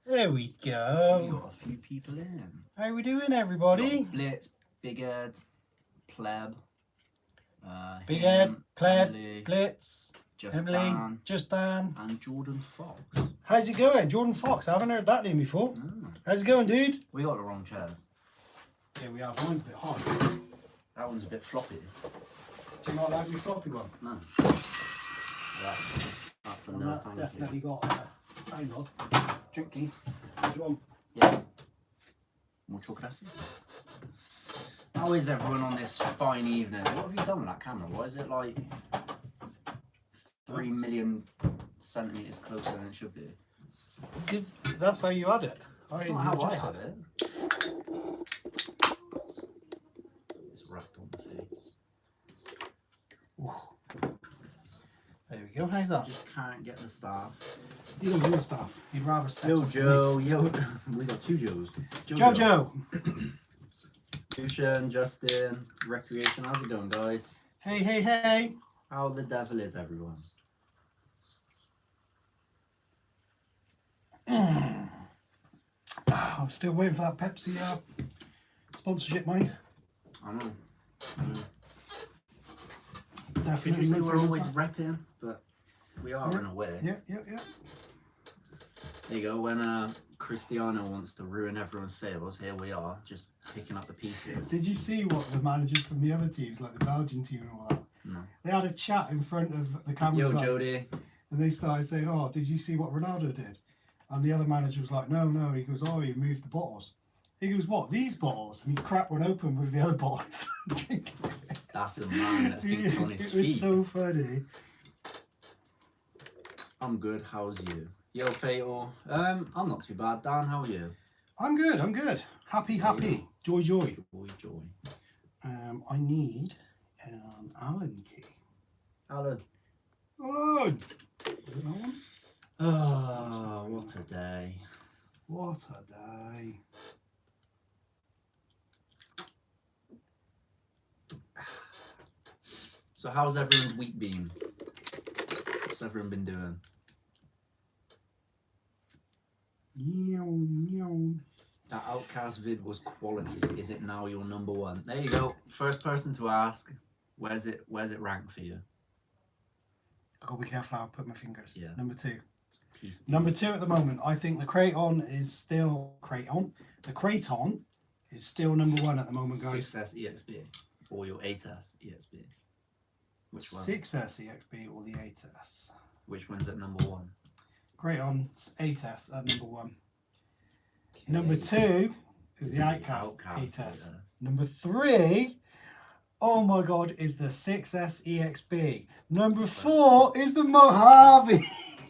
There we go. We got a few people in. How we doing, everybody? Blitz, Big Ed, Pleb, Big Ed, him, Pleb, Emily, Blitz, Emily, Just Dan, and Jordan Fox. How's it going? Jordan Fox. I haven't heard that name before. How's it going, dude? We got the wrong chairs. Yeah, we have. Mine's a bit hard. That one's a bit floppy. Do you not like my floppy one? No. That's a And no, that's thank definitely you. got a sign on. Drink, please. Do you want? Yes. Mucho gracias. How is everyone on this fine evening? What have you done with that camera? Why is it like 3 million centimeters closer than it should be? Because that's how you had it. That's not how I had it. It's wrapped on the face. There we go. How's that? I just can't get the staff. You don't do the stuff. You'd rather step Yo, up Joe. Yo, we got two Joes. Jojo. Lucian, Justin, Recreation. How's it going, guys? Hey, hey, hey. How the devil is everyone? I'm still waiting for that Pepsi sponsorship, mate. I know. Definitely. We're always repping, but we are in a way. Yeah. There you go. When Cristiano wants to ruin everyone's sales, here we are, just picking up the pieces. Did you see what the managers from the other teams, like the Belgian team and all that? No. They had a chat in front of the cameras. Yo, Jody. And they started saying, "Oh, did you see what Ronaldo did?" And the other manager was like, "No." He goes, "Oh, he moved the bottles." He goes, "What? These bottles?" And he cracked one open with the other bottles. That's a man that thinks on his feet. It was so funny. I'm good. How's you? Yo, Fatal. I'm not too bad. Dan, how are you? I'm good. Happy. Joy. Joy. I need an Allen key. Alan. Is it that one? Oh, what a day. What a day. So how's everyone's week been? What's everyone been doing? That Outcast vid was quality. Is it now your number one? There you go. First person to ask. Where's it ranked for you? I've got to be careful how I put my fingers. Yeah. Number 2. Please. Number 2 at the moment. I think the Kraton is still Kraton. The Kraton is still number 1 at the moment, guys. 6S EXB or your 8S EXB? Which one? 6S EXB or the 8S? Which one's at number 1? Kraton's 8S at number 1. Okay. Number 2 is the Outcast 8S. Number 3, oh my god, is the 6S EXB. Number 4 is the Mojave.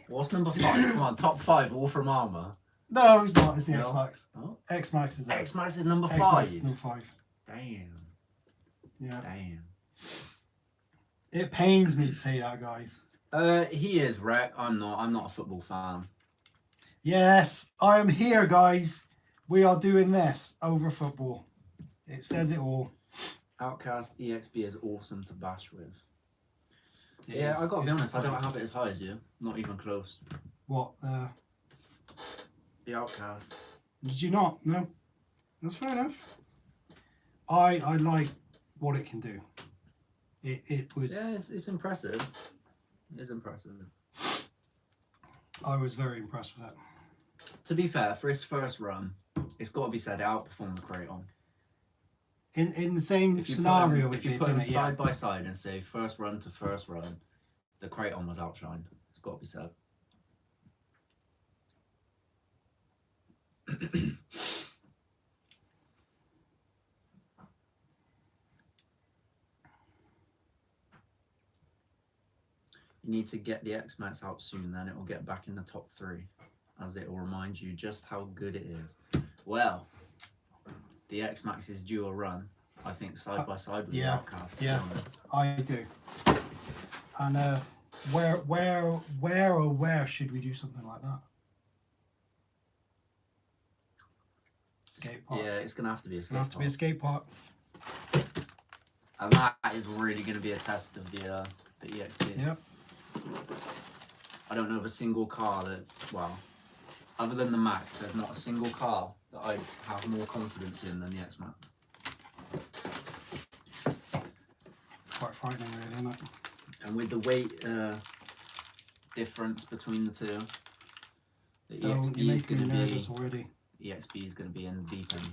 What's number 5? Come on, top 5 all from ARRMA. No, it's not. It's the No? X-Max. Oh. X-Max is X-Max is number 5. X-Max is number 5. Damn. Yeah. Damn. It pains me to say that, guys. He is wreck. I'm not a football fan. Yes, I am here, guys. We are doing this over football. It says it all. Outcast EXB is awesome to bash with. I I gotta be honest, I don't have it as high as you. Not even close. What? The Outcast. Did you not? No. That's fair enough. I like what it can do. It was. Yeah, it's impressive. It is impressive. I was very impressed with that. To be fair, for his first run, it's got to be said it outperformed the Kraton. In the same scenario, if you put them side by side and say first run to first run, the Kraton was outshined. It's got to be said. You need to get the X-Max out soon, then it will get back in the top 3, as it will remind you just how good it is. Well, the X-Max is due a run, I think, side by side with the Outcast. Yeah, I do. And where should we do something like that? Skate park. Yeah, it's gonna have to be a skate park. Have to be a skate park. And that is really gonna be a test of the EXP. Yep. I don't know of a single car that, well, Other than the Max, there's not a single car that I have more confidence in than the X Max. Quite frightening, really, isn't it? And with the weight difference between the two, the You're EXB is making going me to nervous already. EXB is going to be in the deep end.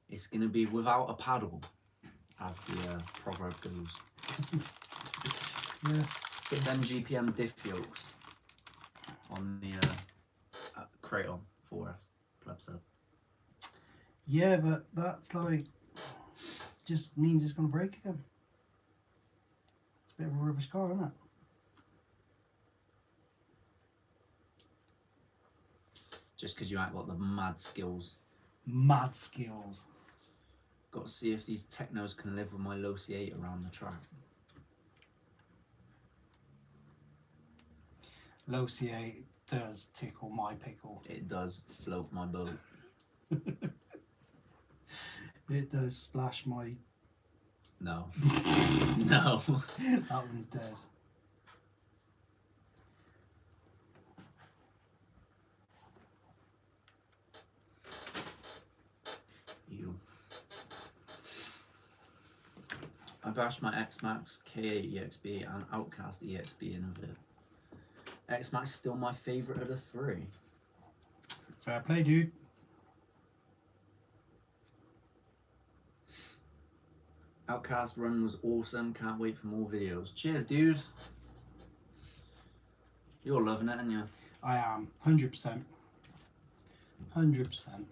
It's going to be without a paddle, as the proverb goes. Yes. Fit them GPM diff yokes on the Kraton 4S Pleb said. Yeah, but that's like, just means it's going to break again. It's a bit of a rubbish car, isn't it? Just because you ain't got the mad skills. Mad skills. Got to see if these technos can live with my low C8 around the track. Low C8 does tickle my pickle. It does float my boat. It does splash my... No. No. That one's dead. You. I bashed my X-Max, K8 EXB and Outcast EXB in a bit. X-Max is still my favourite of the three. Fair play, dude. Outcast run was awesome, can't wait for more videos. Cheers, dude. You're loving it, aren't you? I am, 100%. 100%.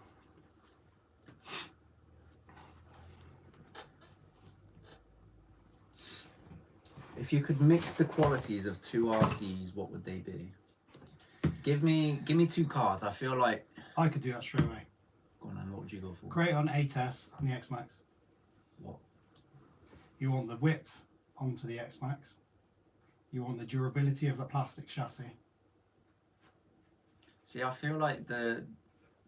If you could mix the qualities of two RCs, what would they be? Give me two cars. I feel like... I could do that straight away. Go on then, what would you go for? Kraton 8S on the X-Max. What? You want the width onto the X-Max. You want the durability of the plastic chassis. See, I feel like the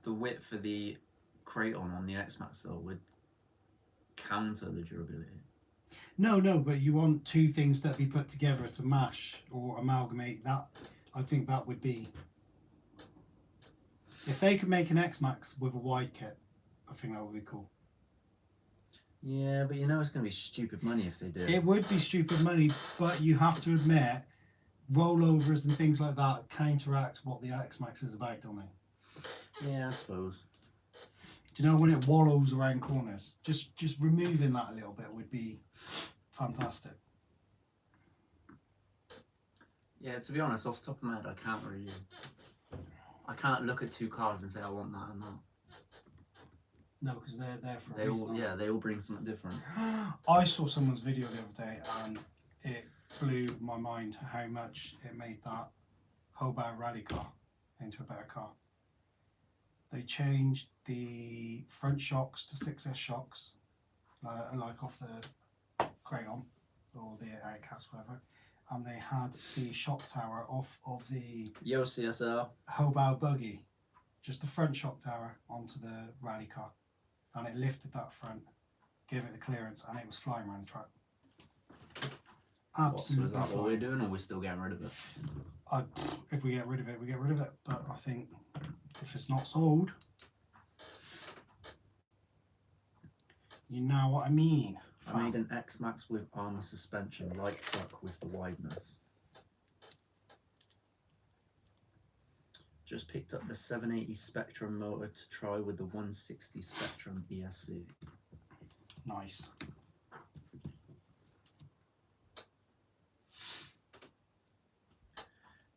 width for the Kraton on the X-Max though would counter the durability. No, but you want two things that be put together to mash or amalgamate that. I think that would be... If they could make an X-Max with a wide kit, I think that would be cool. Yeah, but you know it's going to be stupid money if they do. It would be stupid money, but you have to admit, rollovers and things like that counteract what the X-Max is about, don't they? Yeah, I suppose. Do you know when it wallows around corners? Just removing that a little bit would be fantastic. Yeah, to be honest, off the top of my head, I can't look at two cars and say I want that and that. No, because they're there for They a reason. all, yeah, they all bring something different. I saw someone's video the other day and it blew my mind how much it made that Hobart rally car into a better car. They changed the front shocks to 6S shocks, like off the Kraton or the Outcast, whatever, and they had the shock tower off of the Yo, CSL. Hobart buggy, just the front shock tower onto the rally car, and it lifted that front, gave it the clearance, and it was flying around the track. Absolutely. So is that what we're doing, or we're still getting rid of it? If we get rid of it, we get rid of it. But I think if it's not sold, you know what I mean. I made an X-Max with ARRMA suspension, light truck with the wideness. Just picked up the 780 Spectrum motor to try with the 160 Spectrum ESC. Nice.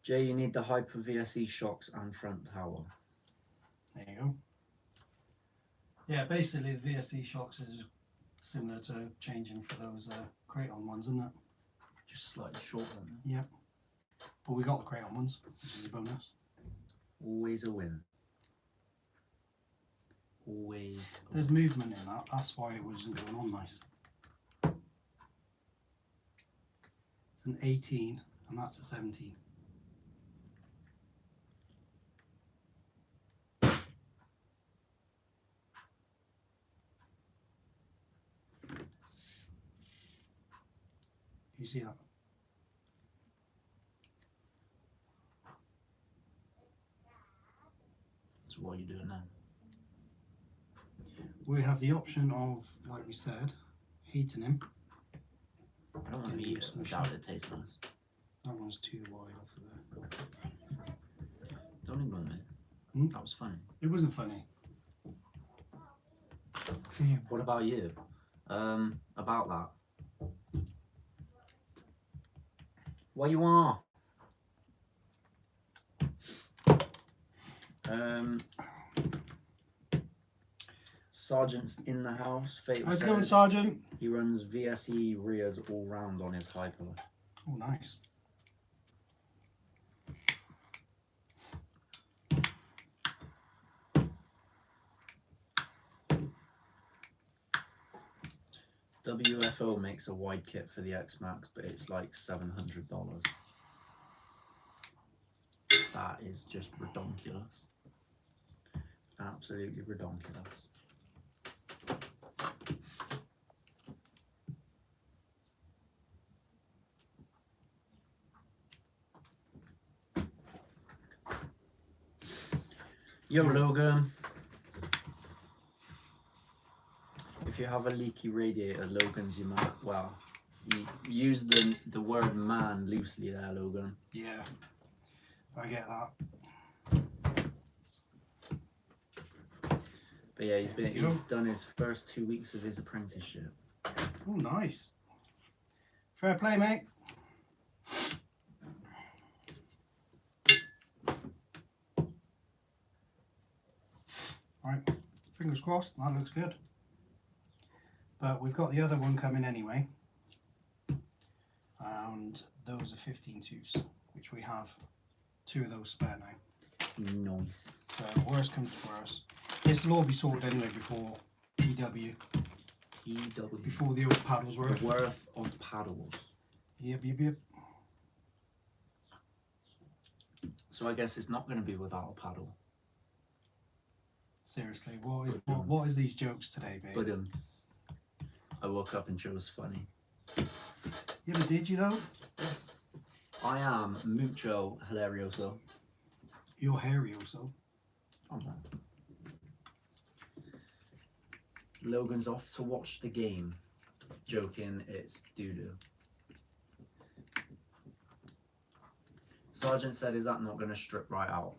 Jay, you need the Hyper VSE shocks and front tower. There you go. Yeah, basically the VSE shocks is similar to changing for those Kraton ones, isn't it? Just slightly shorter. Yep. But we got the Kraton ones, which is a bonus. Always a win. Always. There's movement in that. That's why it wasn't going on nice. It's an 18 and that's a 17. You see that? So what are you doing now? We have the option of, like we said, heating him. I don't want to eat it. I doubt it tastes nice. That one's too wide off of there. Don't ignore me. Hmm? That was funny. It wasn't funny. What about you? About that. What you want? Sergeant's in the house. How's it going, Sergeant? He runs VSE rears all round on his hyper. Oh, nice. WFO makes a wide kit for the X-Max, but it's like $700. That is just redonkulous. Absolutely redonkulous. Yo, Logan. If you have a leaky radiator, Logan's your man. Well, you use the word man loosely there, Logan. Yeah, I get that. But yeah, he's done his first 2 weeks of his apprenticeship. Oh, nice. Fair play, mate. Right, fingers crossed, that looks good. But we've got the other one coming anyway. And those are 15 tooths, which we have 2 of those spare now. Nice. So worst comes to worst. This will all be sorted anyway before EW. EW. Before the old paddles were. The worth of paddles. Yep, yep, yep. So I guess it's not going to be without a paddle. Seriously, what is these jokes today, babe? But I woke up and chose funny. Yeah, but did you though? Yes. I am mucho hilarioso. You're hairy also. Oh no. Logan's off to watch the game. Joking, it's doo-doo. Sergeant said, is that not going to strip right out?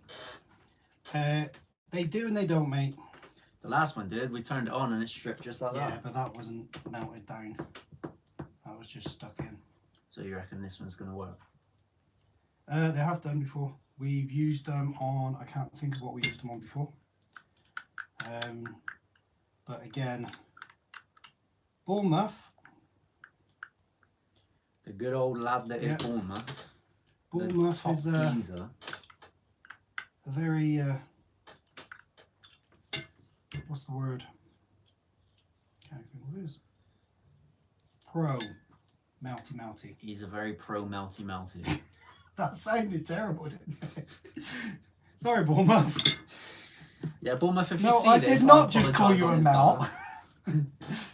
They do and they don't, mate. The last one did. We turned it on and it stripped just like that. Yeah, but that wasn't melted down. That was just stuck in. So you reckon this one's going to work? They have done before. We've used them on, I can't think of what we used them on before. But again, Bournemouth. The good old lad that is Bournemouth. Bournemouth is a very, what's the word? Can't think what it is. Pro Melty. He's a very pro Melty. That sounded terrible, didn't it? Sorry, Bournemouth. Yeah, Bournemouth, if you no, see I this, did not just call you a melt.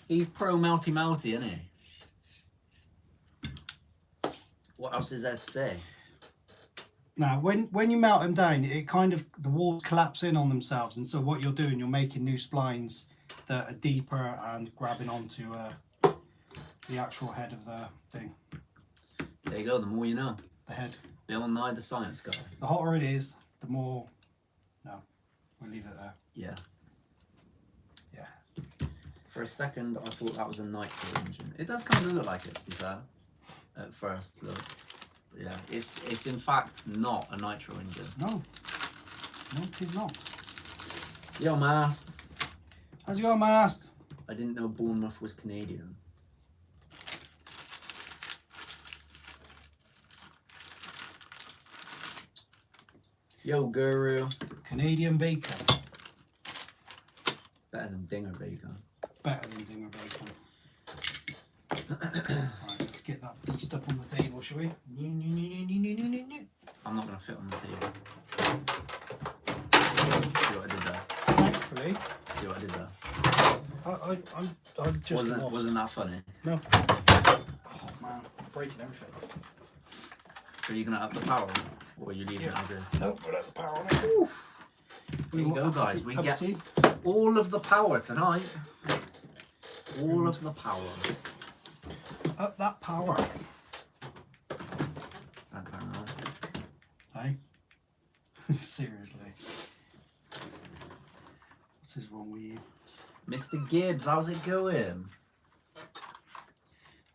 He's pro Melty, isn't he? What else is there to say? Now, when you melt them down, it kind of, the walls collapse in on themselves, and so what you're doing, you're making new splines that are deeper and grabbing onto the actual head of the thing. There you go, the more you know. The head. Bill Nye, the science guy. The hotter it is, the more... No, we'll leave it there. Yeah. Yeah. For a second, I thought that was a nitro engine. It does kind of look like it, to be fair, at first look. But yeah, it's in fact not a nitro engine. No, it is not. Yo, Mast. How's it going, Mast? I didn't know Bournemouth was Canadian. Yo, Guru. Canadian bacon. Better than Dinger Bacon. Better than Dinger bacon. Right, let's get that beast up on the table, shall we? I'm not going to fit on the table. See what I did there? Thankfully. See what I did there? I'm just lost. Wasn't that funny? No. Oh man, I'm breaking everything. So you're going to up the power or are you leaving it as is? No, we'll have the power on it. Oof. There you go, guys. We Cup of get tea? all of the power tonight. All of the power. Up that power. That time around. Hey? Seriously. What is wrong with you? Mr. Gibbs, how's it going?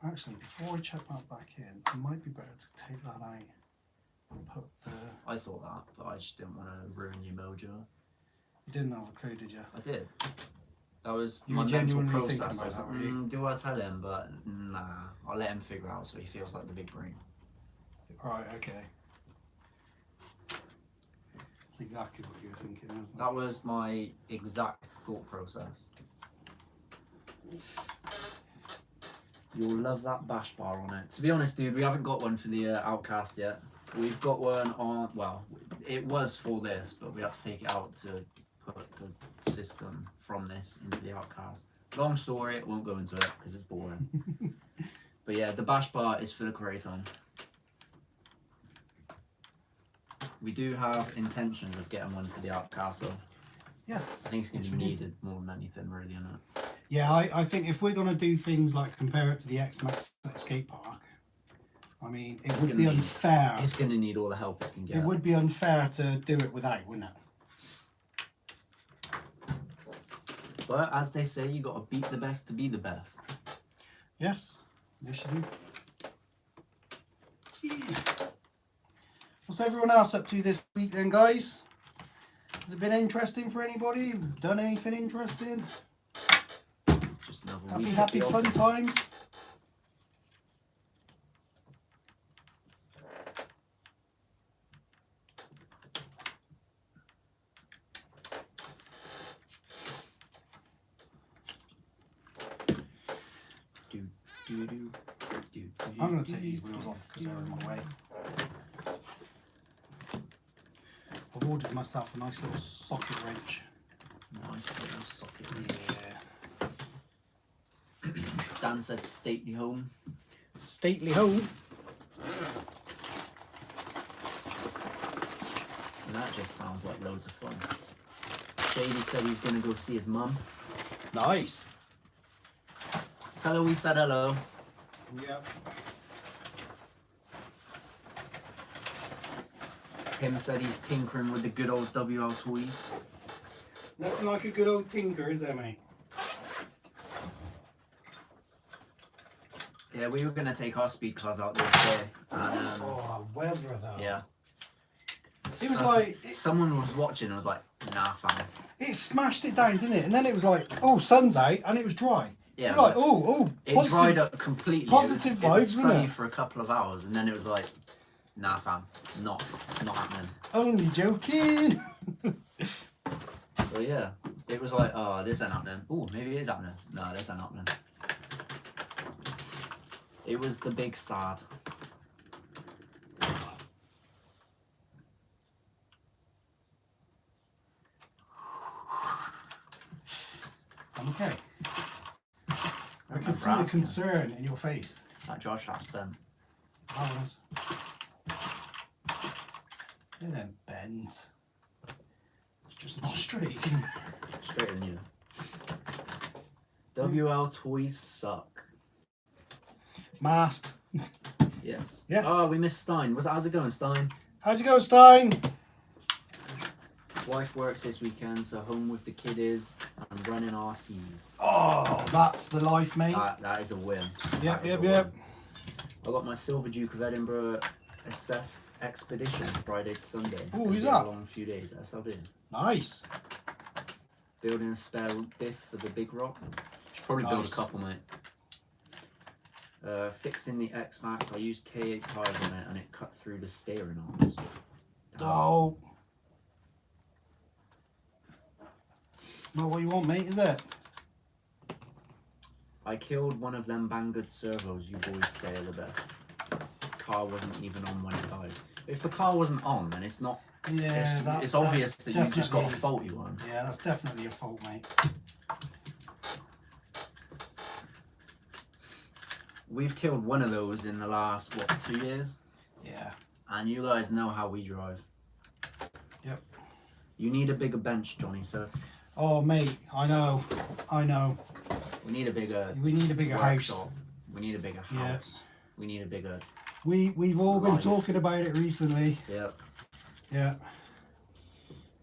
Actually, before I check that back in, it might be better to take that out and put the... I thought that, but I just didn't want to ruin your mojo. You didn't have a clue, did you? I did. That was You my were mental genuinely process. thinking I was about like, that, were you? do I tell him? But nah, I'll let him figure out so he feels like the big brain. Right, okay. That's exactly what you were thinking, isn't it? That was my exact thought process. You'll love that bash bar on it. To be honest, dude, we haven't got one for the Outcast yet. We've got one on, well, it was for this, but we had to take it out to put the system from this into the Outcast. Long story, won't go into it because it's boring. But yeah, the bash bar is for the Kraton. We do have intentions of getting one for the Outcast, though. Yes. I think it's going to yes, be we do. needed more than anything, really, isn't it? Yeah, I think if we're going to do things like compare it to the X-Max skate park, I mean, it would be unfair. It's going to need all the help it can get. It would be unfair to do it without, wouldn't it? But as they say, you got to beat the best to be the best. Yes, yes you do. Yeah. What's everyone else up to this week then, guys? Has it been interesting for anybody? Done anything interesting? Just another week. Happy fun times? I'm going to take these wheels off because they're in my way. I've ordered myself a nice little socket wrench. Nice little socket. Yeah. Dan said stately home. Stately home. And that just sounds like loads of fun. Shady said he's going to go see his mum. Nice. Tell her we said hello. Yep. Him said he's tinkering with the good old WL toys. Nothing like a good old tinker, is there, mate? Yeah, we were going to take our speed cars out the other day. And, Oh, weather though. yeah. It was like... Someone was watching and was like, nah, fam. It smashed it down, didn't it? And then it was like, oh, sun's out, and it was dry. Yeah, like, oh, it positive, dried up completely. Positive it was vibes, sunny wasn't it? for a couple of hours, and then it was like, nah, fam, not happening. Only joking. So yeah, it was like, oh, this ain't happening. Oh, maybe it is happening. No, this ain't happening. It was the big sad. I'm okay. I can see the concern in your face. That Josh has them. I was. It then bends. It's just not straight. Straighter than you. WL toys suck. Mast. Yes. Yes. Oh, we missed Stein. How's it going, Stein? How's it going, Stein? Wife works this weekend, so home with the kiddies and running RCs. Oh, that's the life, mate. That is a win. Yep, That is yep, a yep. win. I got my Silver Duke of Edinburgh assessed expedition Friday to Sunday. Ooh, who's Been that? a long few days. SLD. Nice. Building a spare diff for the big rock. Should probably build a Nice. couple, mate. Fixing the X-Max. I used K8 tires on it and it cut through the steering arms. Damn. Oh. Not what you want, mate, is it? I killed one of them Banggood servos you boys say are the best. Car wasn't even on when it died. If the car wasn't on, then it's not. Yeah, it's obvious that you just got a definitely- faulty one. Yeah, that's definitely your fault, mate. We've killed one of those in the last, what, 2 years? Yeah. And you guys know how we drive. Yep. You need a bigger bench, Johnny. So Oh mate, I know. we need a bigger. We need a bigger house. workshop. We need a bigger house. Yeah. We need a bigger. We've all been Life. talking about it recently. Yeah. Yeah.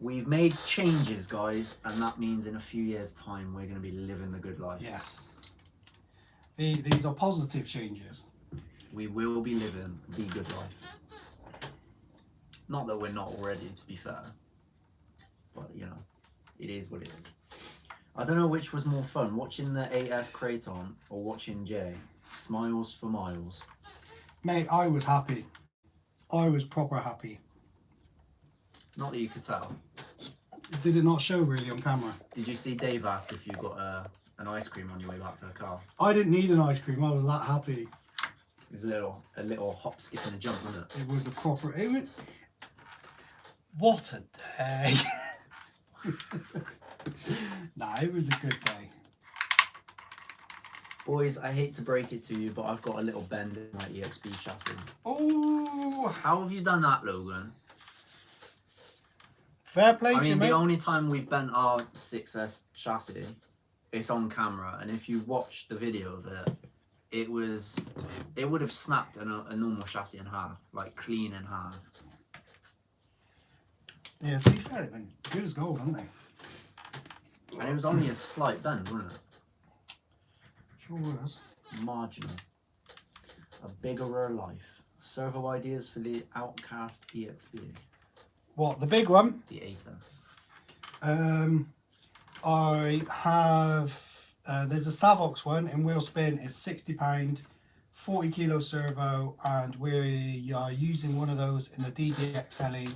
We've made changes, guys, and that means in a few years' time we're going to be living the good life. Yes. These are positive changes. We will be living the good life. Not that we're not already, to be fair. But, you know, it is what it is. I don't know which was more fun, watching the AS Kraton or watching Jay. Smiles for miles. Mate, I was happy. I was proper happy. Not that you could tell. Did it not show really on camera? Did you see Dave asked if you got an ice cream on your way back to the car? I didn't need an ice cream. I was that happy. It was a little hop, skip and a jump, wasn't it? It was a proper... It was... What a day. Nah, it was a good day. Boys, I hate to break it to you, but I've got a little bend in my EXB chassis. Oh, How have you done that, Logan? fair play I to you, mean, mate. the only time we've bent our 6S chassis, it's on camera, and if you watch the video of it, it would have snapped a normal chassis in half, like clean in half. Yeah, to be fair, they've been good as gold, haven't they? And it was only a slight bend, wasn't it? Sure was. Marginal. A bigger life. Servo ideas for the Outcast EXB. What, the big one? The 8S. I have... there's a Savox one in wheel spin. It's £60, 40 kilo servo, and we are using one of those in the DDXLE.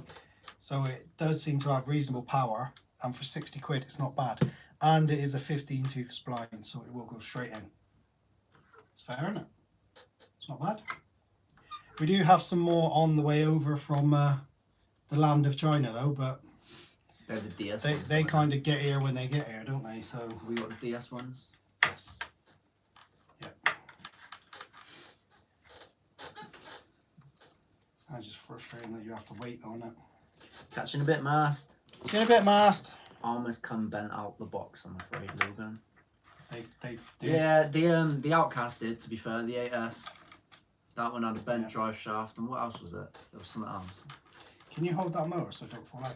So it does seem to have reasonable power, and for 60 quid it's not bad. And it is a 15 tooth spline, so it will go straight in. It's fair, isn't it? It's not bad. We do have some more on the way over from the land of China though, but They're the DS they, ones. they kind of get here when they get here, don't they? So We got the DS ones. yes. Yeah. It's just frustrating that you have to wait though, isn't it? Catching a bit mast. It's getting a bit masked. Armor's come bent out the box, I'm afraid, Logan. They did. Yeah, the Outcast did, to be fair, the 8S. That one had a bent drive shaft, and what else was it? There was something else. Can you hold that motor so it don't fall out?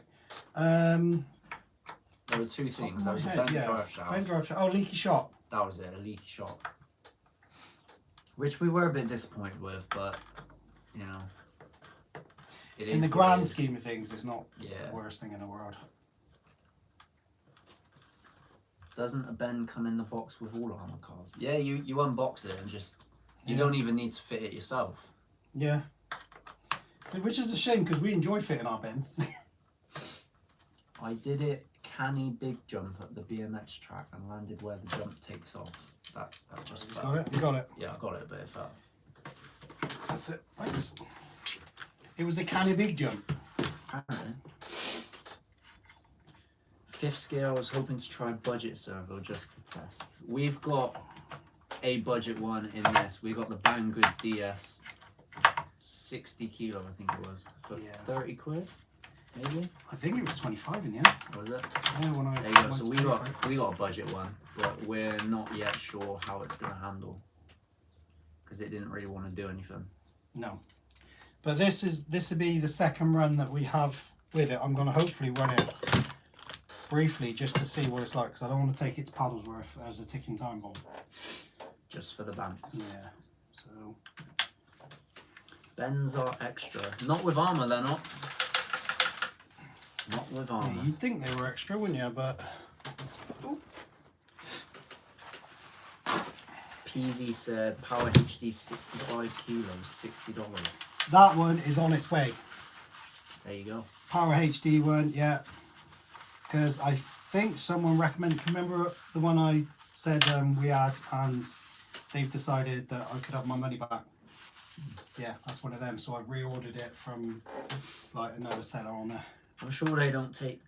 There were two things. Top There of was a my bent head, drive shaft. Bent drive shaft. Oh, leaky shot. That was it, a leaky shot. Which we were a bit disappointed with, but, you know. It In is the what it grand is. scheme of things, it's not Yeah. the worst thing in the world. Doesn't a bend come in the box with all ARRMA cars? Yeah, you unbox it and just... You Yeah. don't even need to fit it yourself. Yeah. Which is a shame because we enjoy fitting our bends. I did it canny big jump at the BMX track and landed where the jump takes off. That just You fell. got it? You got it. Yeah, I got it, but it fell. That's it. Thanks. It was a canny big jump. Apparently. Fifth scale, I was hoping to try budget servo just to test. We've got a budget one in this. We got the Banggood DS 60 kilo, I think it was, for Yeah. 30 quid, maybe? I think it was 25 in the end. What was it? Yeah, when I There you go. went So to we pay got for it. we got a budget one, but we're not yet sure how it's gonna handle because it didn't really want to do anything. No. But this will be the second run that we have with it. I'm going to hopefully run it briefly just to see what it's like because I don't want to take it to Paddlesworth as a ticking time bomb. Just for the bands. Yeah. So Bends are extra. Not with ARRMA, they're not. Not with yeah, ARRMA. you'd think they were extra, wouldn't you? But ooh. PZ said Power HD 65 kilos, $60. That one is on its way. There you go. Power HD one, yeah. Because I think someone recommended. Remember the one I said we had, and they've decided that I could have my money back. Yeah, that's one of them. So I reordered it from like another seller on there. I'm sure they don't take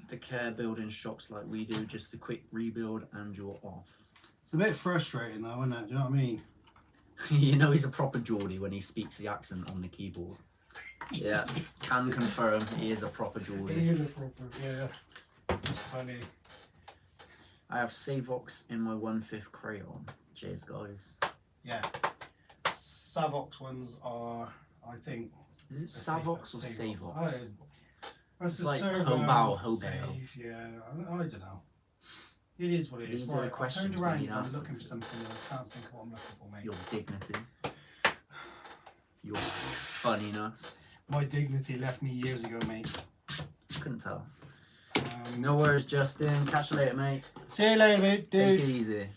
the care building shocks like we do. Just a quick rebuild and you're off. It's a bit frustrating though, isn't it? Do you know what I mean? You know he's a proper Geordie when he speaks the accent on the keyboard. Yeah, can confirm he is a proper He Geordie. is a proper, yeah. It's funny. I have Savox in my 1/5 crayon. Cheers, guys. Yeah. Savox ones are, I think. Is it Savox or Savox? Oh, It's the like Servo Hobao. save, yeah. I don't know. It is what it is. These are the Right, I questions turned we around need and I'm answers looking for to. something and I can't think of what I'm looking for, mate. Your dignity. Your funniness. My dignity left me years ago, mate. Couldn't tell. No worries, Justin. Catch you later, mate. See you later, mate. Take Dude. it easy.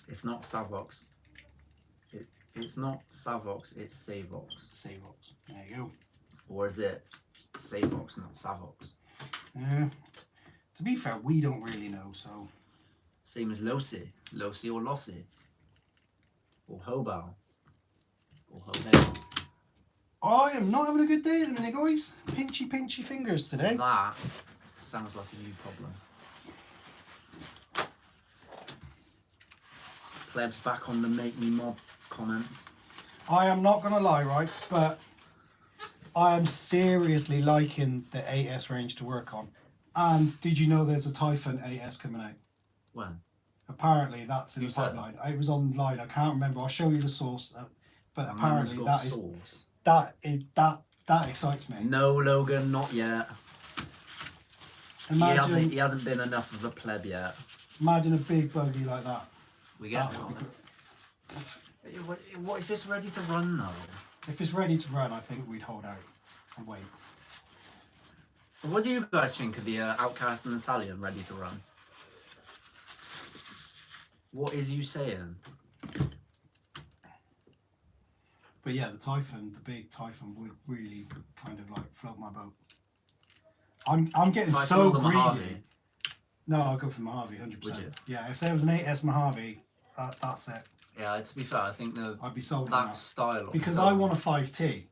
It's not Savox. It's not Savox, it's Savox. Savox. There you go. Or is it Savox, not Savox? To be fair, we don't really know, so. Same as Losi. Losi or Lossi. Or Hobao. Or Hobao. I am not having a good day at the minute, guys. Pinchy fingers today. That sounds like a you problem. Plebs back on the make me mob comments. I am not going to lie, right, but I am seriously liking the 8S range to work on. And did you know there's a Typhon 8S coming out? When? Apparently that's in Who the said pipeline. It was online. I can't remember. I'll show you the source. But apparently Source. that excites me. No, Logan, not yet. Imagine, He hasn't been enough of a pleb yet. imagine a big buggy like that. We get That would be it. What if it's ready to run though? If it's ready to run, I think we'd hold out and wait. What do you guys think of the Outcast and Italian ready to run? What is you saying? But yeah, the Typhon, the big Typhon would really kind of like float my boat. I'm getting Typhon so or the greedy. Mojave? No, I'll go for Mojave, 100%. Would you? Yeah, if there was an 8S Mojave, that's it. Yeah, to be fair, I think I'd be sold on that that. style. Because I want a 5T.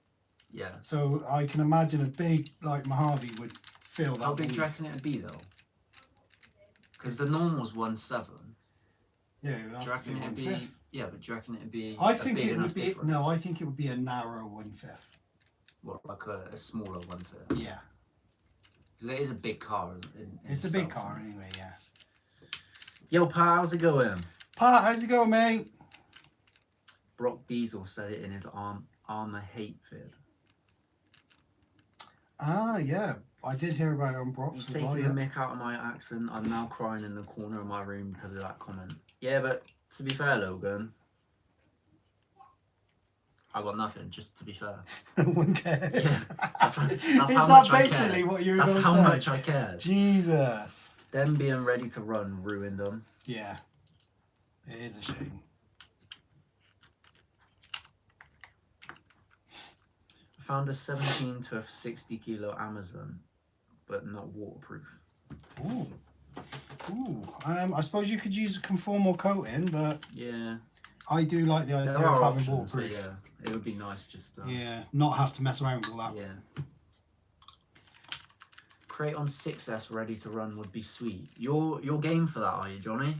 Yeah. So I can imagine a big like Mojave would fill that. How big do void. you reckon it'd be though? Because the normal's 1.7. Yeah, it would Do have you reckon to it'd be be? 1/5. Yeah, but do you reckon it'd be? I a think big it enough would be. difference? No, I think it would be a narrow 1/5. What, like a smaller 1/5? Yeah, Because it is a big car. it's a big car anyway. Yeah. Yo, Pa, how's it going? Pat, how's it going, mate? Brock Diesel said it in his ARRMA hate vid. Ah, yeah, I did hear about it on He's Brock's as taking well. the Yeah. mick out of my accent. I'm now crying in the corner of my room because of that comment. Yeah, but to be fair, Logan, I got nothing, just to be fair. No one cares. Yeah, that's Is how that much I basically cared. what you were That's going to how say? much I cared. Jesus. Them being ready to run ruined them. Yeah, it is a shame. I found a 17 to a 60 kilo Amazon, but not waterproof. Ooh. Ooh. I suppose you could use a conformal coating, but Yeah, I do like the idea there of are having options, but waterproof. yeah, it would be nice just to... Yeah, not have to mess around with all that. Yeah. Kraton 6S ready to run would be sweet. You're game for that, are you, Johnny?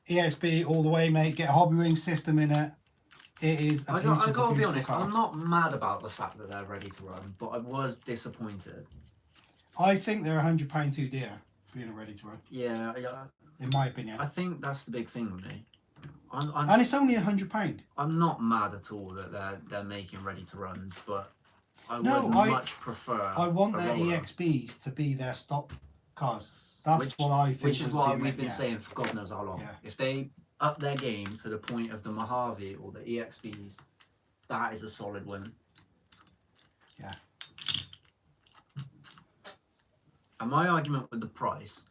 EXB all the way, mate. Get a Hobbywing system in it. It is a I beautiful, gotta be beautiful honest, car. I'm not mad about the fact that they're ready to run, but I was disappointed. I think they're £100 too dear being ready to run, Yeah, in my opinion. I think that's the big thing with me. And it's only £100. I'm not mad at all that they're making ready to run, but I No, would much prefer. I want a their roller. EXBs to be their stock cars. That's Which- what I think. Which is was what being we've been yeah. saying for God knows how long. Yeah. If they up their game to the point of the Mojave or the EXBs, that is a solid win. Yeah. And my argument with the price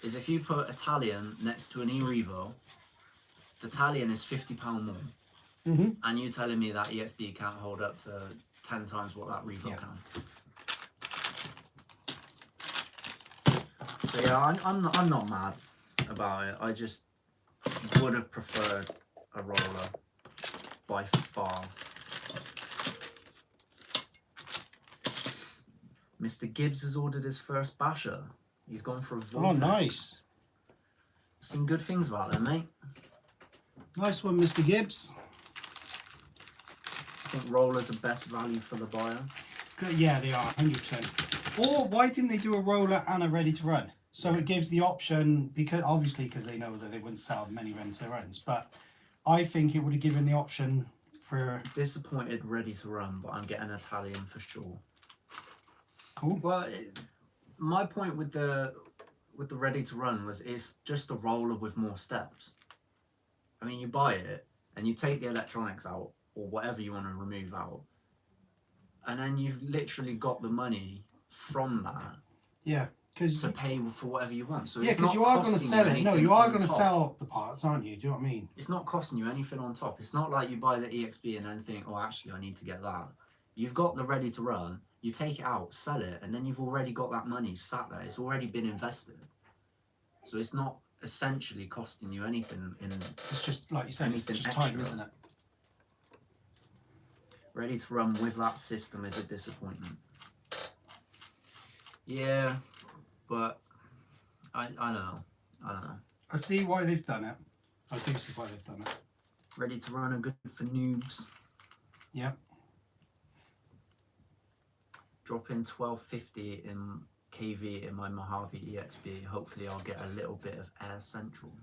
is if you put Italian next to an E-Revo, the Italian is £50 more. Mm-hmm. And you telling me that EXB can't hold up to 10 times what that Revo Yeah. can. So yeah, I'm not mad about it. I just would have preferred a roller by far. Mr. Gibbs has ordered his first basher. He's gone for a Oh, vortex. nice. Seen good things about them, mate. Nice one, Mr. Gibbs. I think rollers are best value for the buyer. Good. Yeah, they are, 100%. Or why didn't they do a roller and a ready to run? So it gives the option, because obviously because they know that they wouldn't sell many ready to runs, but I think it would have given the option for... Disappointed ready to run, but I'm getting Italian for sure. Cool. Well, my point with the ready to run was it's just a roller with more steps. I mean, you buy it and you take the electronics out or whatever you want to remove out, and then you've literally got the money from that. Yeah, because to pay for whatever you want. So yeah, it's because not you are going to costing sell it. No, anything you are on going to top. sell the parts, aren't you? Do you know what I mean? It's not costing you anything on top. It's not like you buy the EXB and then think, oh, actually, I need to get that. You've got the ready to run. You take it out, sell it, and then you've already got that money sat there. It's already been invested. So it's not essentially costing you anything. It's just, like you said, it's anything just time, extra. isn't it? Ready to run with that system is a disappointment. Yeah, but I don't know. I don't know. I see why they've done it. I do see why they've done it. Ready to run are good for noobs. Yep. Drop in 1250 in KV in my Mojave EXB. Hopefully I'll get a little bit of air central.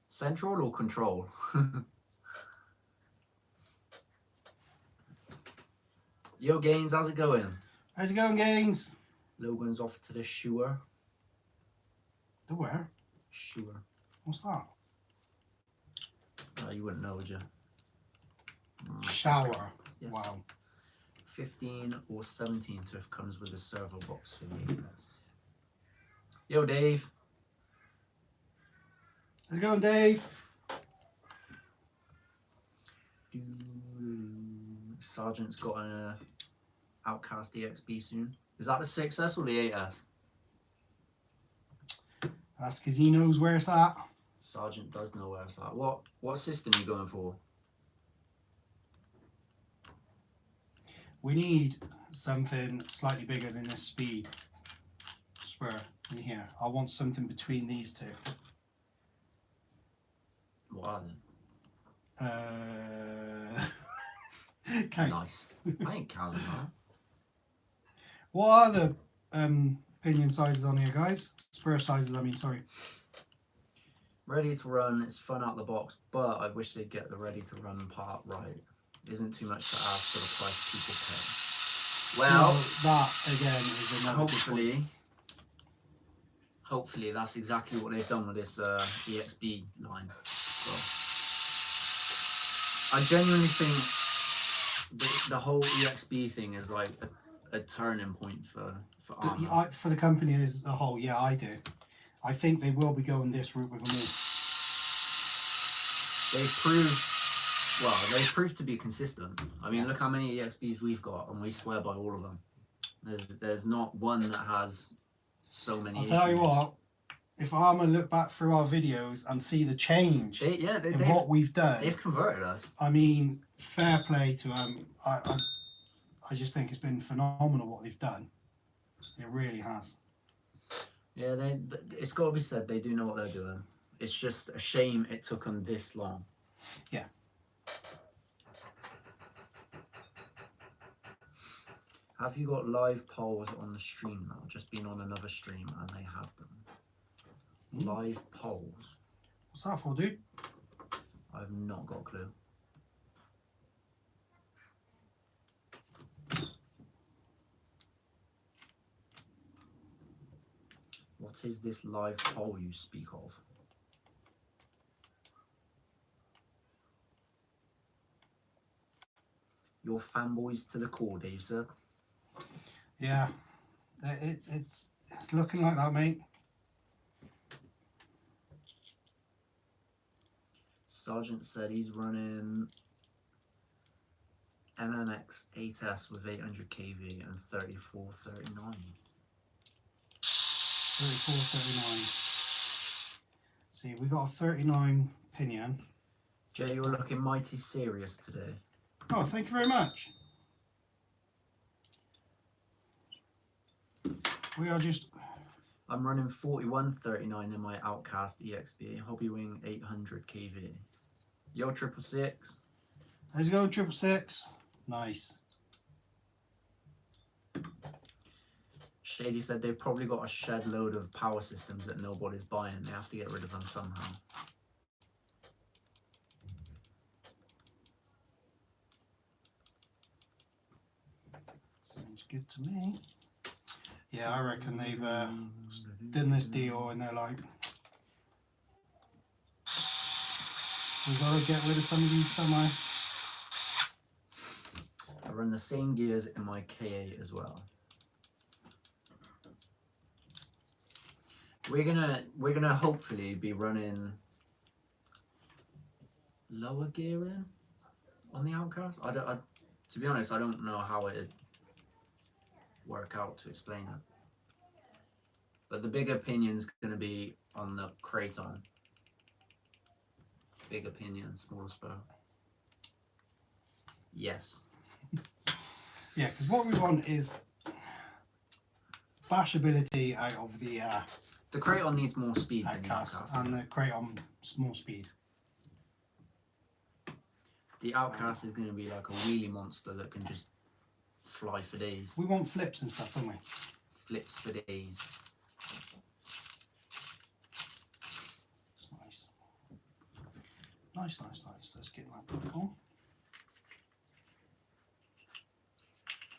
Central or control? Yo Gaines, how's it going? How's it going, Gaines? Logan's off to the shower. The where? Shower. What's that? Oh, you wouldn't know, would you? Shower. Yes. Wow. 15 or 17 turf comes with a servo box for the AS. Yo Dave. How's it going, Dave? Sergeant's got an Outcast EXB soon. Is that the 6S or the 8S? That's because he knows where it's at. Sergeant does know where it's at. What system are you going for? We need something slightly bigger than this speed spur in here. I want something between these two. What are they? Count. Nice. I ain't counting that. What are the pinion sizes on here, guys? Spur sizes, I mean, sorry. Ready to run, it's fun out the box, but I wish they'd get the ready to run part right. Isn't too much to ask for the price people pay. Well, no, that again is another hopefully that's exactly what they've done with this EXB line. So, I genuinely think the whole EXB thing is like a turning point for ARRMA. for the company as a whole, yeah, I do. I think they will be going this route with them all. They've proved to be consistent. I mean, look how many EXBs we've got, and we swear by all of them. There's not one that has so many issues. I'll tell you what, if ARRMA look back through our videos and see the change in what we've done, they've converted us. I mean, fair play to them. I just think it's been phenomenal what they've done. It really has. Yeah, it's got to be said, they do know what they're doing. It's just a shame it took them this long. Yeah. Have you got live polls on the stream now? Just been on another stream and they had them. Live polls. What's that for, dude? I've not got a clue. What is this live poll you speak of? Your fanboys to the core, Dave, sir. Yeah, it's looking like that, mate. Sergeant said he's running MMX 8S with 800 kV and 3439. 3439. See, we got a 39 pinion. Jay, you're looking mighty serious today. Oh, thank you very much. We are just... I'm running 4139 in my Outcast EXB, Hobbywing 800 kV. Yo, 666. Let's go, 666. Nice. Shady said they've probably got a shed load of power systems that nobody's buying. They have to get rid of them somehow. Sounds good to me. Yeah, I reckon they've done this deal and they're like, we've got to get rid of some of these somehow. I run the same gears in my K8 as well. We're gonna hopefully be running lower gearing on the Outcast. To be honest, I don't know how it'd work out to explain it. But the big opinion's gonna be on the Kraton. Big opinion, small spur. Yes. Yeah, because what we want is bashability out of the Kraton needs more speed than the Outcast, Outcast. and the Kraton more speed. The Outcast is going to be like a wheelie monster that can just fly for days. We want flips and stuff, don't we? Flips for days. It's nice. Nice, nice, nice. Let's get that back on.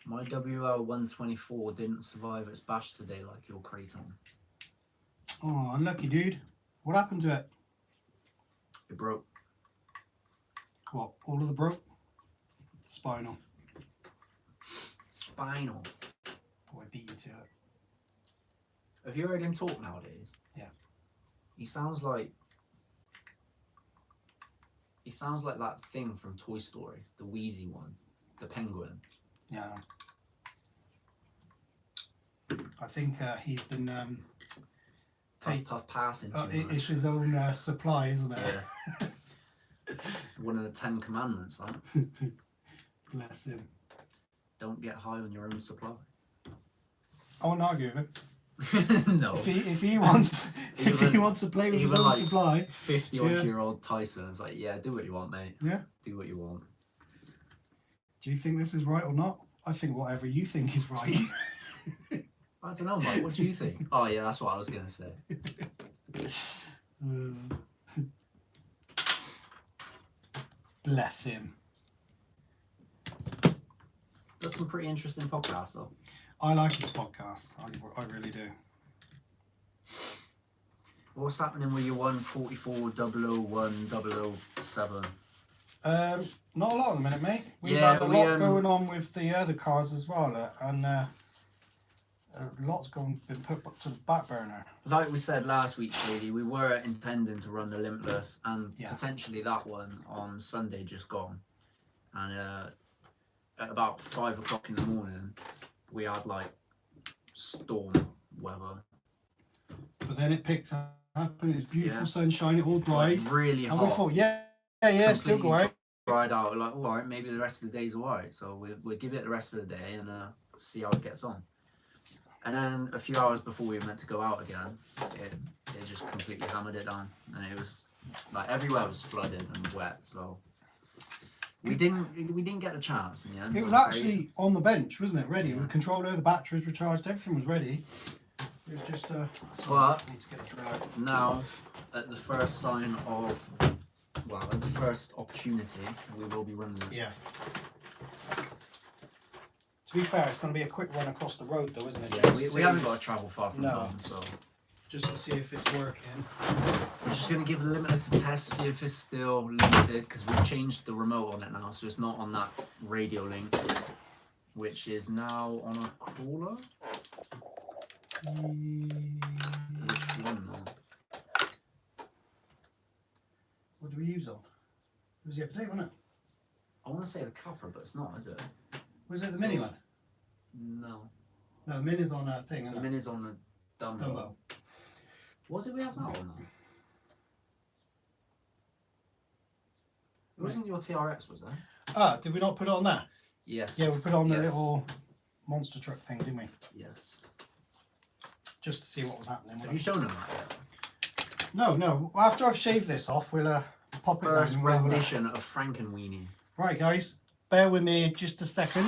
My WL124 didn't survive its bash today like your Kraton. Oh, unlucky, dude. What happened to it? It broke. What? All of the broke? Spinal. Spinal. Boy, beat you to it. Have you heard him talk nowadays? Yeah. He sounds like that thing from Toy Story, the Wheezy one, the penguin. Yeah. I think he's been Puff passing too much. it's his own supply, isn't it? Yeah. One of the 10 Commandments, huh? Bless him. Don't get high on your own supply. I won't argue with him. No. If he wants to play with his own like supply. 50-odd-year-old Tyson is like, yeah, do what you want, mate. Yeah. Do what you want. Do you think this is right or not? I think whatever you think is right. I don't know, Mike. What do you think? Oh, yeah, that's what I was going to say. Bless him. That's some pretty interesting podcasts, though. I like his podcast. I really do. What's happening with your 144 001 007? Not a lot at the minute, mate. We've Yeah, had a lot going on with the other cars as well, and a lot's been put up to the back burner. Like we said last week, Shady, we were intending to run the Limitless and Yeah. potentially that one on Sunday just gone. And at about 5 o'clock in the morning, we had like storm weather. But then it picked up, and it was beautiful Yeah. sunshine, it all dried. Like, really And hot. we thought, yeah, still go out. Dried out. We're like, all right, maybe the rest of the day's all right. So we'll give it the rest of the day and see how it gets on. And then a few hours before we were meant to go out again, it just completely hammered it down, and it was like everywhere was flooded and wet. So we didn't get a chance in the end. It was I'm afraid. actually on the bench, wasn't it? Ready. With the controller, the batteries were charged, everything was ready. It was just But I need to get a drill out. now, at the first sign of, well, at the first opportunity, we will be running it. Yeah. To be fair, it's going to be a quick run across the road, though, isn't it? Yeah, Just we to see- haven't got to travel far from No. home, so just to see if it's working. we're just going to give the Limitless a test, see if it's still limited, because we've changed the remote on it now, so it's not on that radio link, which is now on a crawler. Which one though? What do we use on? It was the other day, wasn't it? I want to say the Capra, but it's not, is it? Was it the mini one? No. No, the mini's on a thing, The isn't it? Mini's on the Dumbo. Dumbo. What did we have now on that? It wasn't your TRX, was there? Ah, did we not put it on that? Yes. Yeah, we put it on the Yes. little monster truck thing, didn't we? Yes. just to see what was happening. Have you shown them that yet? No. After I've shaved this off, we'll pop it First down. And we'll have a look. rendition of Frankenweenie. Right, guys, bear with me just a second.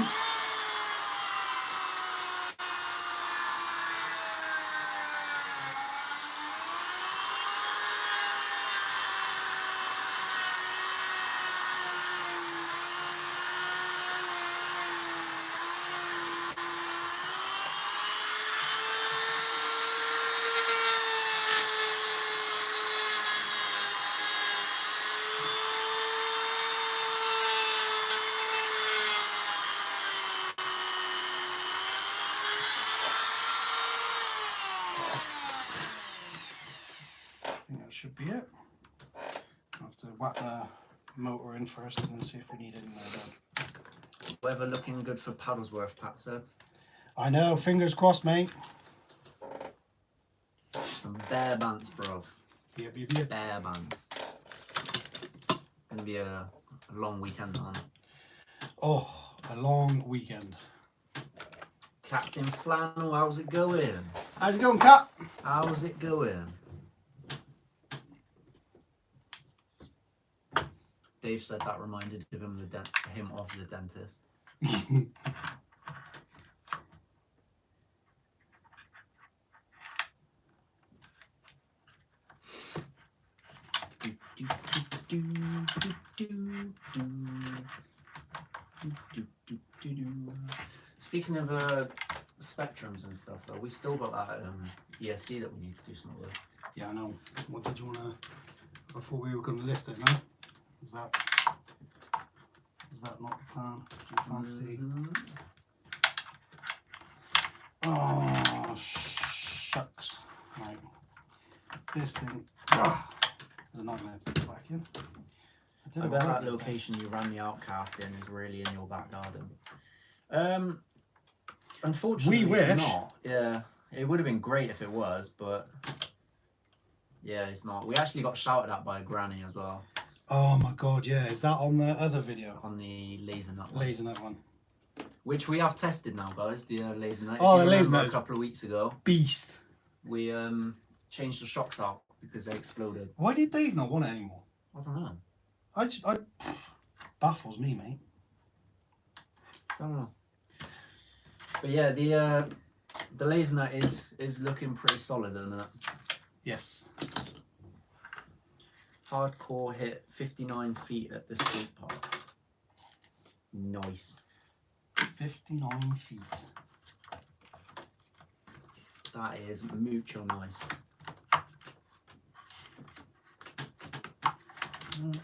I think that should be it. I'll have to whack the motor in first and then see if we need any more done. Weather looking good for Paddlesworth, Pat said. I know, fingers crossed, mate. Some bare bands, bro. Yep. Bare bands. Gonna be a long weekend, man. Oh, a long weekend. Captain Flannel, how's it going? How's it going, Cat? How's it going? Dave said that reminded him of the dentist. Speaking of spectrums and stuff, though, we still got that ESC that we need to do something with. Yeah, I know. What did you want to... I thought we were going to list it, no? Is that not the plan? Do you fancy? Oh, shucks. Right. This thing... there's a nightmare to put it back in. I bet that location you ran the Outcast in is really in your back garden. Unfortunately, we wish. It's not. Yeah, it would have been great if it was, but yeah, it's not. We actually got shouted at by a granny as well. Oh my god, yeah. Is that on the other video? On the laser nut one. Laser nut one. Which we have tested now, guys. The laser nut. Oh, if you the laser remember nut. A couple of weeks ago, Beast. we changed the shocks out because they exploded. Why did Dave not want it anymore? I don't know. I baffles me, mate. Don't know. But yeah, the laser nut is looking pretty solid at the minute. Yes. Hardcore hit 59 feet at the skate park. Nice. 59 feet. That is mucho nice.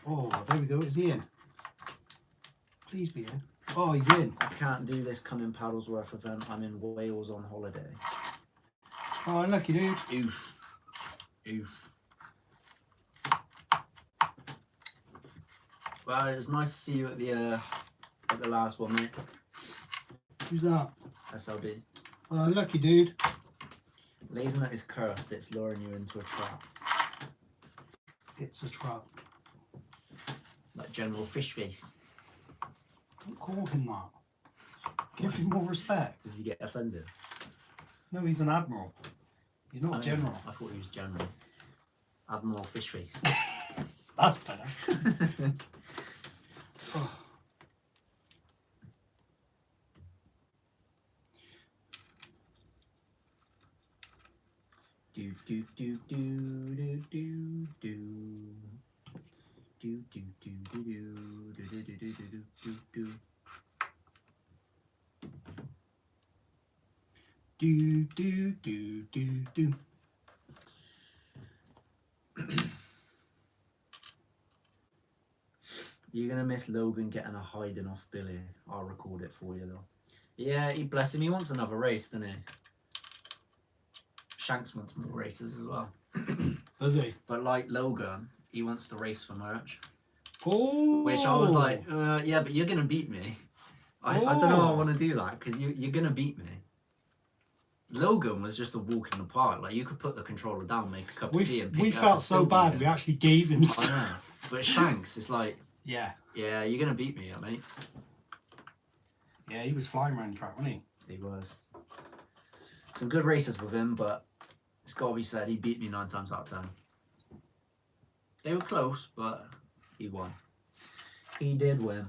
Oh, there we go. Is he in? Please be in. Oh, he's in. I can't do this coming Paddlesworth event. I'm in Wales on holiday. Oh, lucky dude. Oof. Oof. Well, it was nice to see you at the last one, mate. Who's that? SLD. Oh, lucky dude. Laser nut is cursed. It's luring you into a trap. It's a trap. Like General Fish Face. Don't call him that. Give him more respect. Does he get offended? No, he's an admiral. He's not Oh, general. I thought he was General. Admiral Fish Face. That's better. Oh. Do do do do do do do. Do do do do do do do do do do do. Do do do do do. You're gonna miss Logan getting a hiding off Billy. I'll record it for you though. Yeah, he bless him. He wants another race, doesn't he? Shanks wants more races as well. Does he? But like Logan, he wants to race for merch. Oh. Which I was like, yeah, but you're gonna beat me. I don't know how I want to do that because you're gonna beat me. Logan was just a walk in the park. Like you could put the controller down, make a cup of tea, and pick we it up felt and so still beat bad. him. We actually gave him I stuff. know. But Shanks is like, Yeah. yeah, you're gonna beat me, mate. Yeah, he was flying around the track, wasn't he? He was. Some good races with him, but It's got to be said, he beat me 9 times out of 10. They were close, but he won. He did win.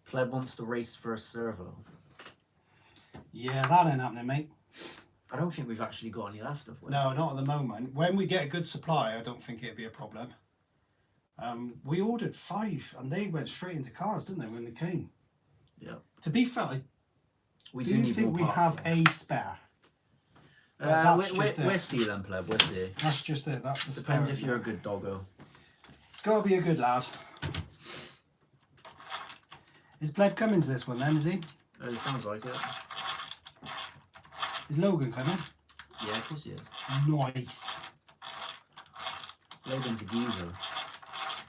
Pleb wants to race for a servo. Yeah, that ain't happening, mate. I don't think we've actually got any left of it. No, not at the moment. When we get a good supply, I don't think it'd be a problem. We ordered 5 and they went straight into cars, didn't they, when they came? Yeah. To be fair, We do you need think more we parts, have a spare? We'll see then, Pleb. We'll see. That's just it. That's the Depends spare, if you're a good doggo. It's got to be a good lad. Is Pleb coming to this one then, is he? It sounds like it. Is Logan coming? Yeah, of course he is. Nice. Logan's a geezer.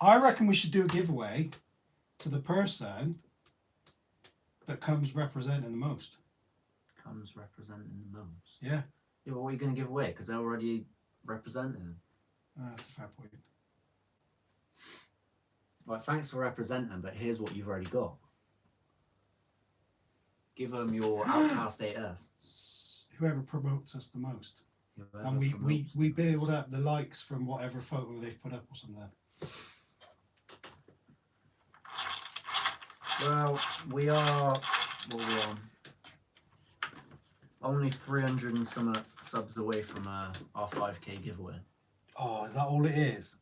I reckon we should do a giveaway to the person that comes representing the most. Comes representing the most. Yeah. Yeah, but what are you going to give away? Because they're already representing. That's a fair point. Right, thanks for representing, but here's what you've already got. Give them your Outcast 8S. Whoever promotes us the most. Whoever And we promotes build up the likes from whatever photo they've put up or something. Well, we are, what are we on? Only 300 and some subs away from our 5k giveaway. Oh, is that all it is?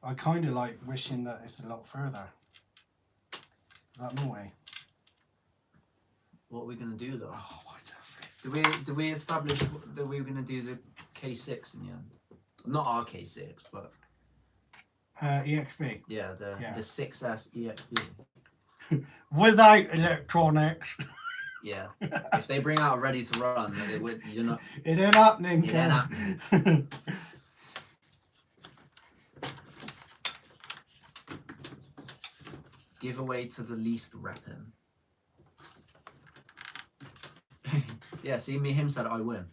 I kind of like wishing that it's a lot further. Is that no way? What are we going to do though? Oh, why is that? Do we establish that we were going to do the K6 in the end? Not our K6, but EXB. yeah, the 6S EXB. Without electronics. Yeah, if they bring out ready to run, it would. You're not. It ain't happening. It ain't happening. Giveaway to the least repping. Yeah, see him said I win.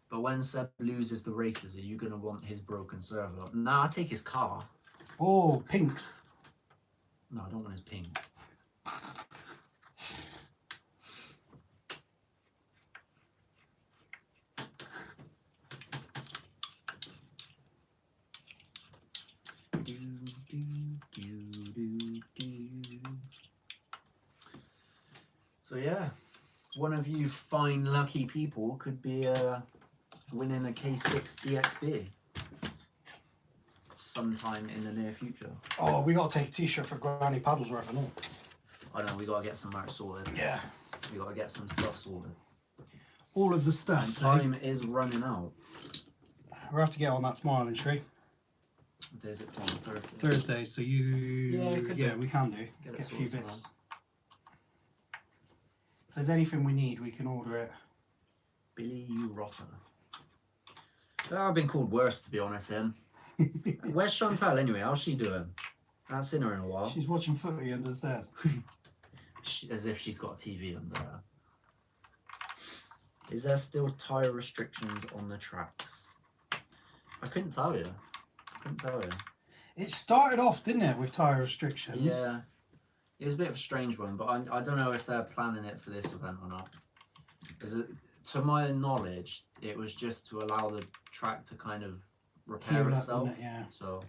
But when Seb loses the races, are you gonna want his broken servo? Nah, I take his car. Oh, pinks. No, I don't want his pink. So yeah, one of you fine lucky people could be winning a K6 EXB sometime in the near future. Oh, we got to take a t-shirt for Granny Paddlesworth and all. I know, we gotta get some merch sorted. Yeah. We gotta get some stuff sorted. All of the stuff. And time is running out. We'll have to get on that tomorrow then, shall we? What day is it from? Thursday. Thursday, so Yeah, we can do. Get a few bits. If there's anything we need, we can order it. Billy, you rotter. I've been called worse, to be honest, him. Where's Chantal anyway? How's she doing? I haven't seen her in a while. She's watching footy under the stairs. As if she's got a TV under there. Is there still tyre restrictions on the tracks? I couldn't tell you. It started off, didn't it, with tyre restrictions? Yeah. It was a bit of a strange one, but I don't know if they're planning it for this event or not. Because to my knowledge, it was just to allow the track to kind of repair Heal up, itself. wasn't it? Yeah. So,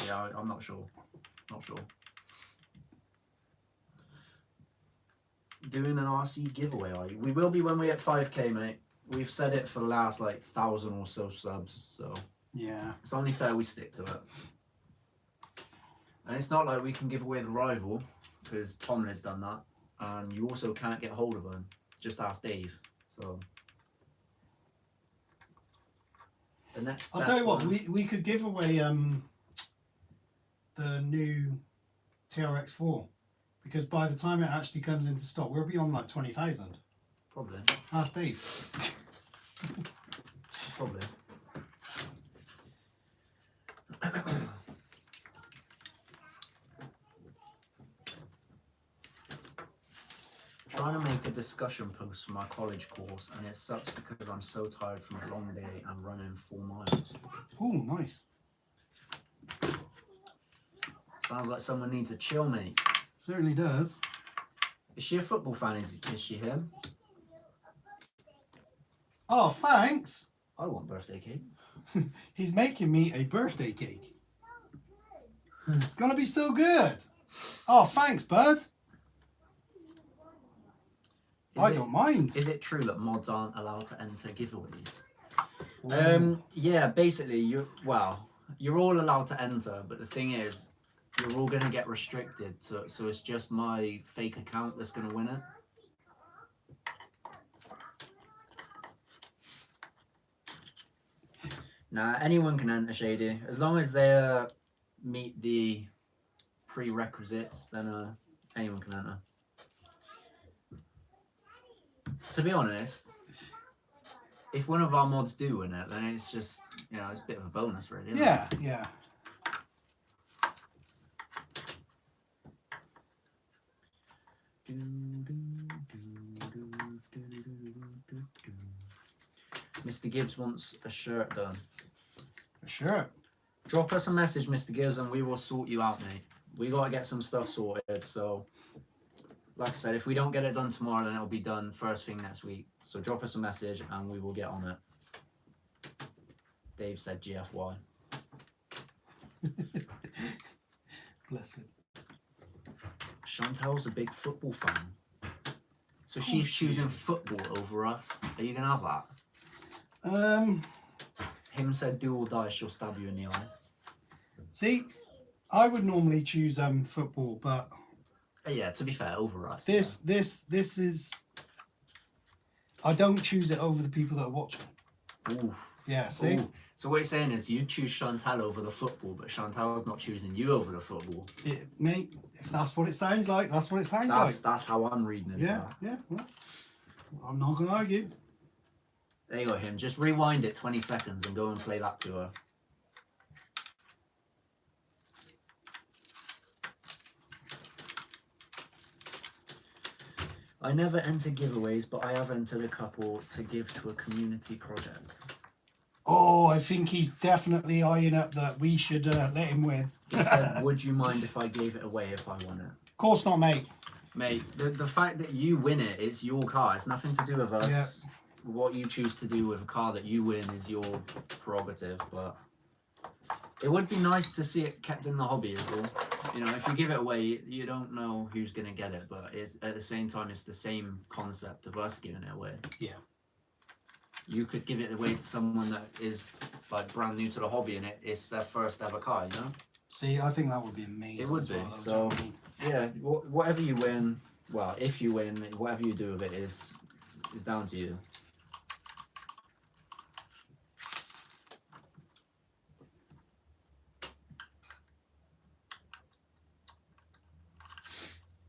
yeah, I'm not sure. Not sure. Doing an RC giveaway, are you? We will be when we hit 5k, mate. We've said it for the last like 1,000 or so subs, so Yeah. it's only fair we stick to it. And it's not like we can give away the rival, because Tom has done that, and you also can't get hold of him. Just ask Dave. So the next. I'll tell you what, we could give away the new TRX4, because by the time it actually comes into stock, we'll be on like 20,000. Probably. Ask Dave. Probably. Trying to make a discussion post for my college course, and it sucks because I'm so tired from a long day and running 4 miles. Oh, nice. Sounds like someone needs a chill, mate. Certainly does. Is she a football fan? Is she him? Oh, thanks. I want birthday cake. He's making me a birthday cake. It's gonna be so good. Oh, thanks, bud. I don't mind. Is it true that mods aren't allowed to enter giveaways? Ooh. Yeah, basically, you're all allowed to enter, but the thing is, you're all gonna get restricted. So it's just my fake account that's gonna win it. Nah, anyone can enter, Shady, as long as they meet the prerequisites. Then anyone can enter. To be honest, if one of our mods do win it, then it's just, you know, it's a bit of a bonus, really. Isn't Yeah, it? yeah. Mr. Gibbs wants a shirt done. For sure. Drop us a message, Mr. Gibbs, and we will sort you out, mate. We got to get some stuff sorted, so like I said, if we don't get it done tomorrow, then it'll be done first thing next week. So drop us a message and we will get on it. Dave said GFY. Bless him. Chantel's a big football fan. So she's choosing football over us. Are you going to have that? Him said do or die, she'll stab you in the eye. See, I would normally choose football, but Yeah, to be fair, over us. this is. I don't choose it over the people that are watching. Ooh. Yeah, see. Ooh. So what you're saying is you choose Chantal over the football, but Chantal's not choosing you over the football. Mate, if that's what it sounds like, that's what it sounds like. That's how I'm reading it. Yeah, yeah. Well, I'm not gonna argue. There you go, him. Just rewind it 20 seconds and go and play that to her. I never enter giveaways, but I have entered a couple to give to a community project. Oh, I think he's definitely eyeing up that we should let him win. He said, would you mind if I gave it away if I won it? Of course not, mate. Mate, the fact that you win it is your car. It's nothing to do with us. Yeah. What you choose to do with a car that you win is your prerogative, but it would be nice to see it kept in the hobby as well. You know, if you give it away, you don't know who's going to get it, but it's, at the same time, it's the same concept of us giving it away. Yeah. You could give it away to someone that is like brand new to the hobby and it's their first ever car, you know? See, I think that would be amazing. It would as be. well, So, do you know what I mean? yeah, whatever you win, well, if you win, whatever you do with it is down to you.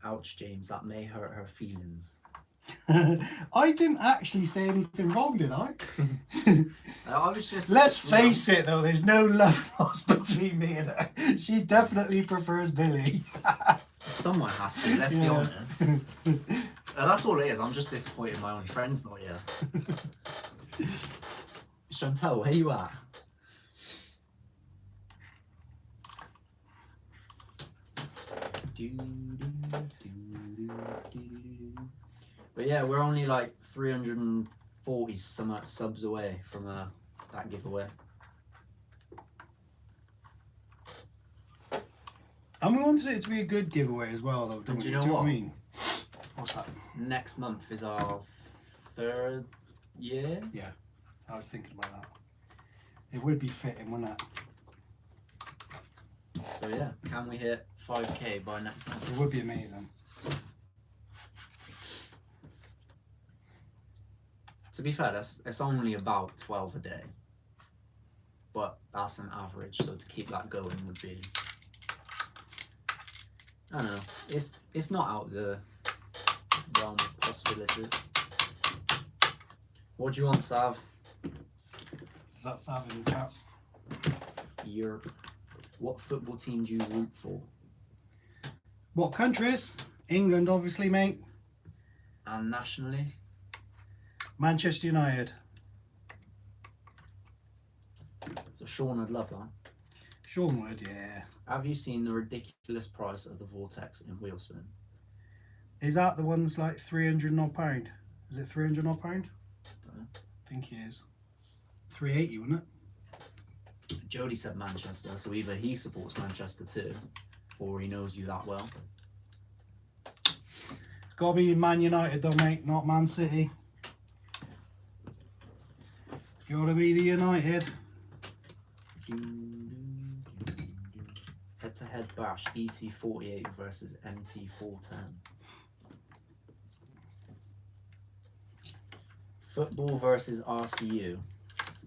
Ouch, James, that may hurt her feelings. I didn't actually say anything wrong, did I? I was just... Let's face it, though, there's no love lost between me and her. She definitely prefers Billy. Someone has to, let's be honest. That's all it is, I'm just disappointed my own friend's not here. Chantal, where you at? But yeah, we're only like 340 some subs away from that giveaway. And we wanted it to be a good giveaway as well, though, don't we? Do you know Do what? I mean? What's that? Next month is our 3rd year. Yeah, I was thinking about that. It would be fitting, wouldn't it? So yeah, can we hit 5k by next month? It would be amazing. To be fair, it's only about 12 a day, but that's an average. So to keep that going would be, I don't know. It's not out of the realm of possibilities. What do you want, Sav? Does that sound in the chat? Europe. What football team do you root for? What countries? England, obviously, mate. And nationally? Manchester United. So Sean would love that. Sean would, yeah. Have you seen the ridiculous price of the Vortex in wheel spin? Is that the one that's like £300 odd? Is it £300 odd? Don't know. I think he is. 380, wasn't it? Jody said Manchester, so either he supports Manchester too, or he knows you that well. It's got to be Man United though, mate, not Man City. Got to be the United. Head-to-head bash, ET48 versus MT410. Football versus RCU.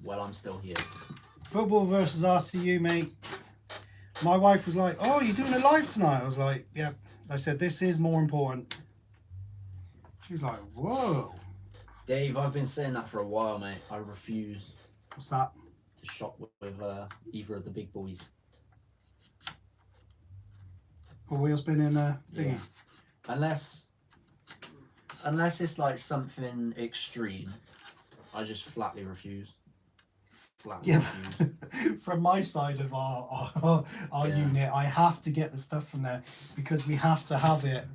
Well, I'm still here. Football versus RCU, mate. My wife was like, "Oh, you're doing it live tonight?" I was like, "Yeah." I said, "This is more important." She was like, "Whoa." Dave, I've been saying that for a while, mate. I refuse What's that? to shop with either of the big boys. A wheel spinning thingy. Yeah. Unless it's like something extreme, I just flatly refuse. Yeah. Refuse. From my side of our Yeah. unit, I have to get the stuff from there because we have to have it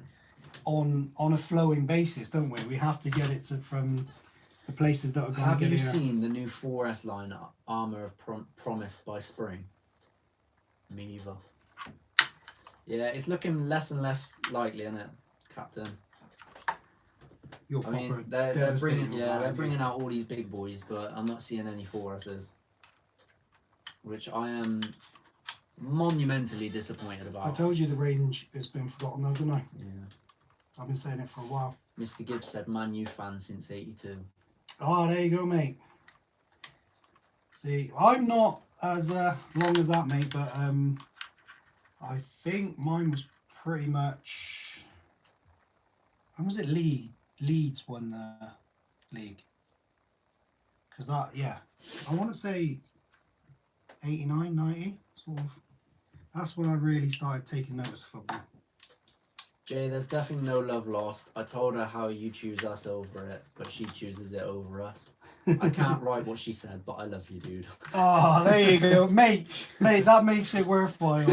on a flowing basis, don't we? We have to get it from the places that are going Have to get you here. seen the new 4S line ARRMA have promised by spring? Me either. Yeah, it's looking less and less likely, isn't it, Captain? You're I mean, proper they're devastating bringing with that, aren't you? bringing out all these big boys, but I'm not seeing any 4Ss, which I am monumentally disappointed about. I told you the range has been forgotten though, didn't I? Yeah. I've been saying it for a while. Mr. Gibbs said Man U fan since '82. Oh, there you go, mate. See, I'm not as long as that, mate, but I think mine was pretty much. When was it? Leeds won the league. Because that, yeah, I want to say 89, 90, sort of. That's when I really started taking notice of football. Jay, there's definitely no love lost. I told her how you choose us over it, but she chooses it over us. I can't write what she said, but I love you, dude. Oh, there you go, mate. Mate, that makes it worthwhile.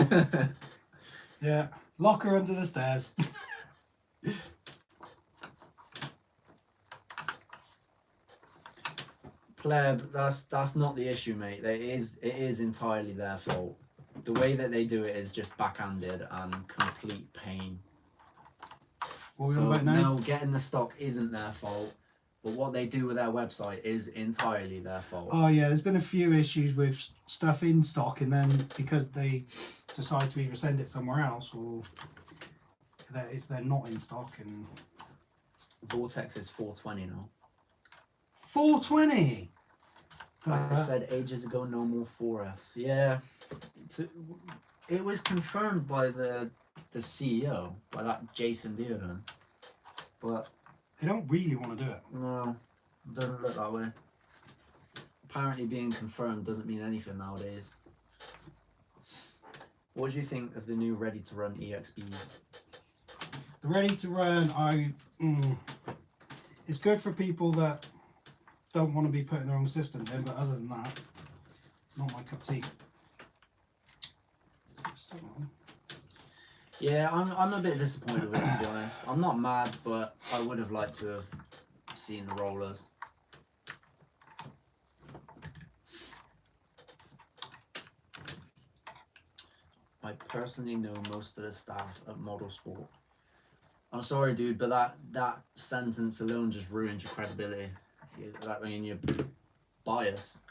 Yeah, lock her under the stairs. Pleb, that's not the issue, mate. It is entirely their fault. The way that they do it is just backhanded and complete pain. What are we So on about now? no, getting the stock isn't their fault, but what they do with their website is entirely their fault. Oh yeah, there's been a few issues with stuff in stock, and then because they decide to either send it somewhere else or that they're not in stock. And Vortex is 420 now. 420. I said ages ago, no more 4S. Yeah, it was confirmed by the CEO, by that Jason Dearden, but They don't really want to do it. no, it doesn't look that way. Apparently being confirmed doesn't mean anything nowadays. What do you think of the new ready-to-run EXBs? The ready to run, it's good for people that don't want to be putting their own systems in, but other than that, not my cup of tea. Yeah, I'm a bit disappointed with it, to be honest. I'm not mad, but I would have liked to have seen the rollers. I personally know most of the staff at Model Sport. I'm sorry, dude, but that sentence alone just ruins your credibility. I mean, you're biased.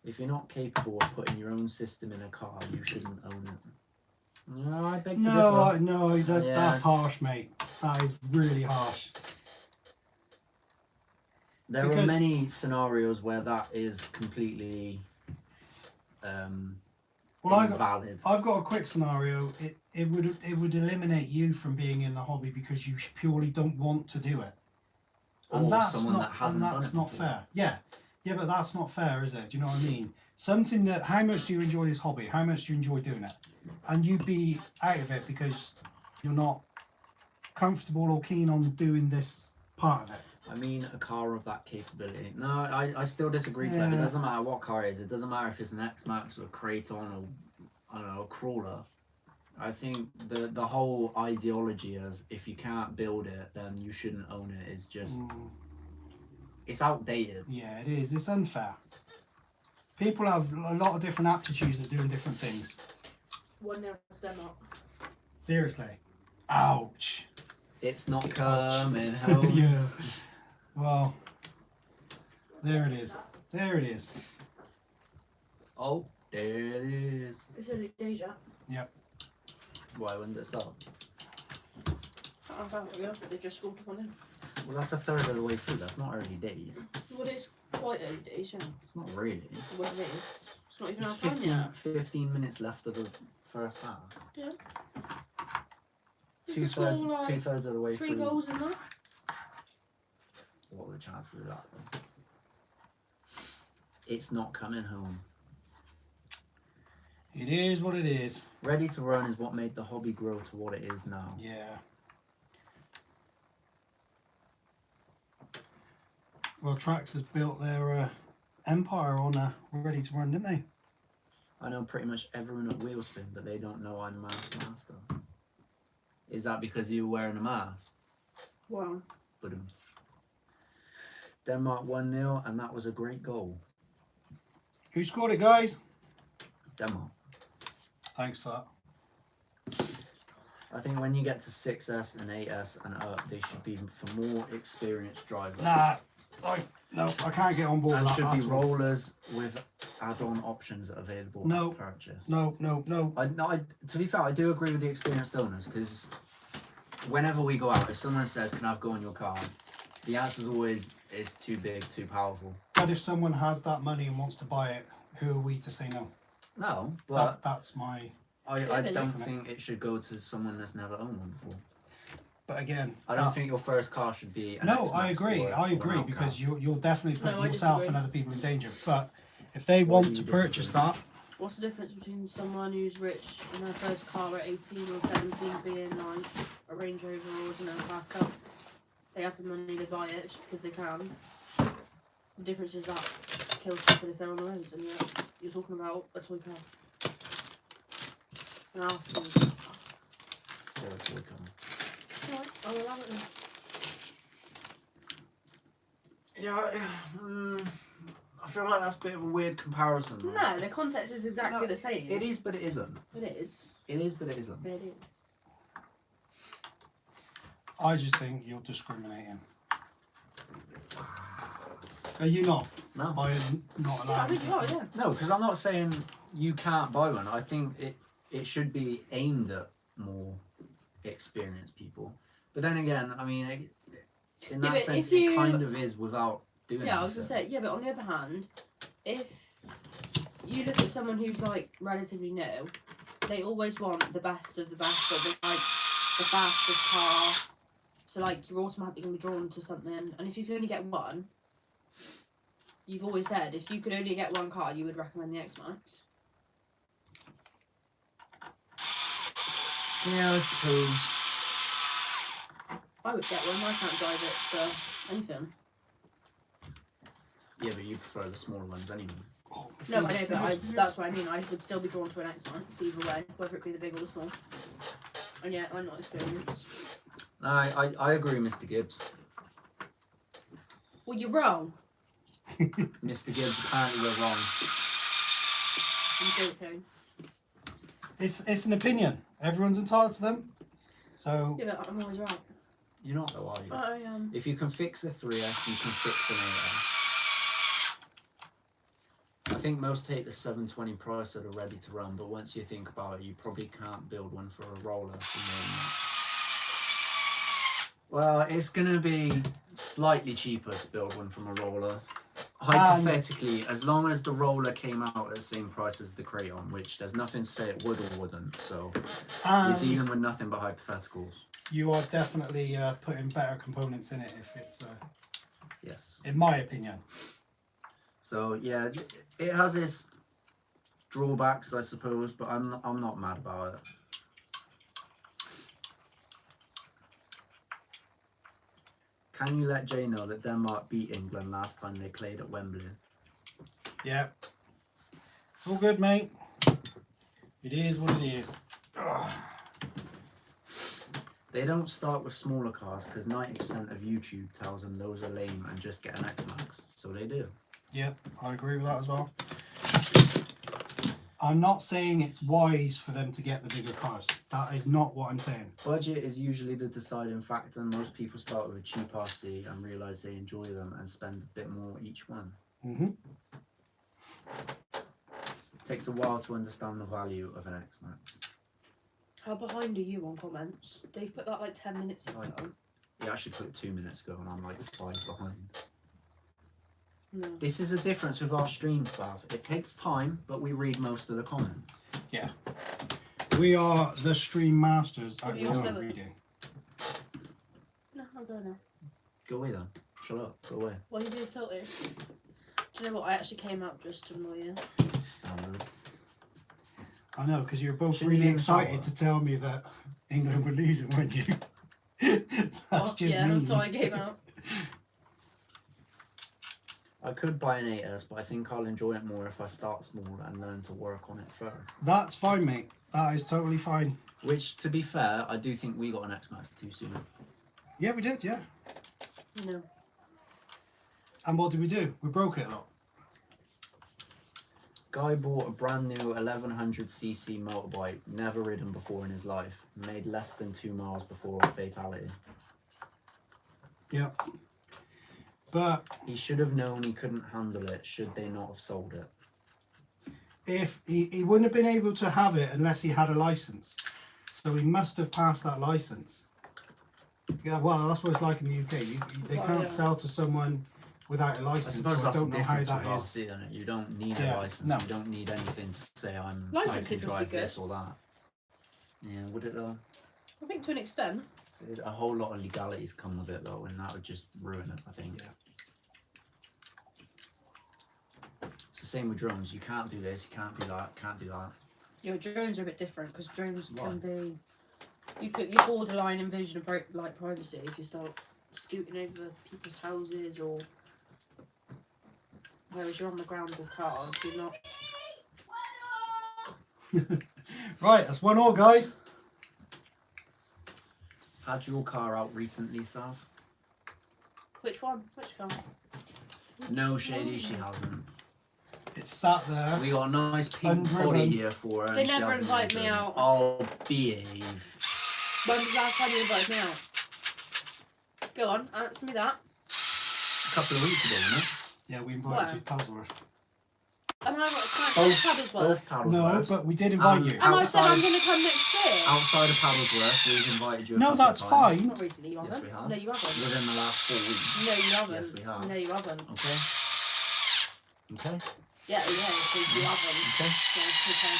If you're not capable of putting your own system in a car, you shouldn't own it. No, I beg to differ. No, Yeah. that's harsh, mate. That is really harsh. There are Because- many scenarios where that is completely invalid. I've got a quick scenario. It would eliminate you from being in the hobby because you purely don't want to do it. And Or that's someone not that hasn't done that's it not before. fair. Yeah, but that's not fair, is it? Do you know what I mean? Something that, how much do you enjoy this hobby? How much do you enjoy doing it? And you'd be out of it because you're not comfortable or keen on doing this part of it. I mean, a car of that capability. No, I still disagree, Pleb. Yeah. It doesn't matter what car it is. It doesn't matter if it's an X-Max or a Kraton or, I don't know, a crawler. I think the whole ideology of if you can't build it, then you shouldn't own it is just it's outdated. Yeah, it is. It's unfair. People have a lot of different aptitudes of doing different things. 1-0 to Denmark. Seriously. Ouch. It's not coming home. Yeah. Well, there it is. There it is. Oh, there it is. It's only Deja. Yep. Why wouldn't it stop? I found it ago, but they've just scored 1 in. Well, that's a third of the way through. That's not early days. Well, it's quite early days, yeah. It's not really. Well, it is. It's not even It's half time yet. 15 minutes left of the first half. Yeah. Two-thirds Like two-thirds of the way 3 through. goals in that. What are the chances of that, though? It's not coming home. It is what it is. Ready to run is what made the hobby grow to what it is now. Yeah. Well, Trax has built their empire on Ready to Run, didn't they? I know pretty much everyone at Wheelspin, but they don't know I'm Master. Is that because you were wearing a mask? Wow. But Denmark 1-0, and that was a great goal. Who scored it, guys? Denmark. Thanks for that. I think when you get to 6S and 8S and up, they should be for more experienced drivers. Nah, no, I can't get on board And with that. should be rollers with add-on options available No. at purchase. No. To be fair, I do agree with the experienced owners, because whenever we go out, if someone says, "Can I go in your car?" the answer is always, "It's too big, too powerful." But if someone has that money and wants to buy it, who are we to say no? No, but That's my... I really. don't think it should go to someone that's never owned one before. But again... I don't think your first car should be an No, X-Max I agree. or I an agree, Outcast. because you'll definitely put No, I yourself disagree. and other people in danger. But if they Why do want you to purchase disagree? that... What's the difference between someone who's rich and their first car at 18 or 17 being like a Range Rover or an Outcast car? They have the money, they buy it just because they can. The difference is that kills people if they're on the road, and yet you're talking about a toy car. An Alpha. Still a toy car. Alright, I'll allow it then. Yeah, I feel like that's a bit of a weird comparison. Right? No, the context is exactly the same. It is, but it isn't. It is. It is, but it isn't. It is. I just think you're discriminating. Are you not? No. By not Yeah, I allowing think you are, yeah. No, because I'm not saying you can't buy one. I think it should be aimed at more experienced people. But then again, I mean, in that but sense, if you- it kind of is without doing Yeah, I was gonna anything. say, yeah, but on the other hand, if you look at someone who's like relatively new, they always want the best of the best, or like the fastest car. So like you're automatically gonna be drawn to something, and if you can only get one, you've always said if you could only get one car, you would recommend the X-Max. Yeah, I suppose. I would get one. I can't drive it for anything. Yeah, but you prefer the smaller ones anyway. No, I know, but that's what I mean. I would still be drawn to an X-Max either way, whether it be the big or the small. And yeah, I'm not experienced. No, I agree, Mr. Gibbs. Well, you're wrong. Mr. Gibbs, apparently we're wrong. I'm joking. It's an opinion. Everyone's entitled to them. So Yeah, but I'm always right. You're not though, are you? I am. If you can fix the 3S, you can fix an 8S. I think most hate the 720 price that are ready to run, but once you think about it, you probably can't build one for a roller for more than that. Well, it's going to be slightly cheaper to build one from a roller. Hypothetically, as long as the roller came out at the same price as the Kraton, which there's nothing to say it would or wouldn't, so you're dealing with nothing but hypotheticals. you are definitely putting better components in it if it's, Yes. in my opinion. So yeah, it has its drawbacks, I suppose, but I'm not mad about it. Can you let Jay know that Denmark beat England last time they played at Wembley? Yeah. It's all good, mate. It is what it is. Ugh. They don't start with smaller cars because 90% of YouTube tells them those are lame and just get an X-Max. So they do. Yeah, I agree with that as well. I'm not saying it's wise for them to get the bigger cars. That is not what I'm saying. Budget is usually the deciding factor. Most people start with a cheap RC and realise they enjoy them and spend a bit more each one. Takes a while to understand the value of an X-Max. How behind are you on comments? They've put that like 10 minutes ago. He actually put it 2 minutes ago and I'm like 5 behind. No. This is the difference with our stream staff. It takes time, but we read most of the comments. Yeah. We are the stream masters at You're comment still- reading. No, I'm going now. Go away then. Shut up. Go away. Why are you being salty? Do you know what? I actually came out just to annoy you. Standard. I know, because you're both Shouldn't really you be excited sour? to tell me that England were losing, weren't you? That's just yeah, me. that's why I came out. I could buy an 8S, but I think I'll enjoy it more if I start small and learn to work on it first. That's fine, mate. That is totally fine. Which, to be fair, I do think we got an X-Max too soon. Yeah, we did, yeah. No. And what did we do? We broke it a lot. Guy bought a brand new 1100cc motorbike, never ridden before in his life, made less than 2 miles before a fatality. Yeah. But He should have known he couldn't handle it should they not have sold it. if he wouldn't have been able to have it unless he had a license. So he must have passed that license. Yeah, well, that's what it's like in the UK. They Well, can't yeah. sell to someone without a I license. suppose So I that's the don't know how difference with that is. RC, isn't it? You don't need Yeah, a license. no. You don't need anything to say I Licensing can would be drive good. this or that. Yeah, would it though? I think to an extent. A whole lot of legalities come with it though, and that would just ruin it, I think. Yeah. It's the same with drones. You can't do this, you can't do that, can't do that. Yeah, drones are a bit different because drones Why? can be. You borderline invasion of like privacy if you start scooting over people's houses or. Whereas you're on the ground with cars, you're not. Right, that's 1-1, guys. Had your car out recently, Sav? Which one? Which car? No, Shady, she hasn't. It's sat there. We got a nice pink Undriven. body here for her. They and she never hasn't invite me even- out. Oh, behave. When was the last time you invited me out? Go on, answer me that. A couple of weeks ago, wasn't it? Yeah, we invited Where? you to Palsworth. Am I right? Both- Paddlesworth? Both Paddlesworths. No, but we did invite you. And I said I'm outside- going to come next year. Outside of Paddlesworth, we've invited you a No, couple that's of times. fine. Not recently, you Yes, haven't. we have. No, you haven't. Within the last 4 weeks. No, you haven't. Yes, we have. No, you haven't. Okay. Okay. Yeah, so you haven't. Okay. Yeah,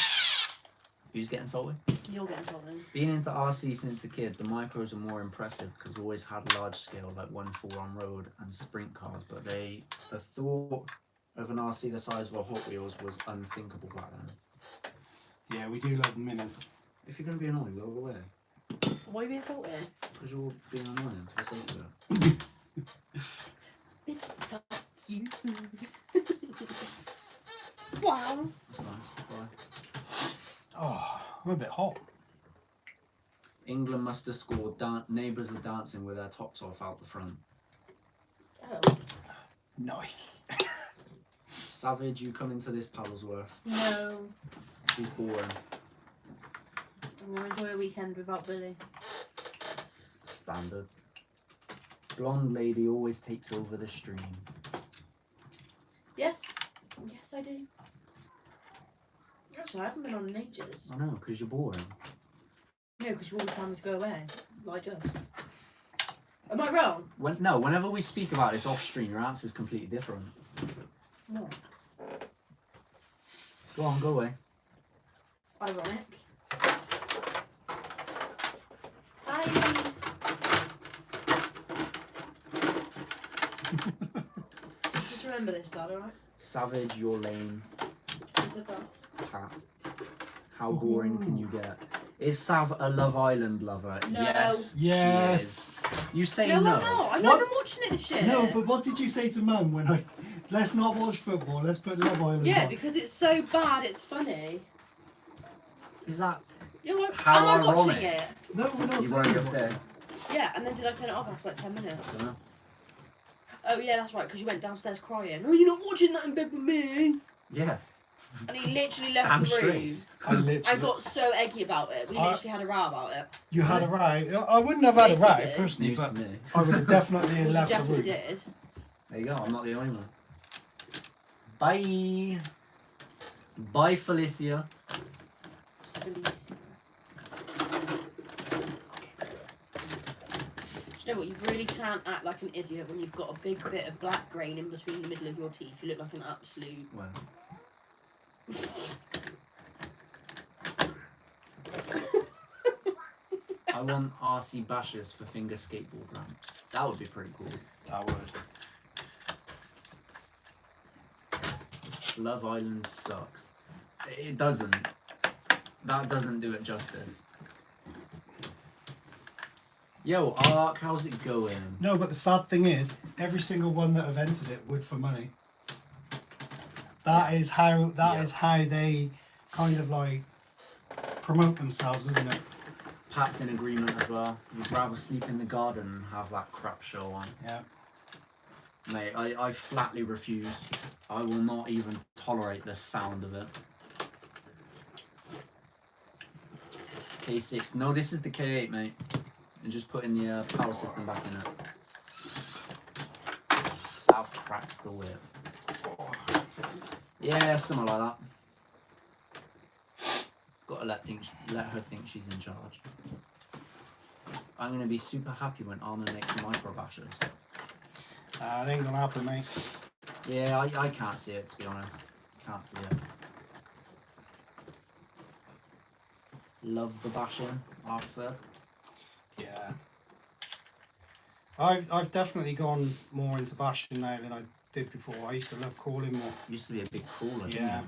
Who's getting salty? okay. You're getting something. Being into RC since a kid, the micros are more impressive because we always had large scale like 1.4 on road and sprint cars, but the thought of an RC the size of a Hot Wheels was unthinkable back then. Yeah, we do love minis. If you're going to be annoying, go away. Why are you being salty? Because you're being annoying for the sake of it. Fuck you. Wow. That's nice. Bye. Oh, I'm a bit hot. England must have scored. Neighbours are dancing with their tops off out the front. Oh. Nice. Savage, you come into this Paddlesworth. No. She's boring. I'm going to enjoy a weekend without Billy. Standard. Blonde lady always takes over the stream. Yes. Yes, I do. Actually, I haven't been on in ages. I know, because you're boring. No, because you always tell me to go away. Like us. Am I wrong? Whenever we speak about this off stream, your answer's completely different. No. Go on, go away. Ironic. Bye. Just remember this, Dad, alright? Savage, you're lame. Isabel. Cat. How boring can you get? Is Sav a Love Island lover? No. Yes. Yes. She is. You say No, no. I'm not. I'm What? not even watching it this year. No, but what did you say to Mum when I... Let's not watch football, let's put Love Island Yeah, on. because it's so bad, it's funny. Is that Yeah, well, How am I watching ironic. it? No, we're not You saying weren't you're up there. watching. Yeah, and then did I turn it off after like 10 minutes? Dunno. Oh yeah, that's right, because you went downstairs crying. Oh, you're not watching that in bed with me. Yeah. And he literally left Damn the room straight. I literally. and got so eggy about it. We literally had a row about it. You had a right. I wouldn't have had a Yes, you right did. personally, News but to me. I would have definitely You left the definitely room. did. There you go. I'm not the only one. Bye. Bye, Felicia. Please. Do you know what? You really can't act like an idiot when you've got a big bit of black grain in between the middle of your teeth. You look like an absolute. Well. I want RC bashes for finger skateboard ramps. That would be pretty cool. I would. Love Island sucks. It doesn't. That doesn't do it justice. Yo, Ark, how's it going? No, but the sad thing is, every single one that have entered it would for money. That is how how they kind of like promote themselves, isn't it? Pat's in agreement as well. You'd rather sleep in the garden and have that crap show on. Yeah. Mate, I flatly refuse. I will not even tolerate the sound of it. K6. No, this is the K8, mate. And just putting the power system back in it. South cracks the whip. Yeah, something like that. Gotta let her think she's in charge. I'm gonna be super happy when ARRMA makes micro bashers. It ain't gonna happen, mate. Yeah, I can't see it, to be honest. Can't see it. Love the bashing, Ark said. Yeah. I've definitely gone more into bashing now than I did before. I used to love calling more. Used to be a big cooler. Yeah.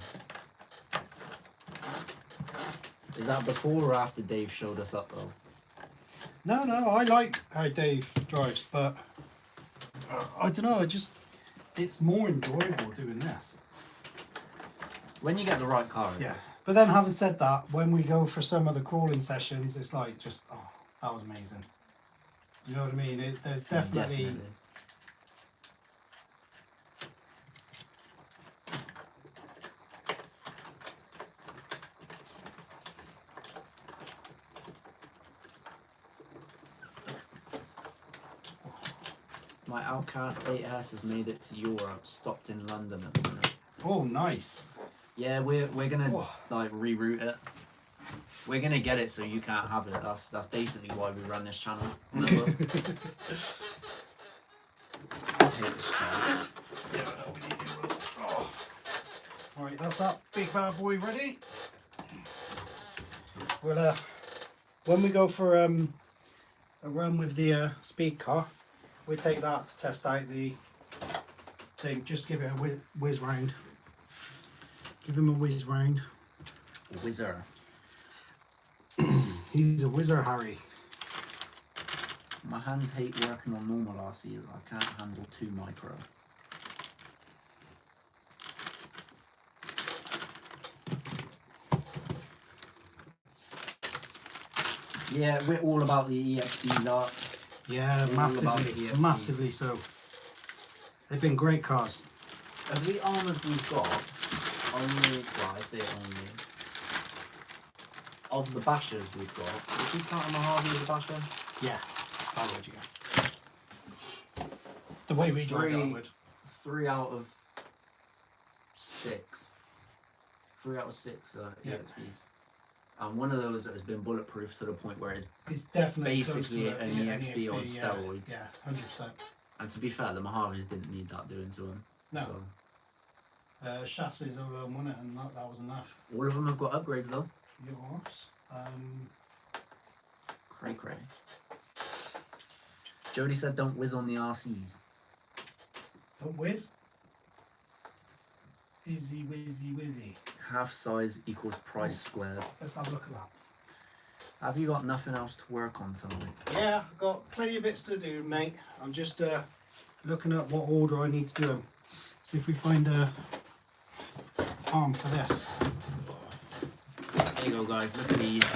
Is that before or after Dave showed us up though? No, I like how Dave drives, but I don't know. It's more enjoyable doing this. When you get the right car, it Yes. is. But then, having said that, when we go for some of the crawling sessions, it's like just that was amazing. You know what I mean? There's definitely. My Outcast 8S has made it to Europe, stopped in London at the minute. Oh, nice. Yeah, we're gonna Oh. like reroute it. We're gonna get it so you can't have it. That's basically why we run this channel. Remember? I hate this channel. Yeah, I know we need new ones. Oh. Alright, that's that big bad boy ready. Well, when we go for a run with the speed car, we take that to test out the thing. Just give it a whiz round. Give him a whiz round. Whizzer. He's a whizzer, Harry. My hands hate working on normal RCs. I can't handle too micro. Yeah, we're all about the EXBs art. Yeah, All about the massively, EXPs. massively so. They've been great cars. Of the ARRMAs we've got, only, well, I say only, of the bashers we've got, would you count Mojave as a basher? Yeah, I would, yeah. The way we drive it, I would. 3 out of 6. 3 out of 6 Yeah. EXPs. And one of those has been bulletproof to the point where it's It's definitely basically close to an EXP on yeah, steroids. Yeah, 100%. And to be fair, the Mojaves didn't need that doing to them. No. So. Chassis alone won it, and that was enough. All of them have got upgrades though. Yours. Cray cray. Jody said don't whiz on the RCs. Don't whiz. Izzy, whizzy, whizzy. Half size equals price squared. Let's have a look at that. Have you got nothing else to work on tonight? Yeah, I've got plenty of bits to do, mate. I'm just looking at what order I need to do them. See if we find a arm for this. There you go, guys. Look at these.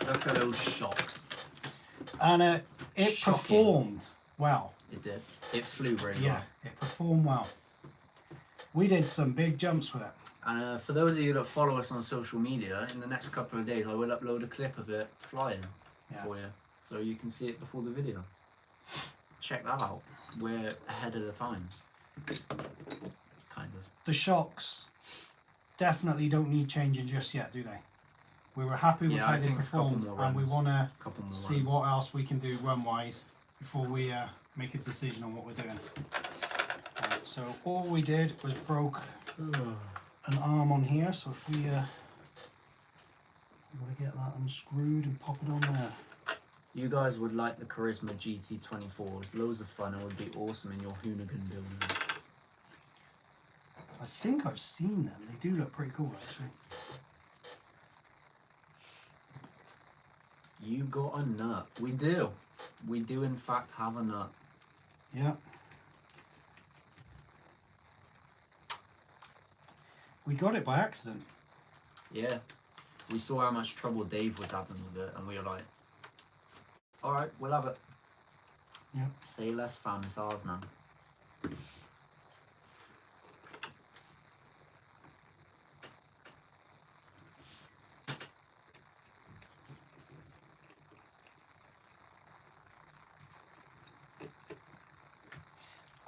Look at those shocks. And it Shocking. performed well. It did. It flew really Yeah, well. it performed well. We did some big jumps with it. And for those of you that follow us on social media, in the next couple of days I will upload a clip of it flying for you, so you can see it before the video. Check that out. We're ahead of the times. It's kind of. The shocks definitely don't need changing just yet, do they? We were happy with how they performed, and we want to see what else we can do run-wise before we make a decision on what we're doing. So all we did was broke an arm on here, so if we I'm going to get that unscrewed and pop it on there. You guys would like the Charisma GT24s. Loads of fun. It would be awesome in your Hoonigan building. I think I've seen them. They do look pretty cool, actually. You got a nut. We do. We do in fact have a nut. Yeah. We got it by accident. Yeah. We saw how much trouble Dave was having with it, and we were like, alright, we'll have it. Yeah. Say less, fam, it's ours now.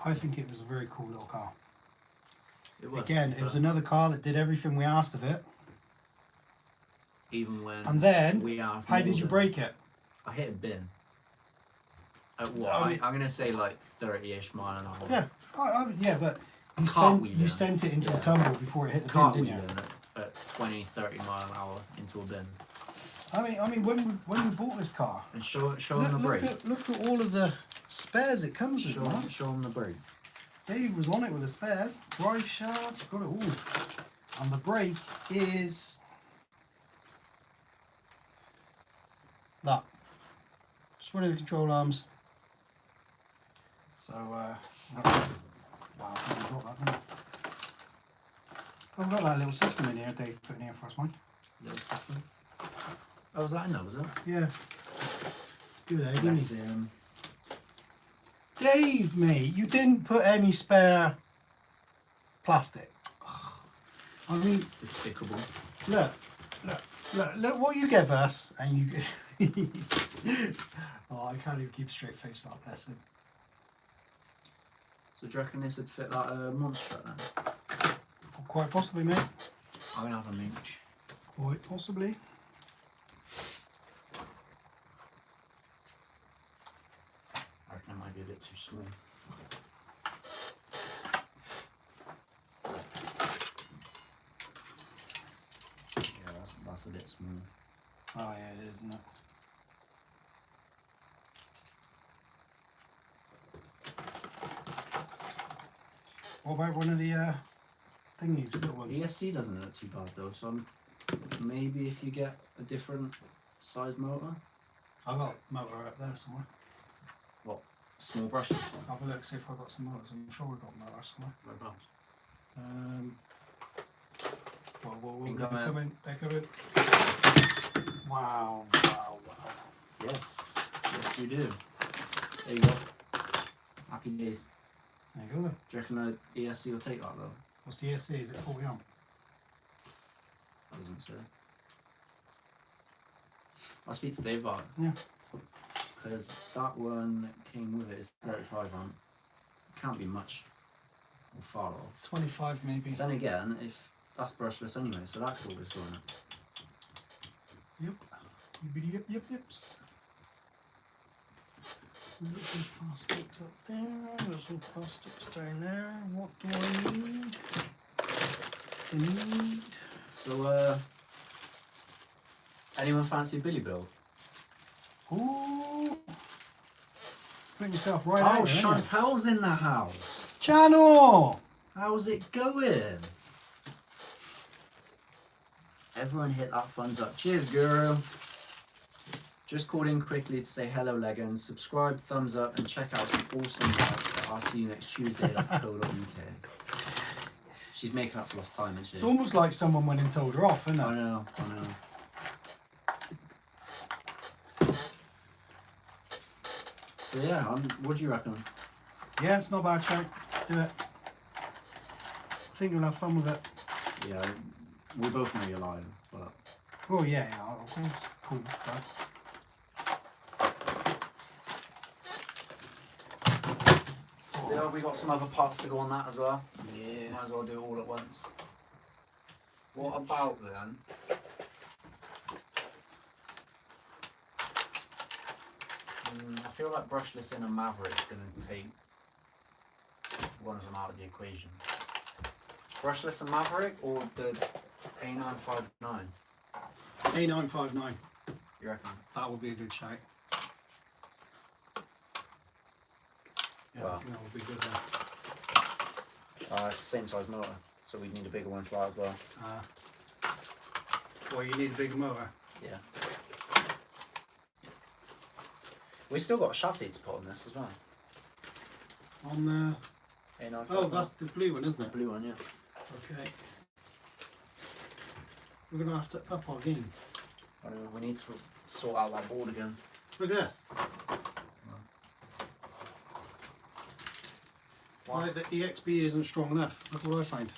I think it was a very cool little car. It was, Again, it was another car that did everything we asked of it. Even when And then, we asked how more did you than- break it? I hit a bin. At what? I mean- I'm going to say like 30-ish mile an hour. Yeah, yeah, but you Cartwheeling. sent it into Yeah. a tumble before it hit the bin, didn't you? Cartwheeling at 20, 30 mile an hour into a bin. I mean, when we bought this car, And show them the brake. look at all of the spares it comes with, man. Show them the brake. Dave was on it with the spares, drive shaft, got it all. And the brake is that. Just one of the control arms. So, wow, I haven't got that, haven't I? I've got that little system in here Dave put in here for us, mate. Little system. Oh, was that in there, was it? Yeah. Good, eh? Bless Didn't him. he? Dave, mate, you didn't put any spare plastic. I mean, Despicable. look what you give us, and you. Oh, I can't even keep a straight face without blessing. So do you reckon this would fit that monster truck then? Quite possibly, mate. I'm going to have a mooch. Quite possibly. I reckon it might be a bit too small. Yeah, that's a bit small. Oh yeah, it is, isn't it? What about one of the thingies, little ones? ESC doesn't look too bad though, so maybe if you get a different size motor. I've got a motor up there somewhere. What? Small brushes? Have a look, see if I've got some motors. I'm sure we've got motors somewhere. Whereabouts? Whoa, Think they're I'm coming, they're coming. Wow. Yes. Yes, you do. There you go. Happy days. There you go then. Do you reckon the ESC will take that though? What's the ESC? Is it 40 amp? I doesn't say. I'll speak to Dave about it. Yeah. Because that one that came with it is 35 amp. Can't be much or far off. 25 maybe. Then again, if that's brushless anyway, so that could always go in it. Yep. Yips. Got some plastics up there, got some plastics down there. What do I need? So, anyone fancy a Billy build? Ooh. Putting yourself right Oh, out there, aren't you? Chantel's in the house. Channel! How's it going? Everyone hit that thumbs up. Cheers, girl. Just called in quickly to say hello, Legends. Subscribe, thumbs up, and check out some awesome merch at RCunexttuesday.co.uk. She's making up for lost time, isn't she? It's almost like someone went and told her off, isn't it? I know. So yeah, what do you reckon? Yeah, it's not a bad shout. Do it. I think you'll have fun with it. Yeah, we both know you're lying, but... Well, yeah, of course, but... Still, we got some other parts to go on that as well. Yeah. Might as well do it all at once. What about then? I feel like brushless in a Maverick is going to take one of them out of the equation. Brushless and Maverick or the A959? A959. You reckon? That would be a good shout. Yeah, Wow. I think that would be good then. It's the same size motor, so we need a bigger one for that as well. Well, you need a bigger motor. Yeah. We still got a chassis to put on this as well. On the... A959. Oh, that's the blue one, isn't the it? blue one, yeah. Okay. We're going to have to up our game. We need to sort out that board again. Look at this. Why? Right, the EXB isn't strong enough. Look what I find.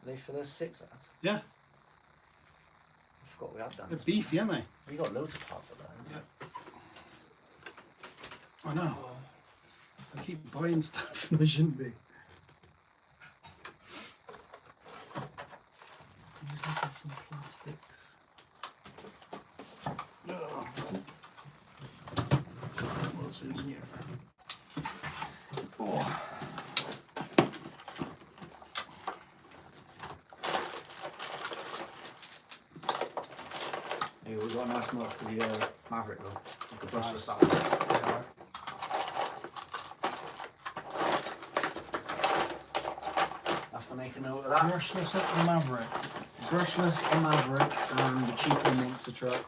Are they for those 6s? Yeah, I forgot we had that. they're beefy, aren't they? We got loads of parts up there. Yeah. I know. I keep buying stuff and I shouldn't be. These look like some plastics. What's in here? Oh. Hey, we've got a nice motor for the Maverick though. You could brush this out. Yeah. Have to make a note of that. Brushless up the Maverick. Brushless and Maverick and the cheaper monster truck.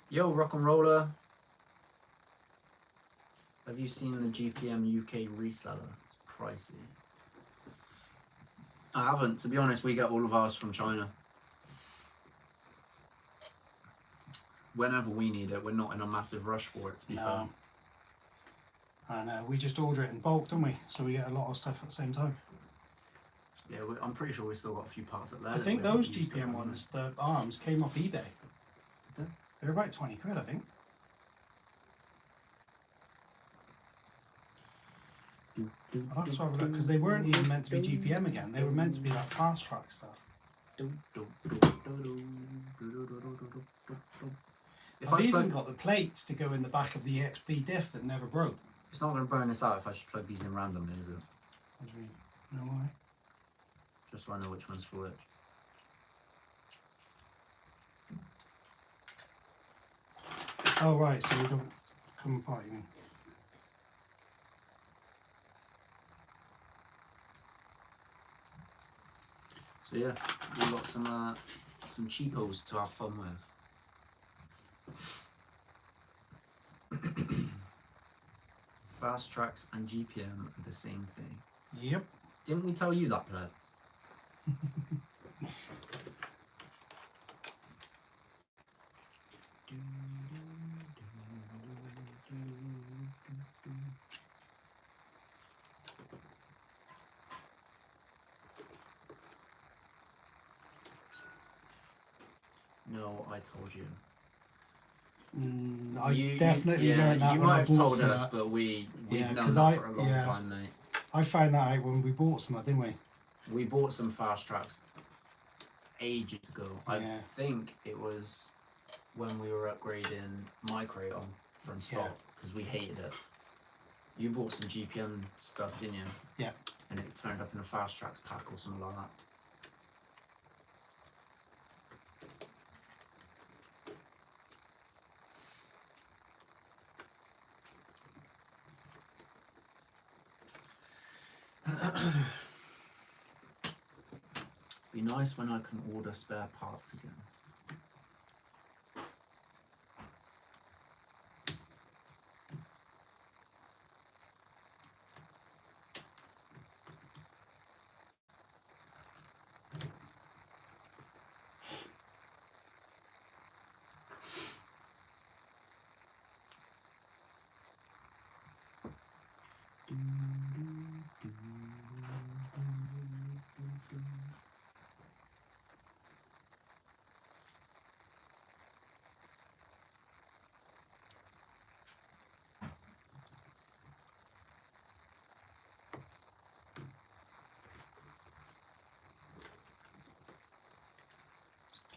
Yo, rock and roller. Have you seen the GPM UK reseller? It's pricey. I haven't. To be honest, we get all of ours from China. Whenever we need it, we're not in a massive rush for it, to be fair. And we just order it in bulk, don't we? So we get a lot of stuff at the same time. Yeah, I'm pretty sure we still got a few parts up there. I think those GPM ones, the arms, came off eBay. They were about 20 quid, I think. I'll have to have a look, because they weren't even meant to be GPM again. They were meant to be like fast track stuff. I've even got the plates to go in the back of the EXB diff that never broke. It's not going to burn this out if I just plug these in randomly, is it? What do you mean? No why? Just so I know which one's for which. Oh right, so we don't come apart, you mean? So yeah, we've got some cheapos to have fun with. Fast tracks and GPM are the same thing. Yep. Didn't we tell you that, Bled? No, I told you. I definitely learned that you when might I have bought told some us, of that. but we've Yeah, known 'cause that I- for a long yeah. time, mate. I found that out when we bought some, didn't we? We bought some fast tracks ages ago. Yeah. I think it was when we were upgrading my Kraton from stock because we hated it. You bought some GPM stuff, didn't you? Yeah. And it turned up in a fast tracks pack or something like that. Be nice when I can order spare parts again.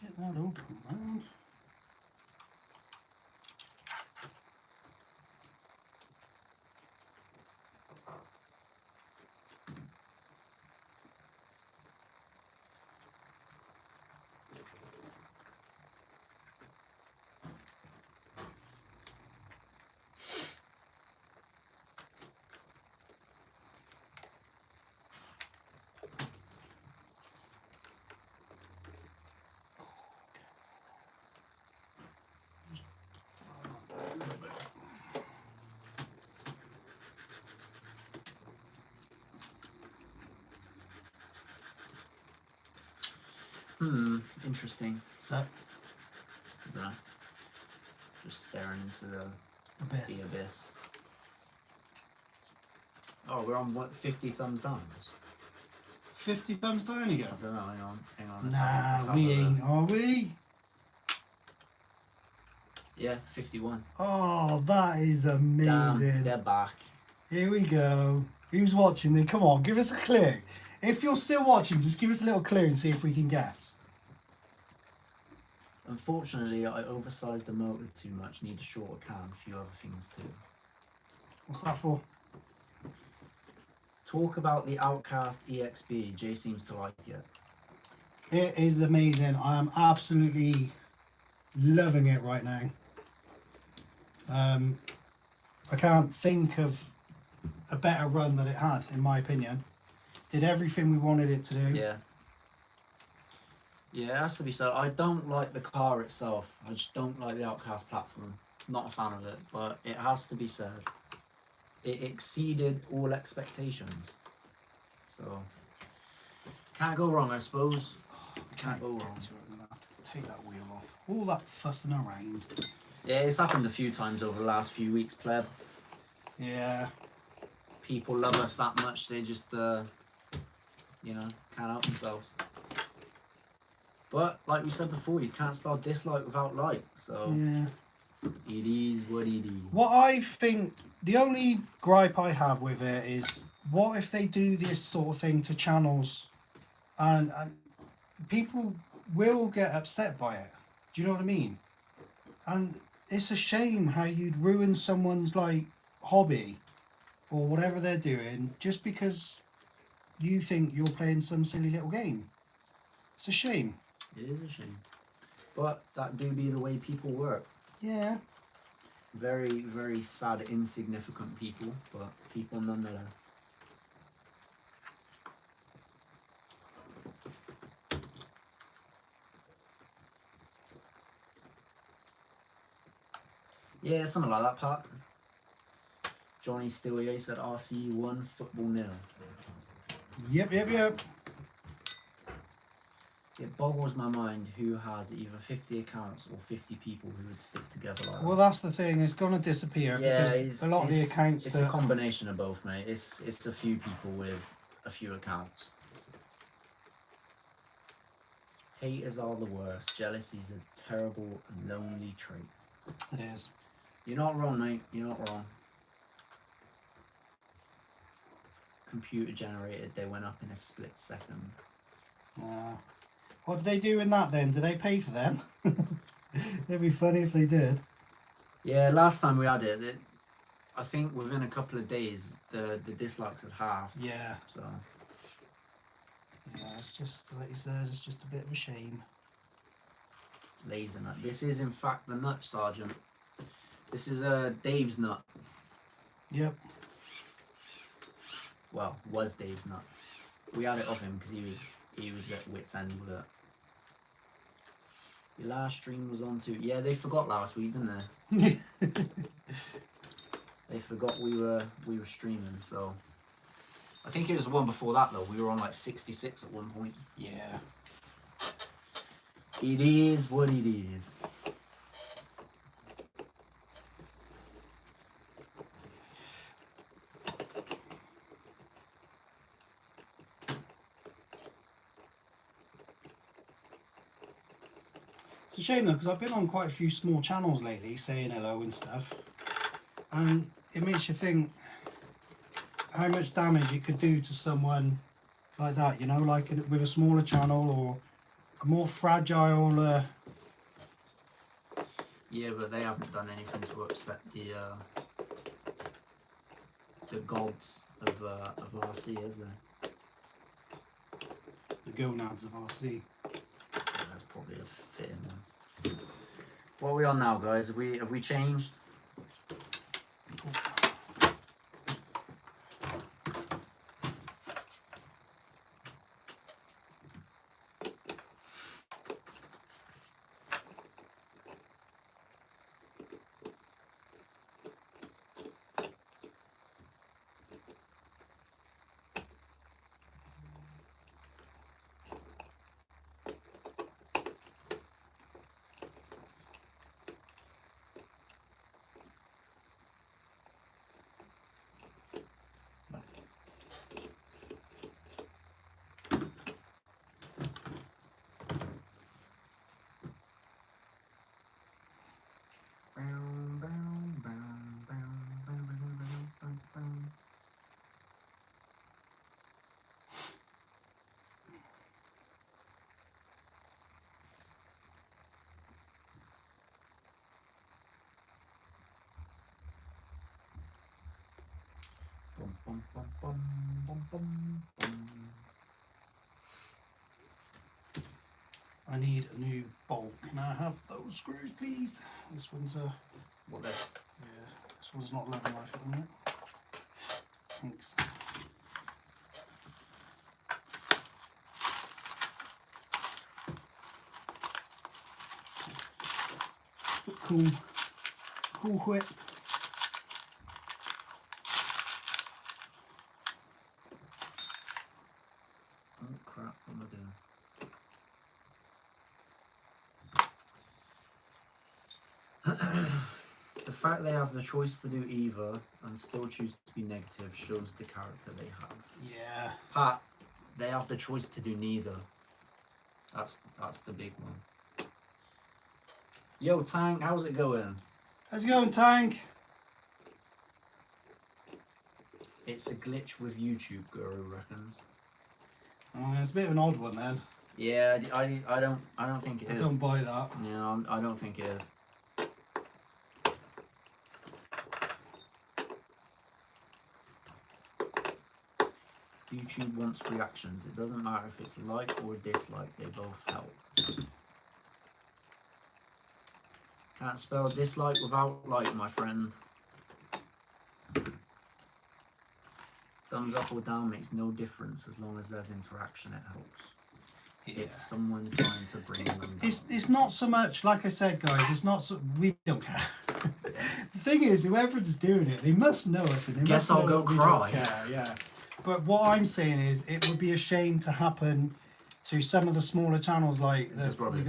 Get that open, man. Interesting. So, I don't know. Just staring into the abyss. Oh, we're on what, 50 thumbs down? 50 thumbs down you go. I don't know, hang on. Nah, we ain't, are we? Yeah, 51. Oh, that is amazing. Damn, they're back. Here we go. Who's watching? Then come on, give us a clue. If you're still watching, just give us a little clue and see if we can guess. Unfortunately, I oversized the motor too much. Need a shorter cam. A few other things too. What's that for? Talk about the Outcast EXB. Jay seems to like it. It is amazing. I am absolutely loving it right now. I can't think of a better run that it had, in my opinion. Did everything we wanted it to do. Yeah. Yeah, it has to be said. I don't like the car itself. I just don't like the Outcast platform. Not a fan of it, but it has to be said. It exceeded all expectations. So, can't go wrong, I suppose. Can't go get wrong. to it. I'm gonna have to take that wheel off. All that fussing around. Yeah, it's happened a few times over the last few weeks, pleb. Yeah. People love us that much, they just, you know, can't help themselves. But, like we said before, you can't spell dislike without like, so Yeah. it is what it is. What I think, the only gripe I have with it is, what if they do this sort of thing to channels and people will get upset by it? Do you know what I mean? And it's a shame how you'd ruin someone's like hobby or whatever they're doing just because you think you're playing some silly little game. It's a shame. It is a shame. But that do be the way people work. Yeah. Very, very sad, insignificant people, but people nonetheless. Yeah, something like that, Pat. Johnny still here, he said RC 1, football 0. Yep. It boggles my mind who has either 50 accounts or 50 people who would stick together like Well, that. that's the thing. It's going to disappear because a lot of the accounts It's a combination of both, mate. It's a few people with a few accounts. Haters are the worst. Jealousy is a terrible and lonely trait. It is. You're not wrong, mate. You're not wrong. Computer generated, they went up in a split second. What do they do in that then? Do they pay for them? It'd be funny if they did. Yeah, last time we had it, I think within a couple of days, the dislikes had halved. Yeah. So. Yeah, it's just, like you said, it's just a bit of a shame. Laser nut. This is in fact the nut, Sergeant. This is Dave's nut. Yep. Well, was Dave's nut. We had it off him because he was at wit's end with it. Your last stream was on too. Yeah, they forgot last week, didn't they? They forgot we were streaming, so I think it was the one before that though. We were on like 66 at one point. Yeah. It is what it is. It's a shame though, because I've been on quite a few small channels lately saying hello and stuff, and it makes you think how much damage it could do to someone like that, you know, like with a smaller channel or a more fragile Yeah, but they haven't done anything to upset the gods of RC, have they? the gonads of RC. Yeah, that's probably a fitting one. What are we on now, guys? Have we changed? I need a new bolt. Can I have those screws, please? This one's What the? yeah, this one's not level life at the minute. Thanks. Cool whip. Oh crap! What am I doing? The fact they have the choice to do either and still choose to be negative shows the character they have. Yeah. Pat, they have the choice to do neither. That's the big one. Yo, Tank, how's it going? How's it going, Tank? It's a glitch with YouTube, Guru reckons. It's a bit of an odd one then. Yeah, I don't think it I is. don't buy that. Yeah, I don't think it is. YouTube wants reactions. It doesn't matter if it's a like or a dislike, they both help. Can't spell dislike without like, my friend. Thumbs up or down makes no difference as long as there's interaction, it helps. Yeah. It's someone trying to bring them down. It's not so much, like I said, guys, it's not so, we don't care. The thing is, whoever's doing it, they must know us. And they Guess must I'll know go that we cry. don't care, yeah. But what I'm saying is, it would be a shame to happen to some of the smaller channels like... This is rubbish.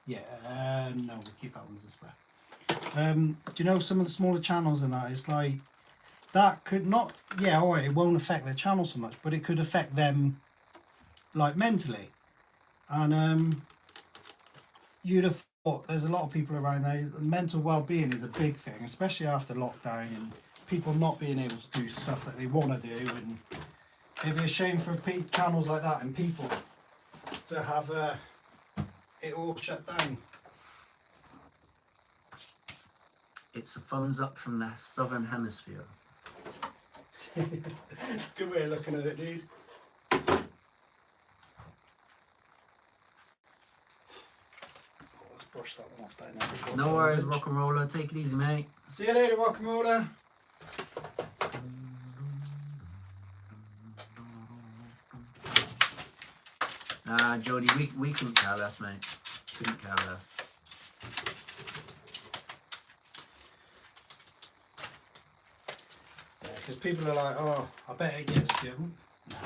Yeah, no, we'll keep that one as well. Do you know some of the smaller channels in that? It's like, that could not... Yeah, alright, it won't affect their channel so much, but it could affect them, like, mentally. And you'd have thought there's a lot of people around there. Mental well-being is a big thing, especially after lockdown and people not being able to do stuff that they want to do. And it'd be a shame for channels like that and people to have it all shut down. It's a thumbs up from the southern hemisphere. It's a good way of looking at it, dude. Let's brush that one off down there. No worries, rock and roller. Take it easy, mate. See you later, rock and roller. Nah, Jody, we couldn't care less, mate. Couldn't care less. Yeah, because people are like, oh, I bet it gets to you. Nah.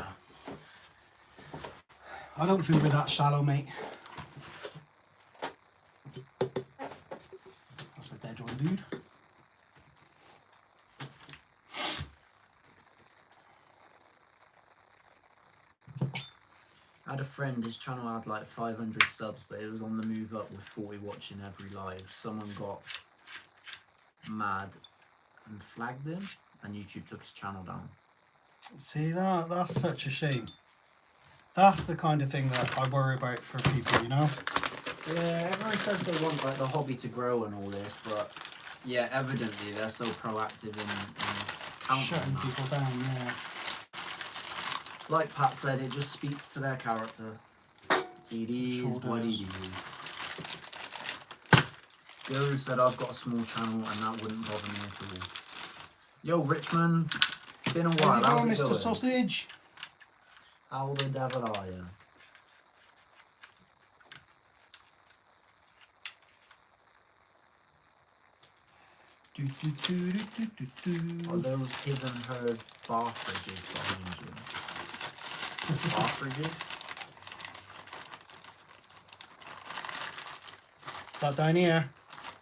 I don't think we're that shallow, mate. That's a dead one, dude. I had a friend, his channel had like 500 subs, but it was on the move up with 40 watching every live. Someone got mad and flagged him, and YouTube took his channel down. See, that's such a shame. That's the kind of thing that I worry about for people, you know? Yeah, everyone says they want like the hobby to grow and all this, but yeah, evidently they're so proactive in Shutting countering people down, yeah. Like Pat said, it just speaks to their character. It is Sure what it does. is. Guru said I've got a small channel and that wouldn't bother me at all. Yo, Richmond, been a while. How's it going, How's it Mr. going? Sausage? How the devil are you? Do, do, do, do, do, do, Are do. those his and hers bar fridges behind you? Bar fridges? Is that down here?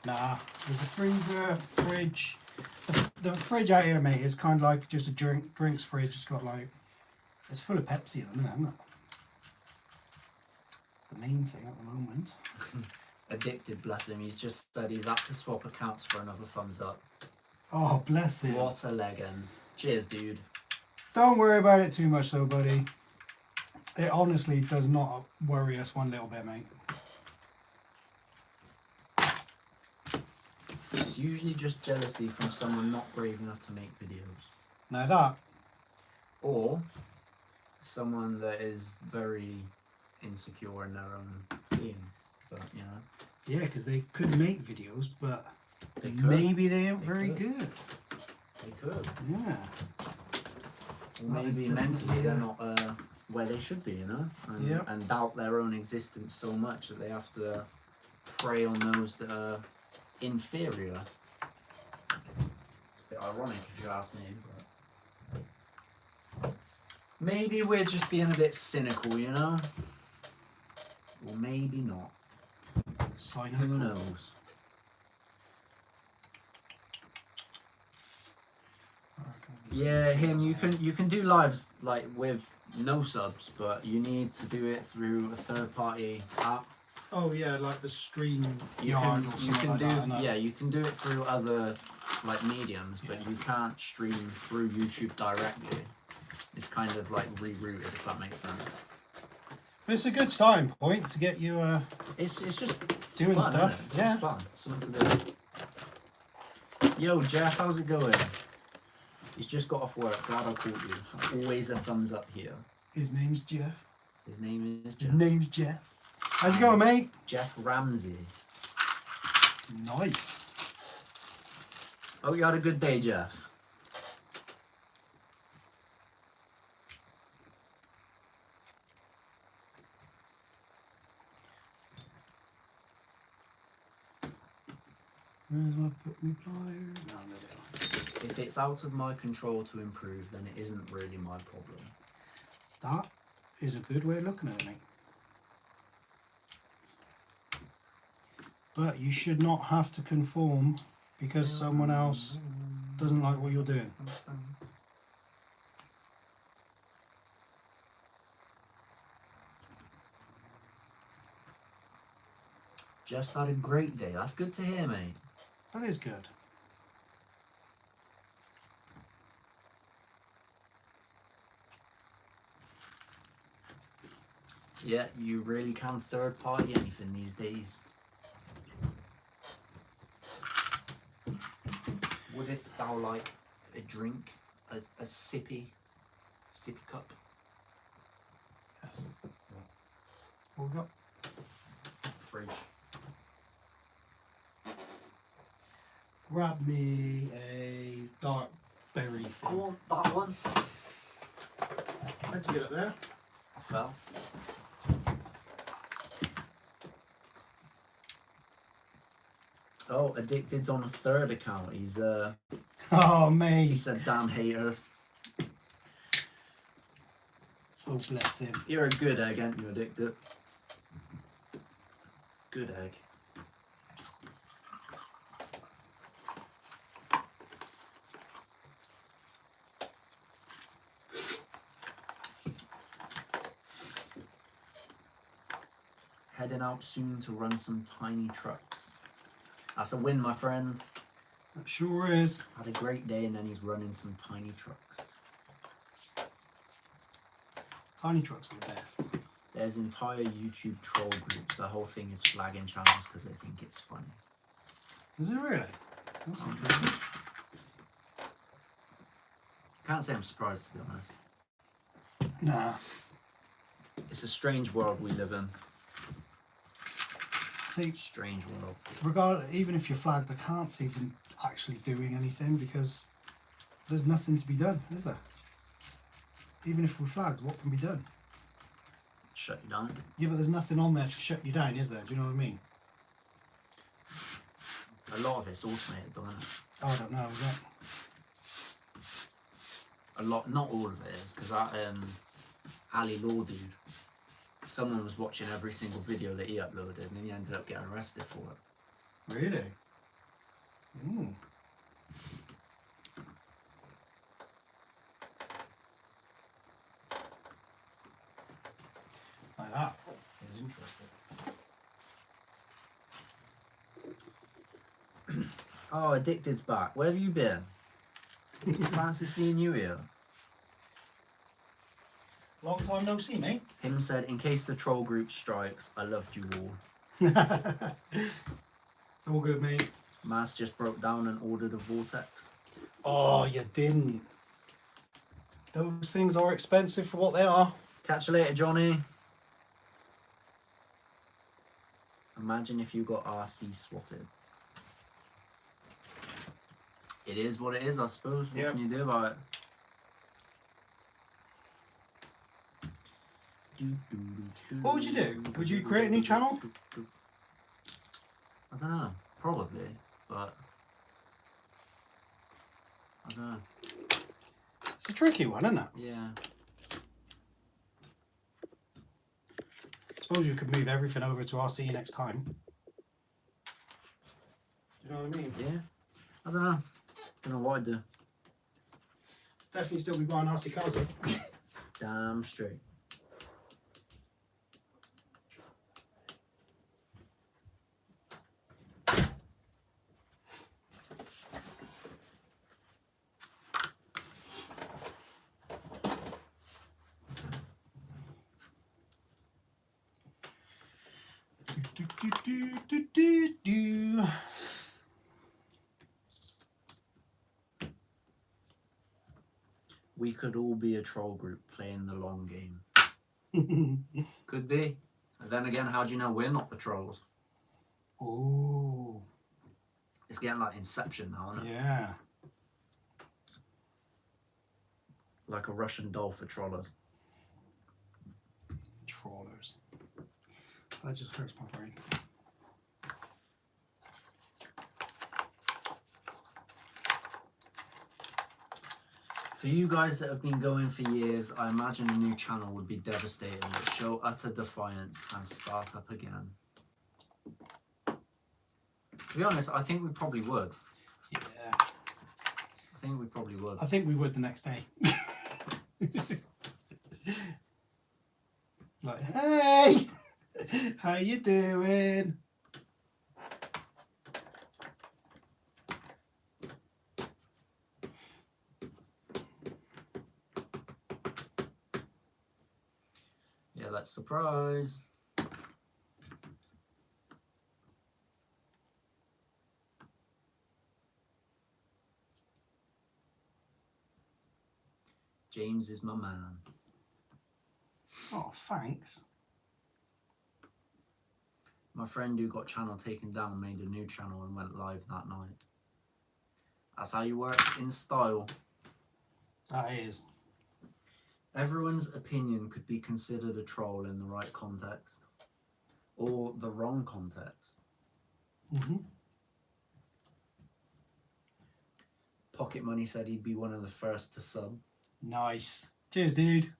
Nah. There's a freezer, fridge. The fridge out here, mate, is kind of like just a drinks fridge. It's got like, it's full of Pepsi at the minute, isn't it? It's the main thing at the moment. Addicted, bless him. He's just said he's had to swap accounts for another thumbs up. Oh, bless him. What a legend. Cheers, dude. Don't worry about it too much though, buddy. It honestly does not worry us one little bit, mate. It's usually just jealousy from someone not brave enough to make videos. Now that, Or someone that is very insecure in their own being. But, you know. yeah, because they could make videos, but They could. maybe they ain't They very could. good. They could. Yeah. Or That is maybe definitely, mentally they're not where they should be, you know? And, Yep. and doubt their own existence so much that they have to prey on those that are inferior. It's a bit ironic if you ask me, but maybe we're just being a bit cynical, you know? Or maybe not. Sign Who up. knows? Yeah, him. You can do lives like with no subs, but you need to do it through a third-party app. Oh yeah, like the stream You yard can or something like do that, innit? yeah, you can do it through other like mediums, but Yeah. you can't stream through YouTube directly. It's kind of like rerouted, if that makes sense. But it's a good starting point to get you It's just doing fun, stuff. isn't it? It's Yeah. just fun, something to do. Yo, Jeff, how's it going? He's just got off work. Glad I called you. Always a thumbs up here. His name's Jeff. His name is His Jeff. name's Jeff. How's it going, mate? Jeff Ramsey. Nice. Oh, you had a good day, Jeff. Where's my put me pliers? No, there they are. If it's out of my control to improve, then it isn't really my problem. That is a good way of looking at it, mate. But you should not have to conform because someone else doesn't like what you're doing. Jeff's had a great day. That's good to hear, mate. That is good. Yeah, you really can third party anything these days. Wouldst thou like a drink? A sippy cup? Yes. What we got? Fridge. Grab me a dark berry I thing. want that one. Let's get it there. I fell. Oh, Addicted's on a third account. He's Oh, he mate. said damn haters. Oh, bless him. You're a good egg, ain't you, Addicted? Good egg. Heading out soon to run some tiny trucks. That's a win, my friend. That sure is. Had a great day and then he's running some tiny trucks. Tiny trucks are the best. There's entire YouTube troll groups. The whole thing is flagging channels because they think it's funny. Is it really? That's interesting. Can't say I'm surprised, to be honest. Nah. It's a strange world we live in. See, Strange world. even if you're flagged, I can't see them actually doing anything because there's nothing to be done, is there? Even if we're flagged, what can be done? Shut you down. Yeah, but there's nothing on there to shut you down, is there? Do you know what I mean? A lot of it's automated, though, isn't it? Oh, I don't know, is that? A lot, not all of it is, because that Ali Law dude, someone was watching every single video that he uploaded and he ended up getting arrested for it. Really? Ooh. Like that is interesting. Oh, Addicted's back. Where have you been? Fancy seeing you here. Long time no see, mate. Him said, in case the troll group strikes, I loved you all. It's all good, mate. Mas just broke down and ordered a vortex. Oh, you didn't. Those things are expensive for what they are. Catch you later, Johnny. Imagine if you got RC swatted. It is what it is, I suppose. What can you do about it? What would you do? Would you create a new channel? I don't know. Probably, but I don't know. It's a tricky one, isn't it? Yeah. I suppose you could move everything over to RCunexttime. Do you know what I mean? Yeah. I don't know. Don't know what I'd do. Definitely still be buying RC cars though. Damn straight. Do. We could all be a troll group playing the long game. Could be. And then again, how do you know we're not the trolls? Oh. It's getting like Inception now, isn't it? Yeah. Like a Russian doll for trollers. Trawlers. That just hurts my brain. For you guys that have been going for years, I imagine a new channel would be devastating. But show utter defiance and start up again. To be honest, I think we probably would. Yeah. I think we probably would. I think we would the next day. Like, hey, how you doing? Yeah, that's surprise. James is my man. Oh, thanks. My friend who got channel taken down made a new channel and went live that night. That's how you work in style. That is. Everyone's opinion could be considered a troll in the right context. Or the wrong context. Mm-hmm. Pocket Money said he'd be one of the first to sub. Nice. Cheers, dude.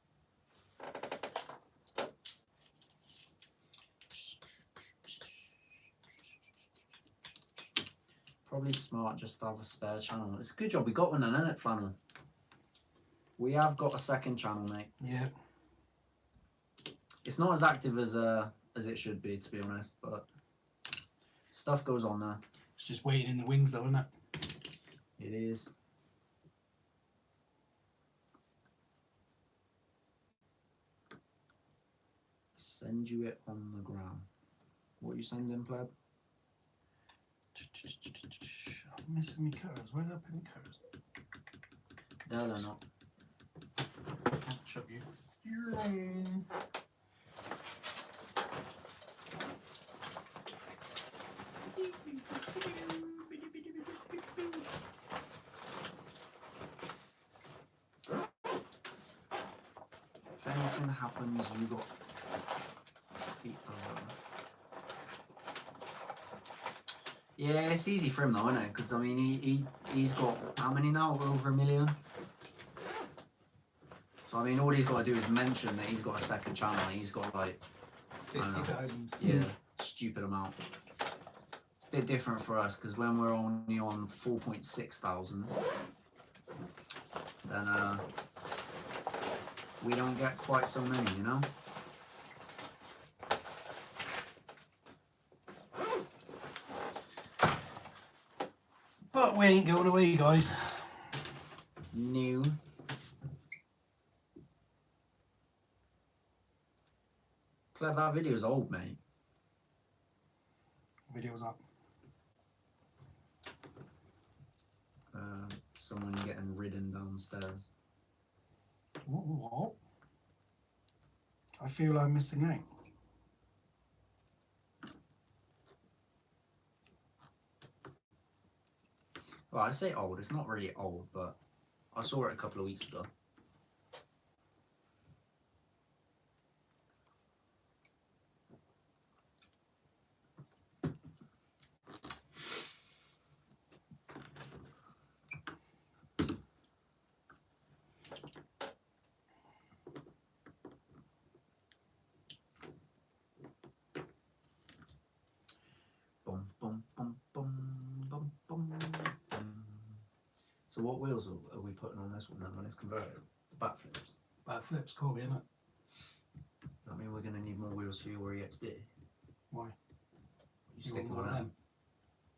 Probably smart just to have a spare channel. It's a good job we got one then, isn't it, Flannel? We have got a second channel, mate. Yeah. It's not as active as it should be, to be honest, but stuff goes on there. It's just waiting in the wings, though, isn't it? It is. Send you it on the ground. What are you sending, pleb? I'm missing my cutters. Where did I put my cutters? No, they're not. Can't shut you. If anything happens, you got the other. Yeah, it's easy for him though, isn't it? Because I mean, he's got how many now? Over 1 million. So I mean, all he's got to do is mention that he's got a second channel. And he's got like 50,000. yeah, stupid amount. It's a bit different for us because when we're only on 4,600, then we don't get quite so many, you know. But we ain't going away, guys. New. Glad that video's old, mate. Video's up. Someone getting ridden downstairs. What? I feel I'm missing out. Well, I say old, it's not really old, but I saw it a couple of weeks ago. Boom, boom, boom, boom, boom, boom, boom. So what wheels are we putting on this one then when it's converted? The backflips. Backflips, Corby, innit? Does that mean we're going to need more wheels for your EXB? Why? You You stick want with more of them. them?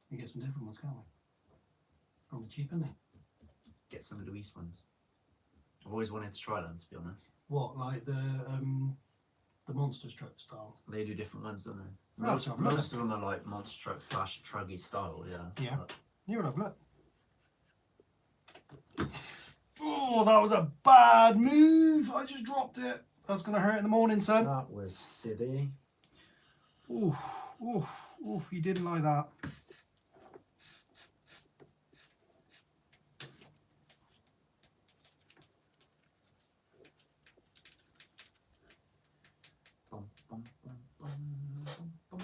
You get some different ones, can't we? Probably cheap, isn't they? Get some of the East ones. I've always wanted to try them, to be honest. What, like the monsters truck style? They do different ones, don't they? Right, Most, so I've most of them are like monster truck / truggy style, yeah. Yeah. But You'll have a look. Oh, that was a bad move. I just dropped it. That's going to hurt in the morning, son. that was silly. Oof, oof, oof. You didn't like that. Bum, bum, bum, bum, bum, bum,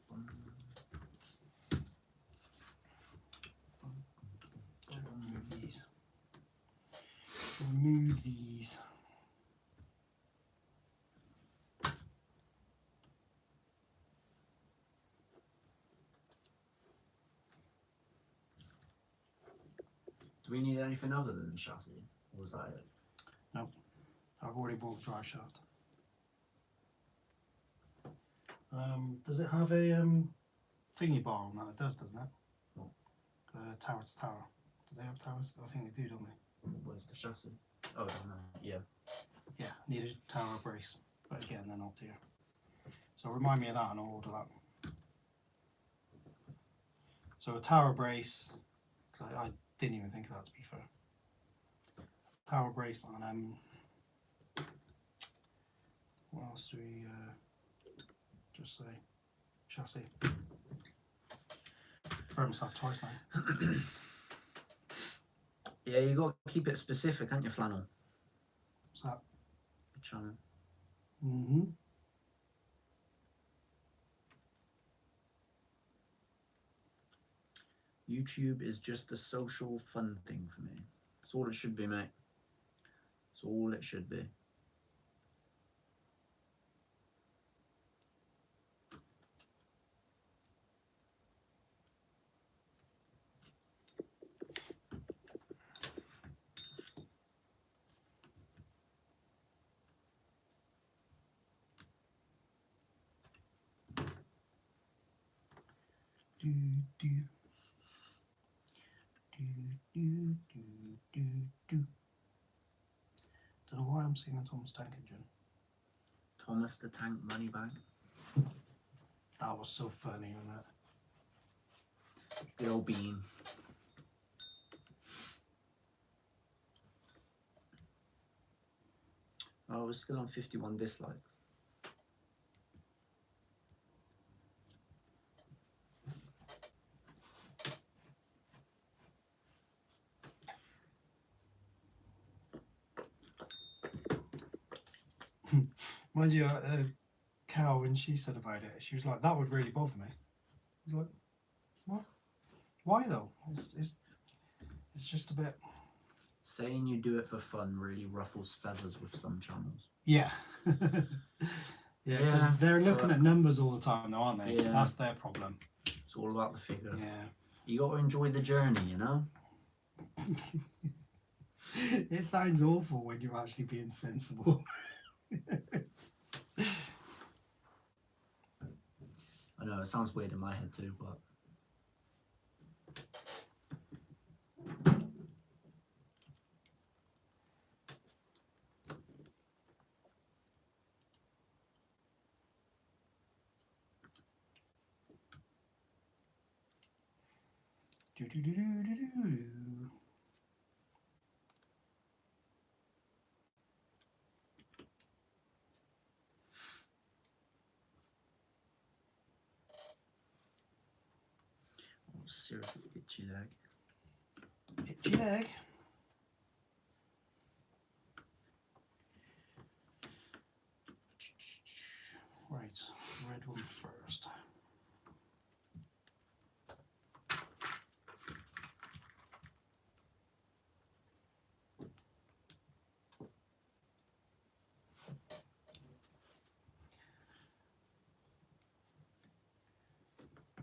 bum. Remove these. Remove these. Do we need anything other than the chassis? Or was that it? I've already bought the drive shaft. Does it have a thingy bar on that? It does, doesn't it? What? Tower to tower. Do they have towers? I think they do, don't they? Where's the chassis? Oh, no, yeah. Yeah, need a tower brace. But again, they're not here. So remind me of that and I'll order that. So a tower brace, because I didn't even think of that, to be fair. Tower brace on what else do we just say? Chassis. Burn myself twice now. Yeah, you got to keep it specific, haven't you, Flannel? What's that? Channel. Mm-hmm. YouTube is just a social fun thing for me. That's all it should be, mate. That's all it should be. Do, do. Do, do, do, do, do. Don't know why I'm singing Thomas Tank Engine. Thomas the Tank Moneybank. That was so funny, wasn't it? Good old Bean. Oh, we're still on 51 dislikes. Mind you, Cal, when she said about it, she was like, that would really bother me. I was like, what? Why though? It's just a bit... Saying you do it for fun really ruffles feathers with some channels. Yeah. Yeah, because Yeah, they're looking but- at numbers all the time though, aren't they? Yeah. That's their problem. It's all about the figures. Yeah. You got to enjoy the journey, you know? It sounds awful when you're actually being sensible. I know, it sounds weird in my head too, but... Do, do, do, do, do, do, do. Oh, seriously, itchy leg. Itchy leg. Right, red one first.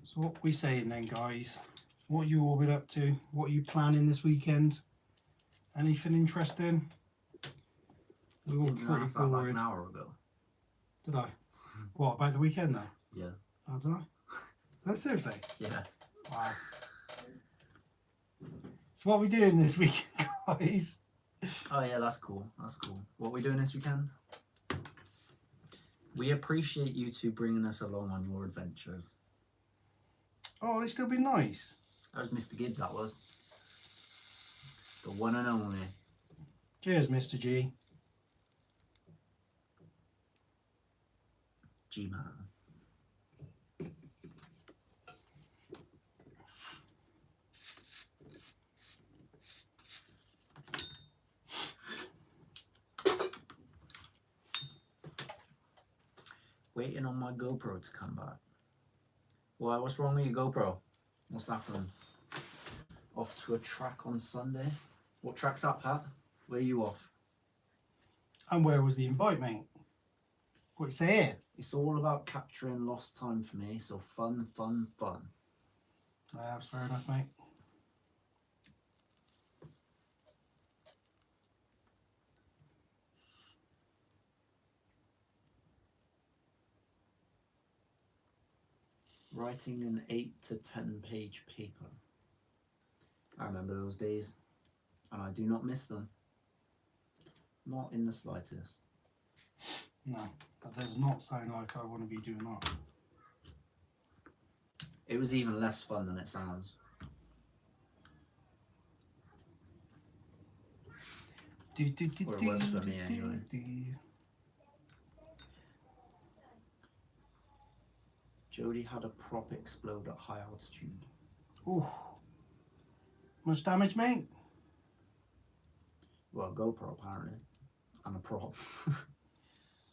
So what we saying then, guys? What you all been up to? What are you planning this weekend? Anything interesting? We were all Didn't you pretty ask that like boring. an hour ago? Did I? What about the weekend though? Yeah. Oh, did I? No, seriously? Yes. Wow. So what are we doing this weekend, guys? Oh yeah, that's cool. That's cool. What are we doing this weekend? We appreciate you two bringing us along on your adventures. Oh, they still be nice. That was Mr. Gibbs, that was. The one and only. Cheers, Mr. G. G-Man. Waiting on my GoPro to come back. Why, what's wrong with your GoPro? What's happening? Off to a track on Sunday? What track's that, Pat? Where are you off? And where was the invite, mate? What you saying? It's all about capturing lost time for me, so fun, fun, fun. That's fair enough, mate. Writing an 8 to 10 page paper. I remember those days, and I do not miss them. Not in the slightest. No, that does not sound like I want to be doing that. It was even less fun than it sounds. Or it was for me anyway. Jody had a prop explode at high altitude. Ooh. Much damage, mate? Well, GoPro apparently. And a prop.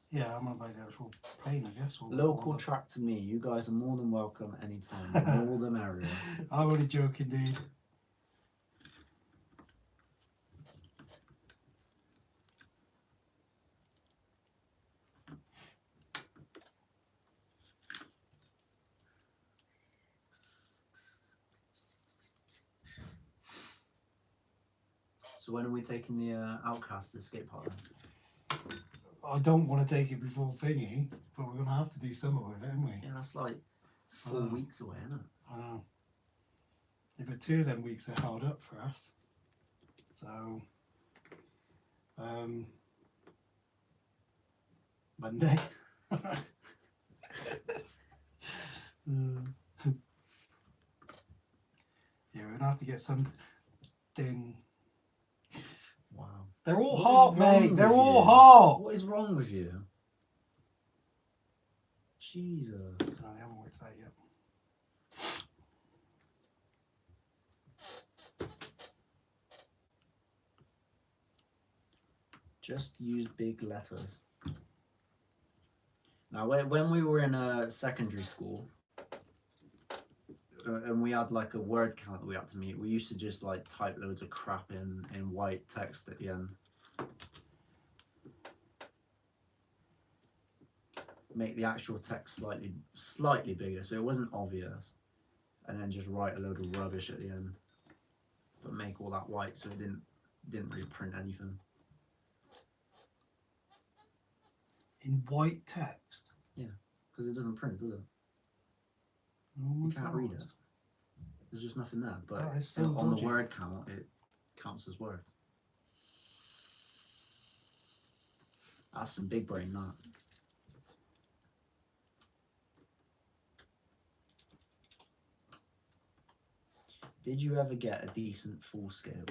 Yeah, I'm gonna buy the actual plane, I guess. Or, Local or track to me. You guys are more than welcome anytime. The more the merrier. I'm only joking, dude. So when are we taking the Outcast escape pod? I don't want to take it before thingy, but we're gonna have to do something with it, aren't we? Yeah, that's like 4 weeks away, isn't it? I know. Yeah, but 2 of them weeks are held up for us. So, Monday. Yeah, we're gonna have to get something. Wow. They're all What hot, is wrong mate. They're with all you? hot. What is wrong with you? Jesus. No, they haven't worked out yet. Just use big letters. Now, when we were in secondary school, and we had like a word count that we had to meet, we used to just like type loads of crap in white text at the end. Make the actual text slightly bigger so it wasn't obvious, and then just write a load of rubbish at the end, but make all that white so it didn't really print anything. In white text. Because it doesn't print, does it? Oh my You can't read God. it. There's just nothing there. But That is so on dodgy. the word count, it counts as words. That's some big brain, that. Did you ever get a decent full scale?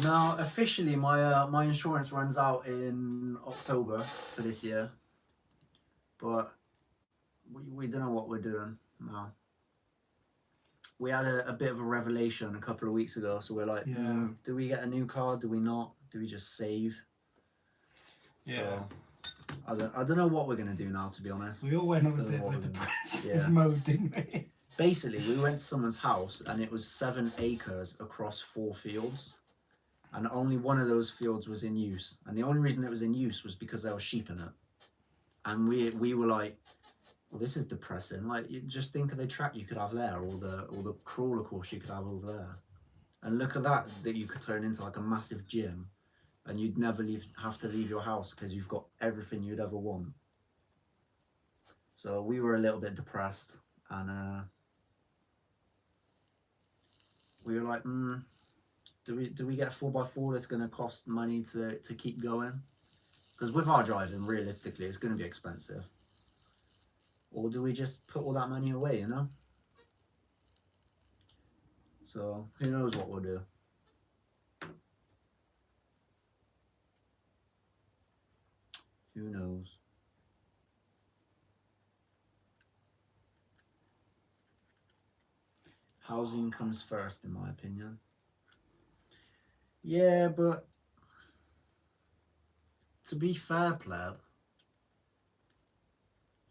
No, officially my insurance runs out in October for this year, but we don't know what we're doing now. We had a bit of a revelation a couple of weeks ago, so we're like, Yeah. do we get a new car? Do we not? Do we just save? Yeah. So, I don't know what we're gonna do now, to be honest. We all went on a Don't know bit of what a we're gonna do. depressive Yeah. mode, didn't we? Basically, we went to someone's house and it was 7 acres across 4 fields, and only one of those fields was in use. And the only reason it was in use was because there were sheep in it. And we were like, well, this is depressing. Like, you just think of the track you could have there, or the crawler course you could have over there, and look at that you could turn into like a massive gym, and you'd never have to leave your house because you've got everything you'd ever want. So we were a little bit depressed, and we were like, do we get a 4x4 that's going to cost money to keep going? Because with our driving, realistically, it's going to be expensive. Or do we just put all that money away, you know? So who knows what we'll do. Who knows? Housing comes first, in my opinion. Yeah, but to be fair, pleb,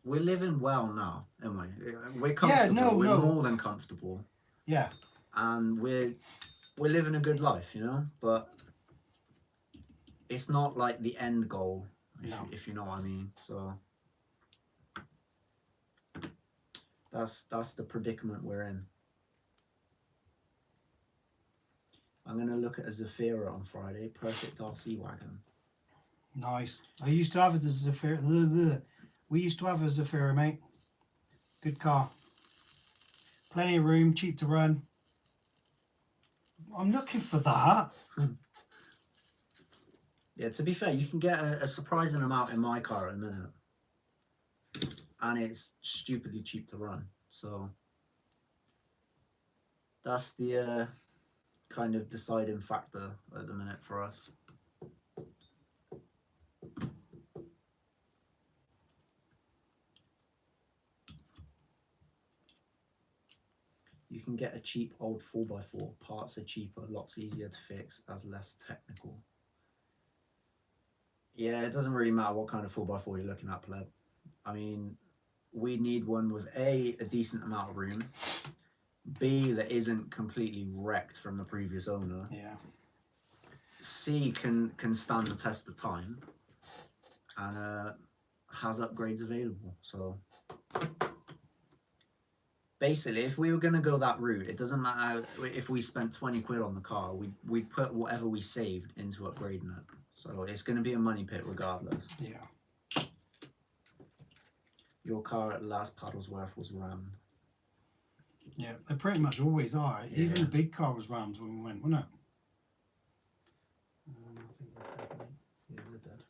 we're living well now, aren't we? We're comfortable. no, we're no. more than comfortable, Yeah. and we're living a good life, you know. But it's not like the end goal, if you know what I mean. So that's the predicament we're in. I'm gonna look at a Zafira on Friday. Perfect RC wagon. Nice. I used to have a Zafira. We used to have a Zafira, mate. Good car. Plenty of room, cheap to run. I'm looking for that. Yeah, to be fair, you can get a surprising amount in my car at the minute. And it's stupidly cheap to run. So that's the kind of deciding factor at the minute for us. You can get a cheap old 4x4. Parts are cheaper, lots easier to fix, as less technical. Yeah, it doesn't really matter what kind of 4x4 you're looking at, pleb. I mean, we need one with a decent amount of room, B, that isn't completely wrecked from the previous owner, Yeah. C, can stand the test of time, and has upgrades available. So basically, if we were going to go that route, it doesn't matter if we spent 20 quid on the car, we'd put whatever we saved into upgrading it. So it's going to be a money pit regardless. Yeah. Your car at last Paddlesworth was rammed. Yeah, they pretty much always are. Yeah. Even the big car was rammed when we went, wasn't it? I think they're dead, mate. Yeah, they're dead.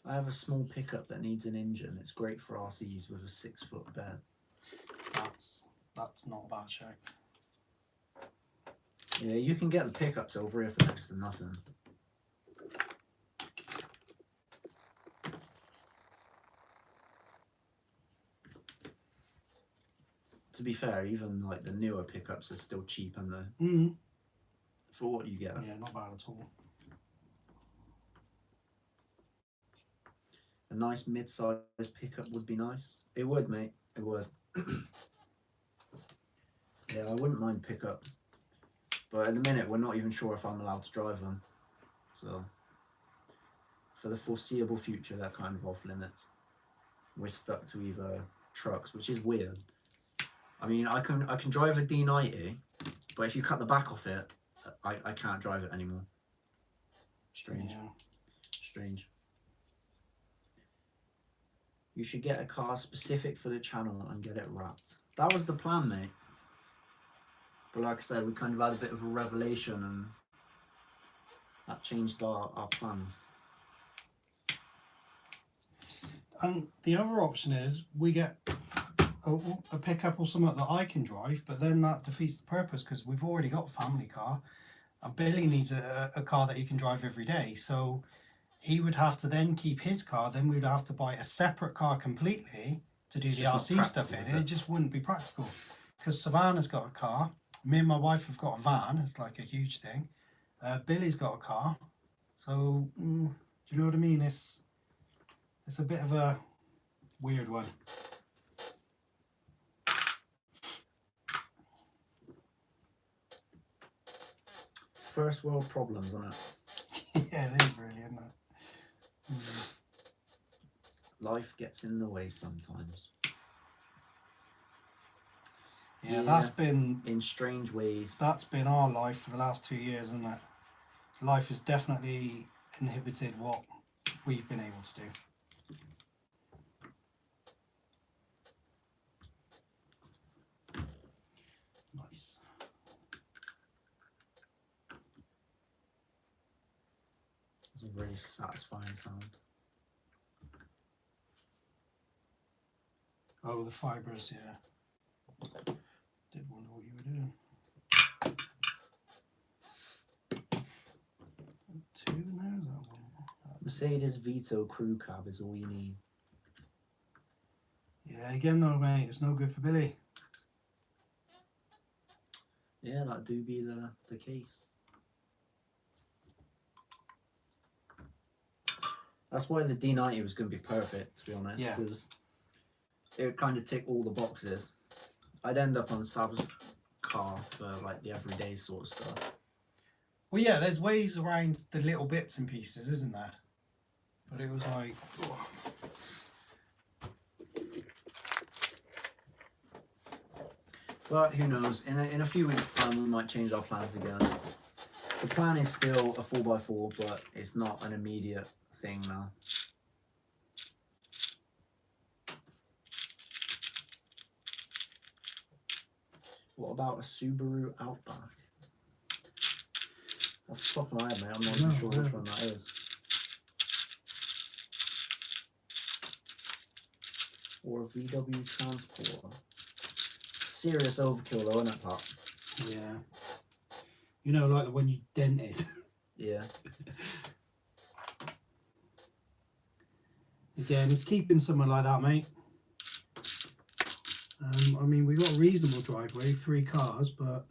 I have a small pickup that needs an engine. It's great for RCs with a 6-foot bed. That's not a bad shape. Yeah, you can get the pickups over here for next to nothing. To be fair, even like the newer pickups are still cheap, and for what you get. Yeah, not bad at all. A nice mid-sized pickup would be nice. It would, mate. It would. Yeah, I wouldn't mind pickup. But at the minute, we're not even sure if I'm allowed to drive them. So, for the foreseeable future, they're kind of off limits. We're stuck to either trucks, which is weird. I mean, I can drive a D90, but if you cut the back off it, I can't drive it anymore. Strange. Yeah. Strange. You should get a car specific for the channel and get it wrapped. That was the plan, mate. But like I said, we kind of had a bit of a revelation, and that changed our plans. And the other option is we get a pickup or something that I can drive, but then that defeats the purpose because we've already got a family car, and Billy needs a car that he can drive every day. So he would have to then keep his car, then we'd have to buy a separate car completely to do the RC stuff in. It just wouldn't be practical because Savannah's got a car. Me and my wife have got a van. It's like a huge thing. Billy's got a car. So, do you know what I mean? It's a bit of a weird one. First world problems, isn't it? Yeah, it is really, isn't it? Life gets in the way sometimes. Yeah, that's been in strange ways. That's been our life for the last 2 years, isn't it? Life has definitely inhibited what we've been able to do. Nice. It's a really satisfying sound. Oh, the fibres, yeah. Did wonder what you were doing. 2 in there, is that one? Mercedes Vito crew cab is all you need. Yeah, again though, mate, it's no good for Billy. Yeah, that do be the case. That's why the D90 was going to be perfect, to be honest, because it would kind of tick all the boxes. I'd end up on Sab's car for like the everyday sort of stuff. Well, yeah, there's ways around the little bits and pieces, isn't there? But it was like, oh. But who knows? In a few weeks' time, we might change our plans again. The plan is still a 4x4, but it's not an immediate thing now. What about a Subaru Outback? Off the top of my head, mate, I'm not even sure which one that is. Or a VW Transporter. Serious overkill though, isn't it, Pat? Yeah. You know, like the one you dented. Yeah. Again, it's keeping something like that, mate. I mean, we got a reasonable driveway, 3 cars, but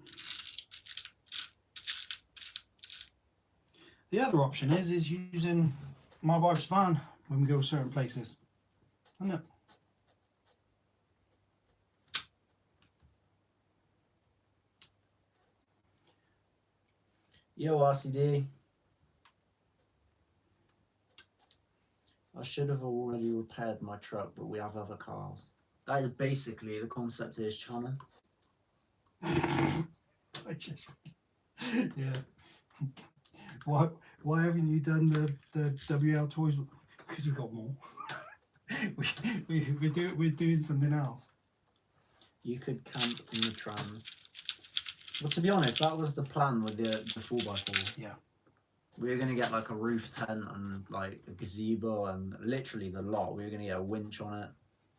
The other option is using my wife's van when we go certain places, isn't it? Yo, RCD. I should have already repaired my truck, but we have other cars. That is basically the concept of this channel. I just, yeah. Why haven't you done the WL toys? Because we've got more. we're doing something else. You could camp in the trams. Well, to be honest, that was the plan with the 4x4. Yeah. We were going to get like a roof tent and like a gazebo and literally the lot. We were going to get a winch on it.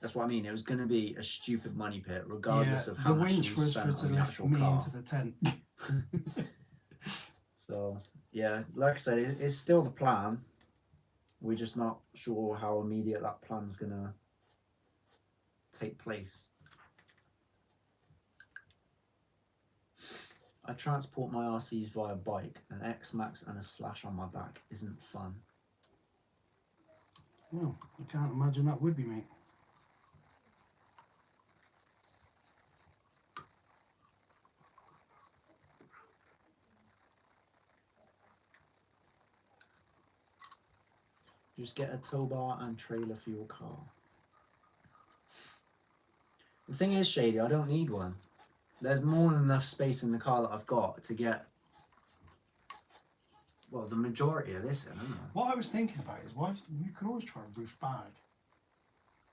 That's what I mean. It was going to be a stupid money pit, regardless of how the much winch we was spent for to on the lift actual me car. into the tent. So, yeah, like I said, it's still the plan. We're just not sure how immediate that plan's going to take place. I transport my RCs via bike. An X-Max and a slash on my back isn't fun. Oh, I can't imagine that would be, mate. Just get a tow bar and trailer for your car. The thing is, Shady, I don't need one. There's more than enough space in the car that I've got to get, well, the majority of this in, isn't it? What I was thinking about is why you could always try a roof bag.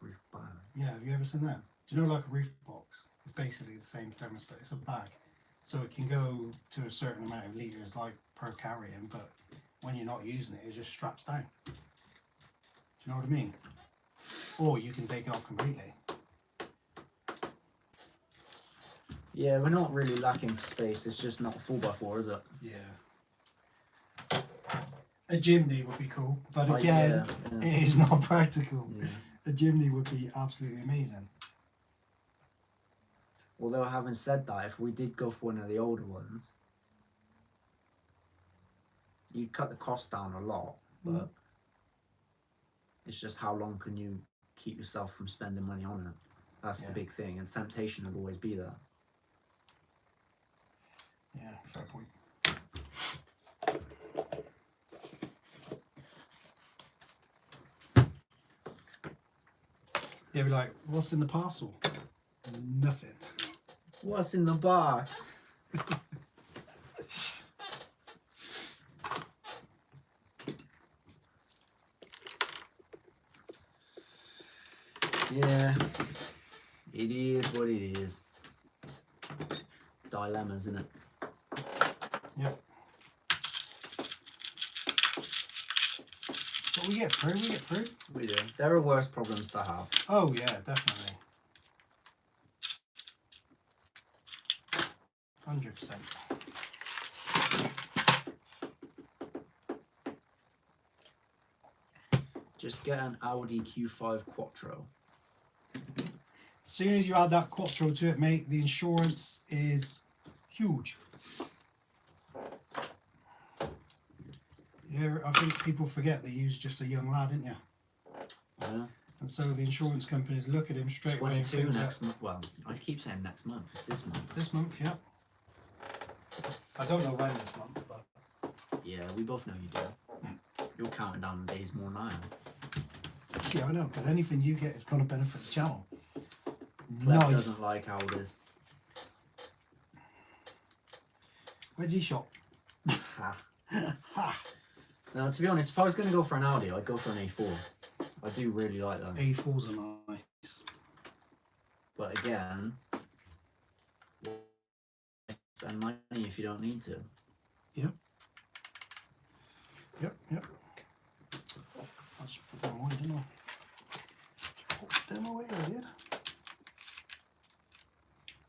Roof bag. Yeah, have you ever seen that? Do you know, like a roof box? It's basically the same premise, but it's a bag. So it can go to a certain amount of litres, like per carrying, but when you're not using it, it just straps down. Do you know what I mean? Or you can take it off completely. Yeah, we're not really lacking for space. It's just not a 4x4, is it? Yeah. A chimney would be cool, but Oh, again, yeah. it is not practical. Yeah. A chimney would be absolutely amazing. Although, having said that, if we did go for one of the older ones, you'd cut the cost down a lot, but it's just how long can you keep yourself from spending money on it? That's the big thing, and temptation will always be there. Yeah, fair point. Yeah, be like, what's in the parcel? Nothing. What's in the box? Yeah, it is what it is. Dilemmas, isn't it? Yep. But we get through. We do. There are worse problems to have. Oh yeah, definitely. 100%. Just get an Audi Q5 Quattro. As soon as you add that Quattro to it, mate, the insurance is huge. Yeah, I think people forget that you're just a young lad, aren't you? Yeah. And so the insurance companies look at him straight away and 22 think next that month. Well, I keep saying next month. It's this month. this month, yeah. I don't know when this month, but Yeah, we both know you do. You're counting down the days more than I am. yeah, I know, because anything you get is going to benefit the channel. Clem Nice. doesn't like how it is. Where's he shop? Ha. Ha! Now, to be honest, if I was going to go for an Audi, I'd go for an A4. I do really like them. A4s are nice. But again, spend money if you don't need to. Yep. I just put them away, didn't I? Put them away, I did.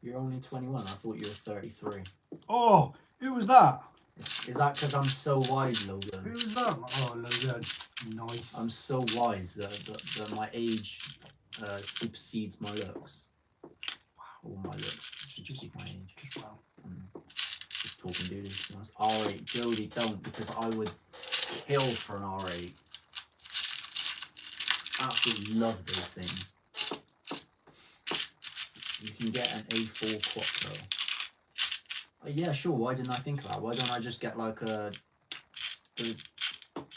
You're only 21. I thought you were 33. Oh, who was that? Is that because I'm so wise, Who Logan? was that? Oh, Logan. Nice. I'm so wise that my age supersedes my looks. Or my looks supersede my age. Just wow. Just talking duty, to be honest. Alright, Jody, don't, because I would kill for an R8. Absolutely love those things. You can get an A4 Quattro. Yeah, sure. Why didn't I think of that? Why don't I just get like I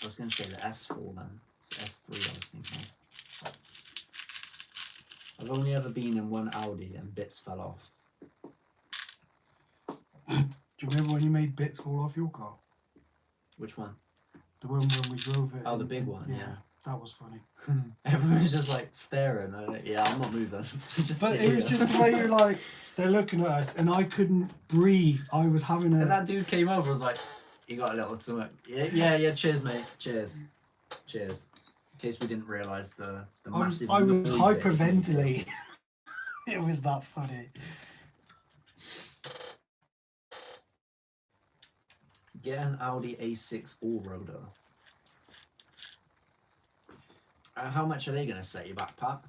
was going to say the S4 then. It's S3 I was thinking of. I've only ever been in one Audi and bits fell off. Do you remember when you made bits fall off your car? Which one? The one when we drove it. Oh, the big one, yeah. That was funny. Everyone's just like staring. Yeah, I'm not moving. Just But sit it was here. just the way you're like, they're looking at us, and I couldn't breathe. I was having And a. that dude came over, was like, you got a little something. Yeah, cheers, mate. Cheers. Cheers. In case we didn't realise the massive I was noise it hyperventilating. It was that funny. Get an Audi A6 all-roader. How much are they going to set you back, Pat?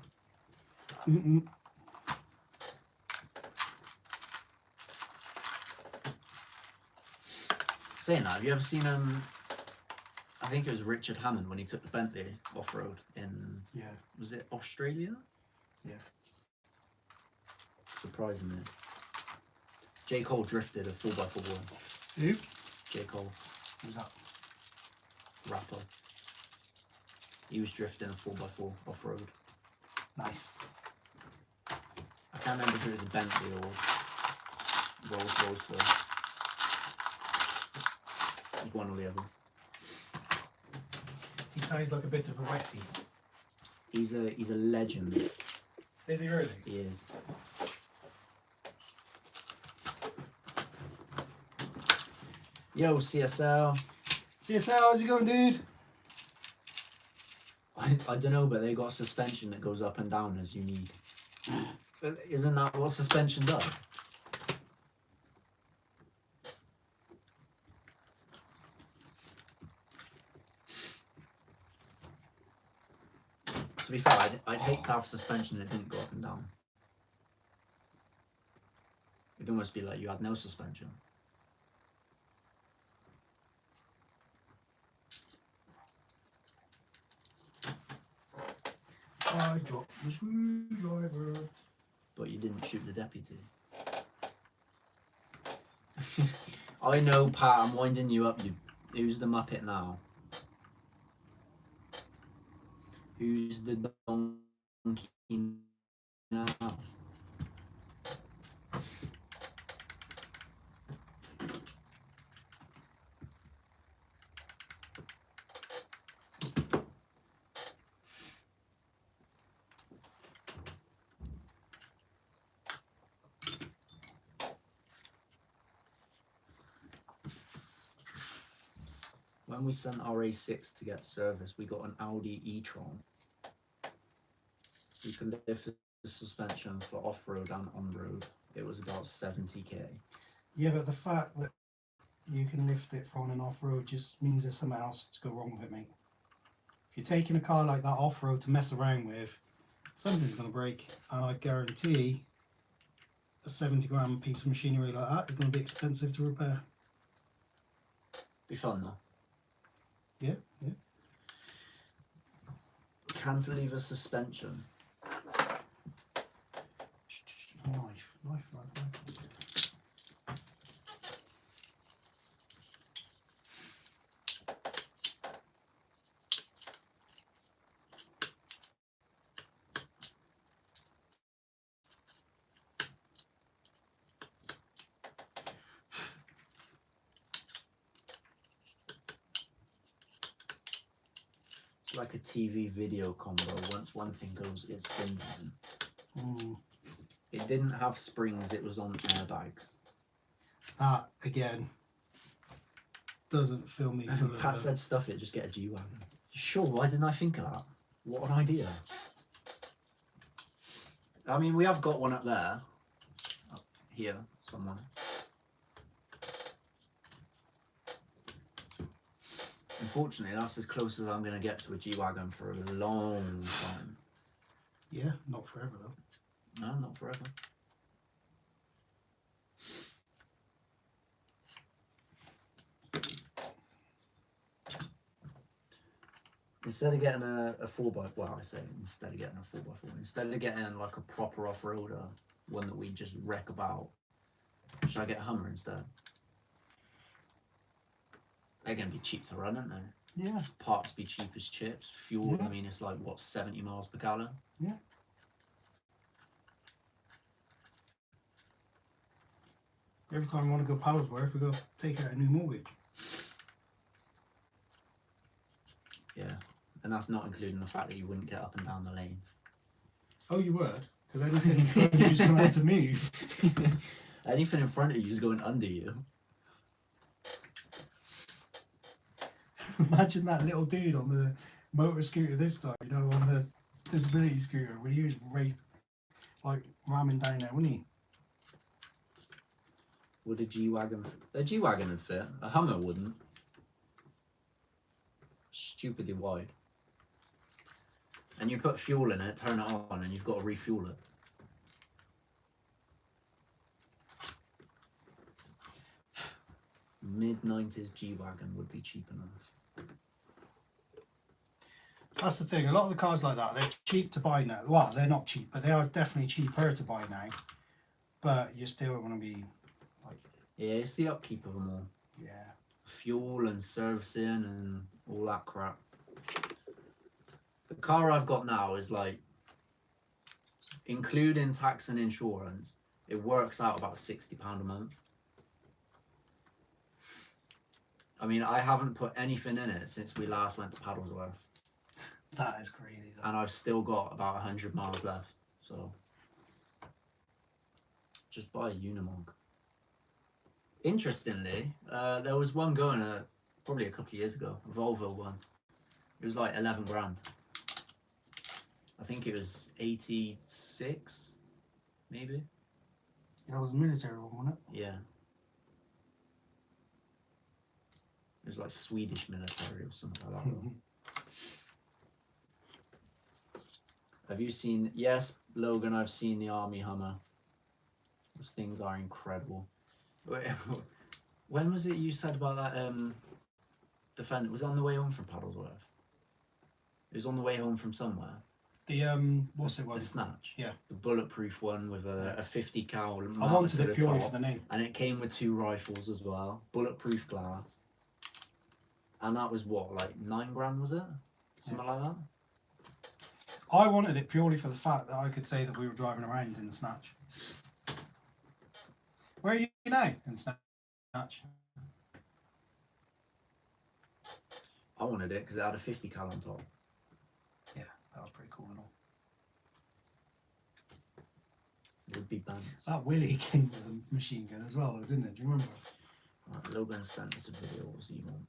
Saying that, have you ever seen I think it was Richard Hammond when he took the Bentley off-road in, was it Australia? Yeah. Surprisingly. J. Cole drifted a 4x4 one. Who? J. Cole. Who's that? Rapper. He was drifting a 4x4 off-road. Nice. I can't remember if it was a Bentley or Rolls Royce though. One or the other. He sounds like a bit of a wetty. He's a legend. Is he really? He is. Yo, CSL. CSL, how's it going, dude? I don't know, but they got suspension that goes up and down as you need. But isn't that what suspension does? To be fair, I'd hate to have suspension that didn't go up and down. It'd almost be like you had no suspension. I dropped the screwdriver. But you didn't shoot the deputy. I know, Pat, I'm winding you up. Who's the Muppet now? Who's the donkey now? When we sent our A6 to get service, we got an Audi e-tron. You can lift the suspension for off-road and on-road. It was about 70k. Yeah, but the fact that you can lift it from an off-road just means there's something else to go wrong with it, mate. If you're taking a car like that off-road to mess around with, something's going to break. And I guarantee a 70 grand piece of machinery like that is going to be expensive to repair. Be fun though. Yeah, yeah. Cantilever suspension. Knife. It's like a TV video combo. Once one thing goes, it's been done. It didn't have springs, it was on airbags. That, again, doesn't fill me full of... Pat said stuff it, just get a G-Wagon. Sure, why didn't I think of that? What an idea. I mean, we have got one up there. Up here, somewhere. Unfortunately, that's as close as I'm going to get to a G-Wagon for a long time. Yeah, not forever though. No, not forever. Instead of getting a 4x, well, I say instead of getting a 4x4, instead of getting like a proper off-roader, one that we just wreck about, should I get a Hummer instead? They're going to be cheap to run, aren't they? Yeah. Parts be cheap as chips. Fuel, Yeah. I mean, it's like, what, 70 miles per gallon? Yeah. Every time I want to go Powersworth, we go take out a new mortgage. Yeah. And that's not including the fact that you wouldn't get up and down the lanes. Oh, you would? Because anything in front of you is going to have to move. Anything in front of you is going under you. Imagine that little dude on the motor scooter this time, you know, on the disability scooter, when he was like ramming down there, wouldn't he? Would a G-Wagon would fit? A Hummer wouldn't. Stupidly wide. And you put fuel in it, turn it on, and you've got to refuel it. Mid-90s G-Wagon would be cheap enough. That's the thing, a lot of the cars like that, they're cheap to buy now. Well, they're not cheap, but they are definitely cheaper to buy now. But you're still going to be like... Yeah, it's the upkeep of them all. Yeah. Fuel and servicing and all that crap. The car I've got now is like, including tax and insurance, it works out about £60 a month. I mean, I haven't put anything in it since we last went to Paddlesworth. That is crazy though. And I've still got about 100 miles left, so just buy a Unimog. Interestingly, there was one going probably a couple of years ago, a Volvo one. It was like 11 grand. I think it was 86, maybe. That was a military one, wasn't it? Yeah. It was like Swedish military or something like that. Have you seen? Yes, Logan, I've seen the Army Hummer. Those things are incredible. When was it you said about that Defender? Was it on the way home from Paddlesworth? It was on the way home from somewhere. The what's it? The Snatch. Yeah. The bulletproof one with a 50 cal. I wanted it purely for the name. And it came with 2 rifles as well. Bulletproof glass. And that was what, like 9 grand, was it? Something like that. I wanted it purely for the fact that I could say that we were driving around in the Snatch. Where are you now in Snatch? I wanted it because it had a 50 cal on top. Yeah, that was pretty cool and all. It would be bants. That Willie came with a machine gun as well, though, didn't it? Do you remember? Right, Logan sent us a video. What was he want?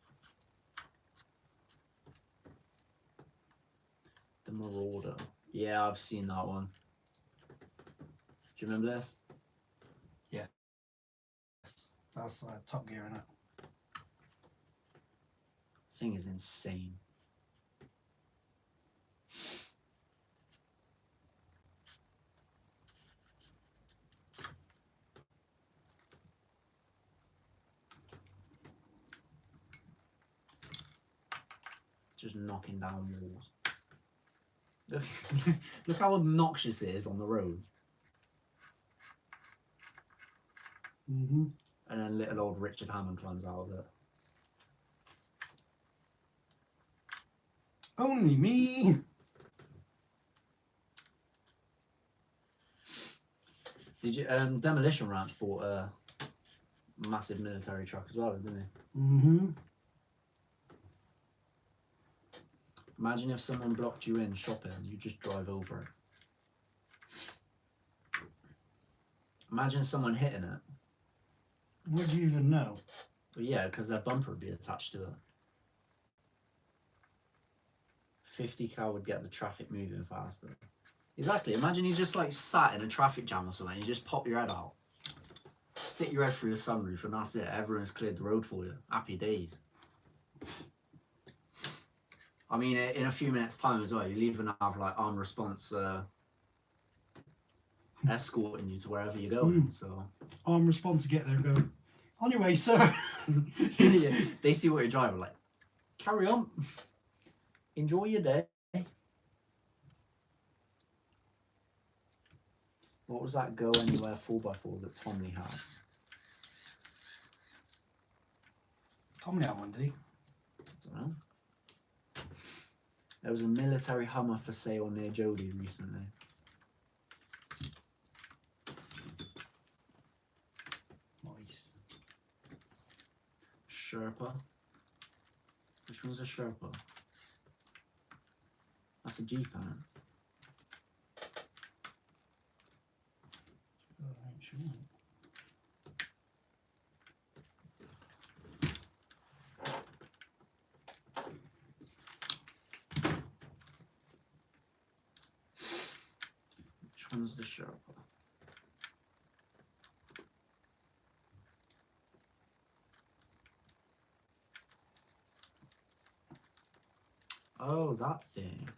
The Marauder. Yeah, I've seen that one. Do you remember this? Yeah. That's Top Gear, innit? Thing is insane. Just knocking down walls. Look how obnoxious it is on the roads. Mm-hmm. And then little old Richard Hammond climbs out of it. Only me. Did you Demolition Ranch bought a massive military truck as well, didn't they? Mm-hmm. Imagine if someone blocked you in shopping, you just drive over it. Imagine someone hitting it. Would you even know? Well, yeah, because their bumper would be attached to it. 50 cal would get the traffic moving faster. Exactly. Imagine you just like sat in a traffic jam or something, you just pop your head out, stick your head through the sunroof, and that's it. Everyone's cleared the road for you. Happy days. I mean, in a few minutes' time as well, you'll even have like armed response escorting you to wherever you're going. So Armed response to get there and go, on your way, sir. yeah, they see what you're driving, like, carry on. Enjoy your day. What was that Go Anywhere 4x4 that Tomley had? Tomley had one, did he? I don't know. There was a military Hummer for sale near Jodie recently. Nice. Sherpa. Which one's a Sherpa? That's a Jeep, isn't it? I'm sure. Which one's the Sherpa? Oh, that thing.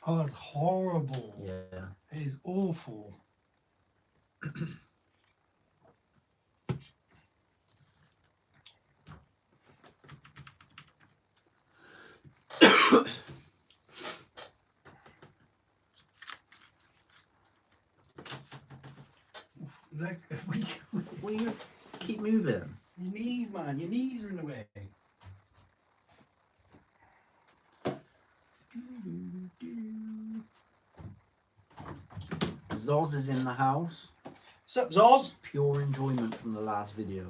Oh, that's horrible. Yeah. It is awful. Legs get weak. Well, you keep moving. Your knees, man. Your knees are in the way. Zoz is in the house. Sup, Zoz? Pure enjoyment from the last video.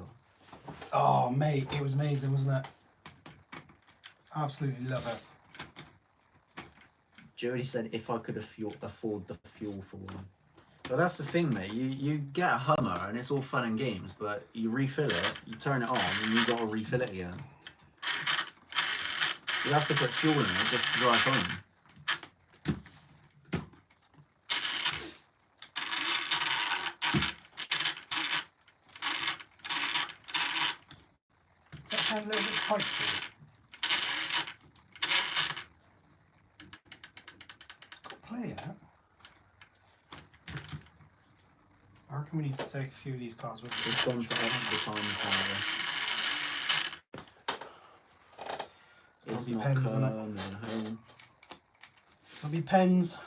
Oh, mate, it was amazing, wasn't it? Absolutely love it. Jody said if I could afford the fuel for one. But that's the thing, mate. You get a Hummer and it's all fun and games, but you refill it, you turn it on, and you got to refill it again. You have to put fuel in it just to drive home. Does that sound a little bit tight to you? Got play in it. I reckon we need to take a few of these cars with us. It's gone to extra time apparently. It's There'll be not pens, innit? coming home. There'll be pens.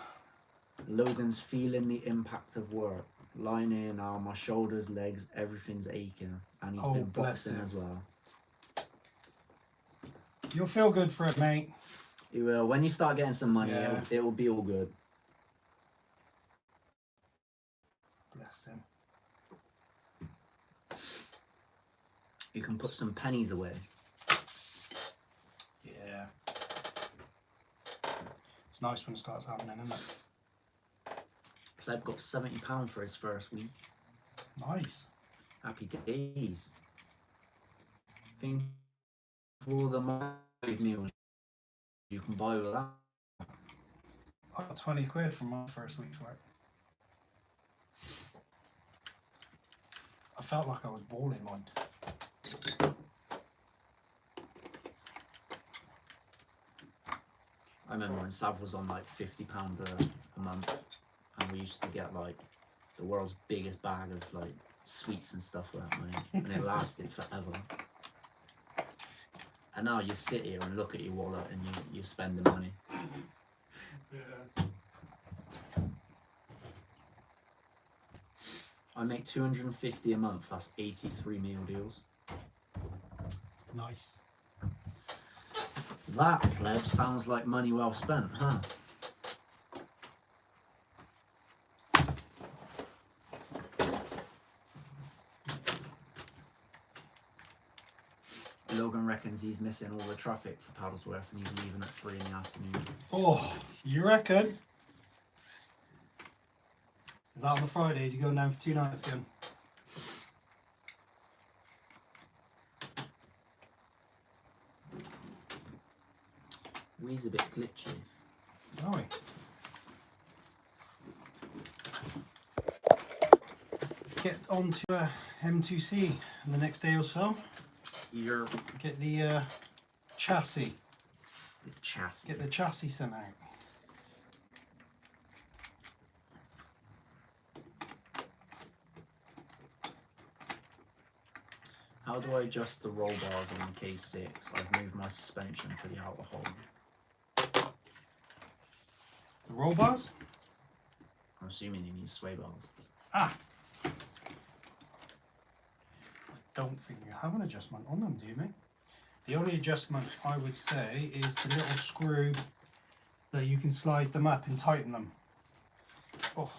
Logan's feeling the impact of work. Lying here now, my shoulders, legs, everything's aching. And he's Oh, been bless boxing him. as well. You'll feel good for it, mate. He will. When you start getting some money, Yeah. it will be all good. Bless him. You can put some pennies away. Yeah. It's nice when it starts happening, isn't it? Pleb got £70 for his first week. Nice. Happy days. Think of all the microwave meals you can buy with that. I got 20 quid from my first week's work. I felt like I was balling mine. I remember when Sav was on like £50 a month, and we used to get like the world's biggest bag of like sweets and stuff with that money, and it lasted forever. And now you sit here and look at your wallet and you spend the money. Yeah. I make $250 a month. That's 83 meal deals. Nice. That, pleb, sounds like money well spent, huh? Logan reckons he's missing all the traffic for Paddlesworth and he's leaving at 3 in the afternoon. Oh, you reckon? Is that on the Fridays? You going down for 2 nights again? We's a bit glitchy. Are we? Get on to M2C in the next day or so. You're Get the chassis. the chassis. Get the chassis sent out. How do I adjust the roll bars on the K6? I've moved my suspension to the outer hole. The roll bars? I'm assuming you need sway bars. Ah! I don't think you have an adjustment on them, do you, mate? The only adjustment I would say is the little screw that you can slide them up and tighten them. Oh.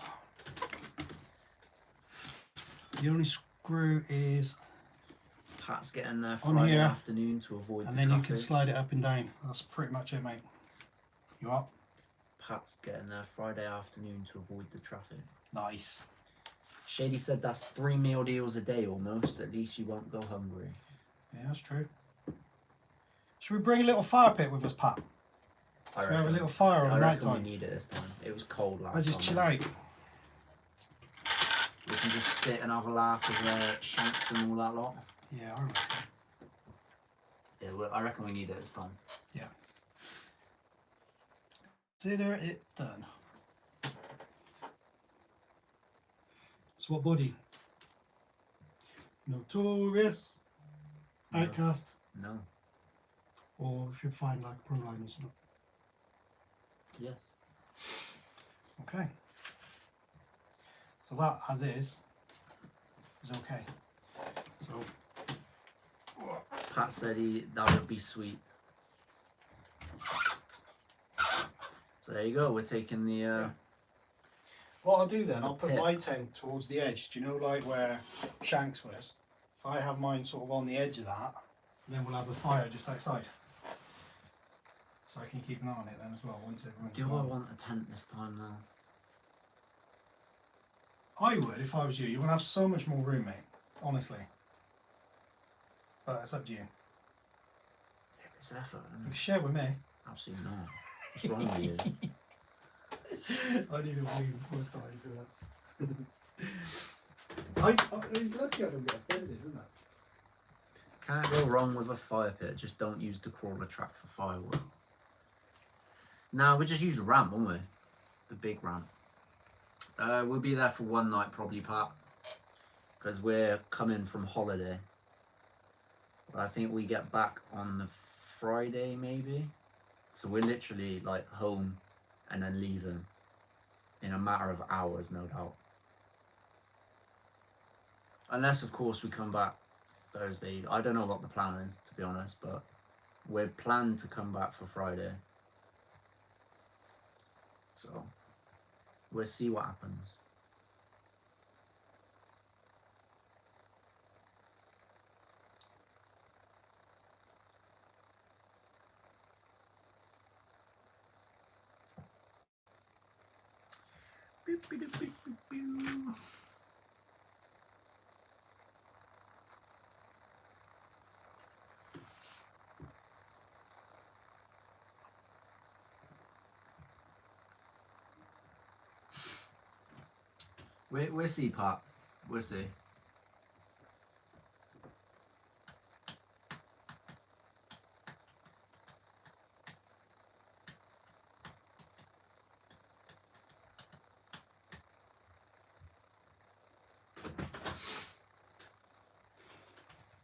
The only screw is Pat's getting there on Friday here, afternoon to avoid and the then traffic. you can slide it up and down. That's pretty much it, mate. You up? Pat's getting there Friday afternoon to avoid the traffic. Nice. Shady said that's 3 meal deals a day almost. At least you won't go hungry. Yeah, that's true. Should we bring a little fire pit with us, Pat? I Should we have a reckon- little fire on I the night reckon we time? need it this time. It was cold last I just time. chill out. We can just sit and have a laugh with Shanks and all that lot. Yeah, I reckon. Yeah, I reckon we need it this time. Yeah. Consider it done. So what body? Notorious. No. Outcast. No. Or should find like a pro line or something. Yes. Okay. So that as is okay. So Pat said that would be sweet. So there you go. We're taking the. Yeah. What I'll do then, I'll put pit. my tent towards the edge. Do you know, like where Shanks was? If I have mine sort of on the edge of that, then we'll have the fire just outside. So I can keep an eye on it then as well. Once everyone's Do I gone. want a tent this time now? I would if I was you. You're gonna have so much more room, mate. Honestly. But it's up to you. It's effort. You Isn't can it? share with me. Absolutely not. What's wrong with you? I need a wee before I start anything else. He's lucky I don't get offended, isn't it? Can't go wrong with a fire pit. Just don't use the crawler track for firewood. No, we just use a ramp, won't we? The big ramp. We'll be there for one night probably, Pat, because we're coming from holiday. I think we get back on the Friday maybe. So we're literally like home and then leaving in a matter of hours, no doubt. Unless of course we come back Thursday. I don't know what the plan is, to be honest, but we're planned to come back for Friday. So we'll see what happens. Boop, boop, boop, boop, boop. We'll see, Pat. We'll see.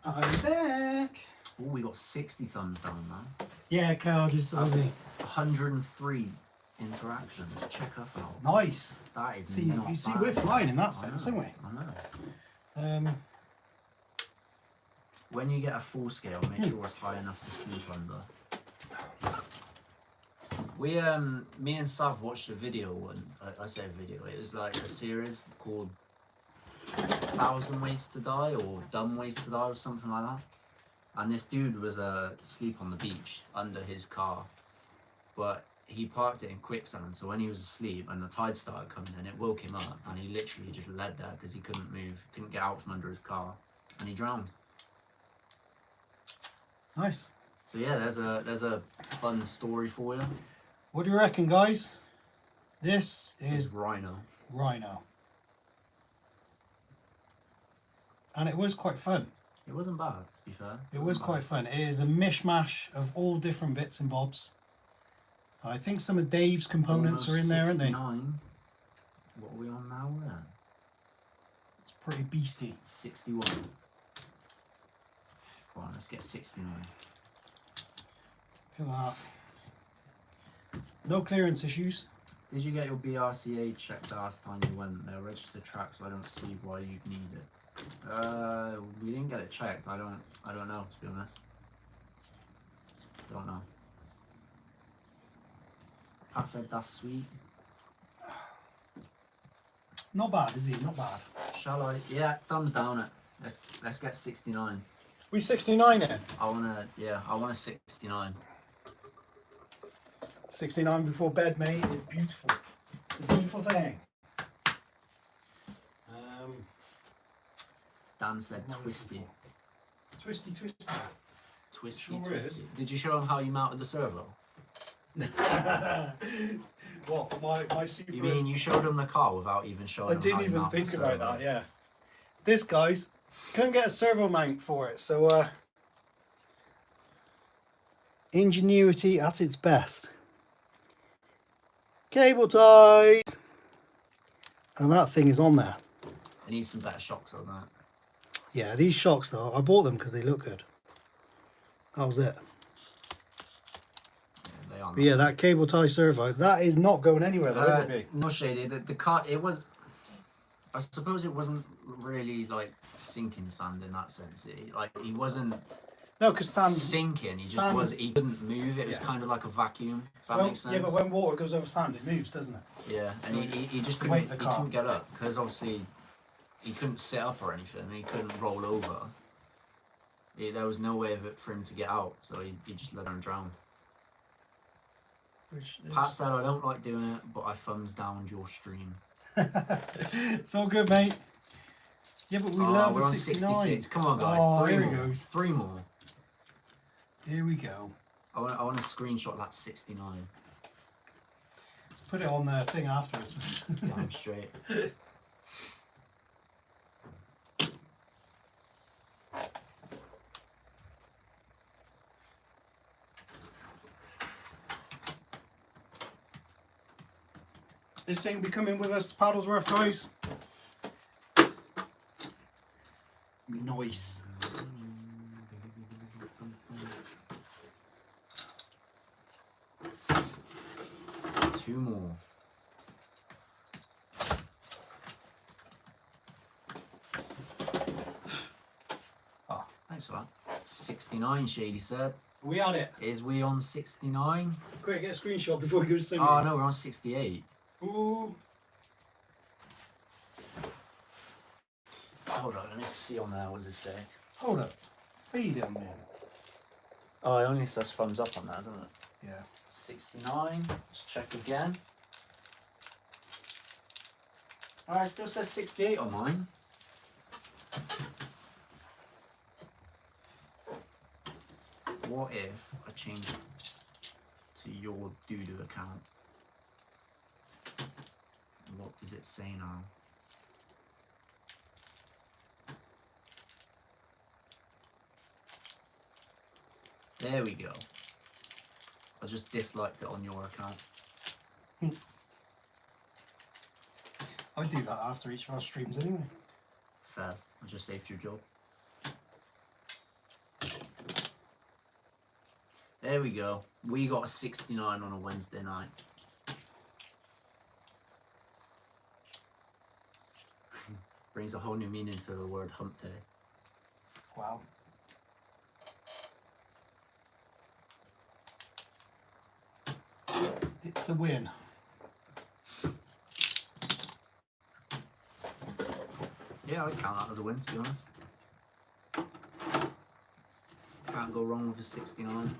I'm back. Oh, we got 60 thumbs down now. Yeah, Carl, just That's 103 interactions. Check us out. nice. That is See, not you see, bad. we're flying in that I sense, know, aren't we? I know. When you get a full scale, make sure it's high enough to sleep under. We me and Sav watched a video one. I say video. It was like a series called 1,000 Ways to Die or Dumb Ways to Die or something like that. And this dude was asleep on the beach under his car, but he parked it in quicksand. So when he was asleep and the tide started coming in, it woke him up, and he literally just lay there because he couldn't move, couldn't get out from under his car, and he drowned. Nice. So yeah, there's a fun story for you. What do you reckon, guys? This Is is Rhino. Rhino. And it was quite fun. It wasn't bad, to be fair. It was quite fun. It is a mishmash of all different bits and bobs. I think some of Dave's components are in there, aren't they? 69. What are we on now? It's pretty beastie. 61. let's get 69. Look at that. No clearance issues. Did you get your BRCA checked last time you went there? Registered track, so I don't see why you'd need it. We didn't get it checked. I don't know, to be honest. Don't know. Pat said that's sweet. Not bad, is he? Not bad. Shall I? Yeah, thumbs down it. Let's get 69. We 69 in. I want a 69. 69 before bed, mate, is beautiful. It's a beautiful thing. Dan said twisty. Twisty. Twisty, Sure twisty. is. Did you show him how you mounted the servo? What? My super. You mean you showed him the car without even showing I him didn't how you even mounted think the about servo? that, yeah. This, guys, couldn't get a servo mount for it, so ingenuity at its best. Cable ties! And that thing is on there. I need some better shocks on that. Yeah, these shocks though, I bought them because they look good. That was it. Yeah, they are. But yeah, that cable tie servo, that is not going anywhere though, is it, B? No shady. The car, it was. I suppose it wasn't really like sinking sand in that sense. He wasn't No, because sand... sinking. He just sand- was. He couldn't move. It was Yeah. kind of like a vacuum. If that Well, makes sense. yeah, but when water goes over sand, it moves, doesn't it? Yeah, and he just The couldn't. weight of the He car. couldn't get up because obviously he couldn't sit up or anything. He couldn't roll over. There was no way of it for him to get out, so he just let him drown. Which is... Pat said, I don't like doing it, but I thumbs down your stream. It's all good, mate. Yeah, but we love we're a on 69. 66. Come on, guys. Oh, Three here more. it goes. 3 more. Here we go. I want to screenshot that 69. Put it on the thing afterwards. Damn straight. This thing be coming with us to Paddlesworth, guys. Nice. Two more. Oh. Thanks for that. 69, Shady said. We on it. Is we on 69? Quick, get a screenshot before we go to sleep. Oh no, we're on 68. Ooh. Hold on, let me see on there. What does it say? Hold up. Feed him, man. Oh, it only says thumbs up on that, doesn't it? Yeah. 69. Let's check again. Alright, it still says 68 on mine. What if I change it to your doo-doo account? What does it say now? There we go. I just disliked it on your account. I do that after each of our streams anyway. Fairs. I just saved your job. There we go. We got a 69 on a Wednesday night. Brings a whole new meaning to the word hump day. Wow. It's a win. Yeah, I count that as a win, to be honest. Can't go wrong with a 69.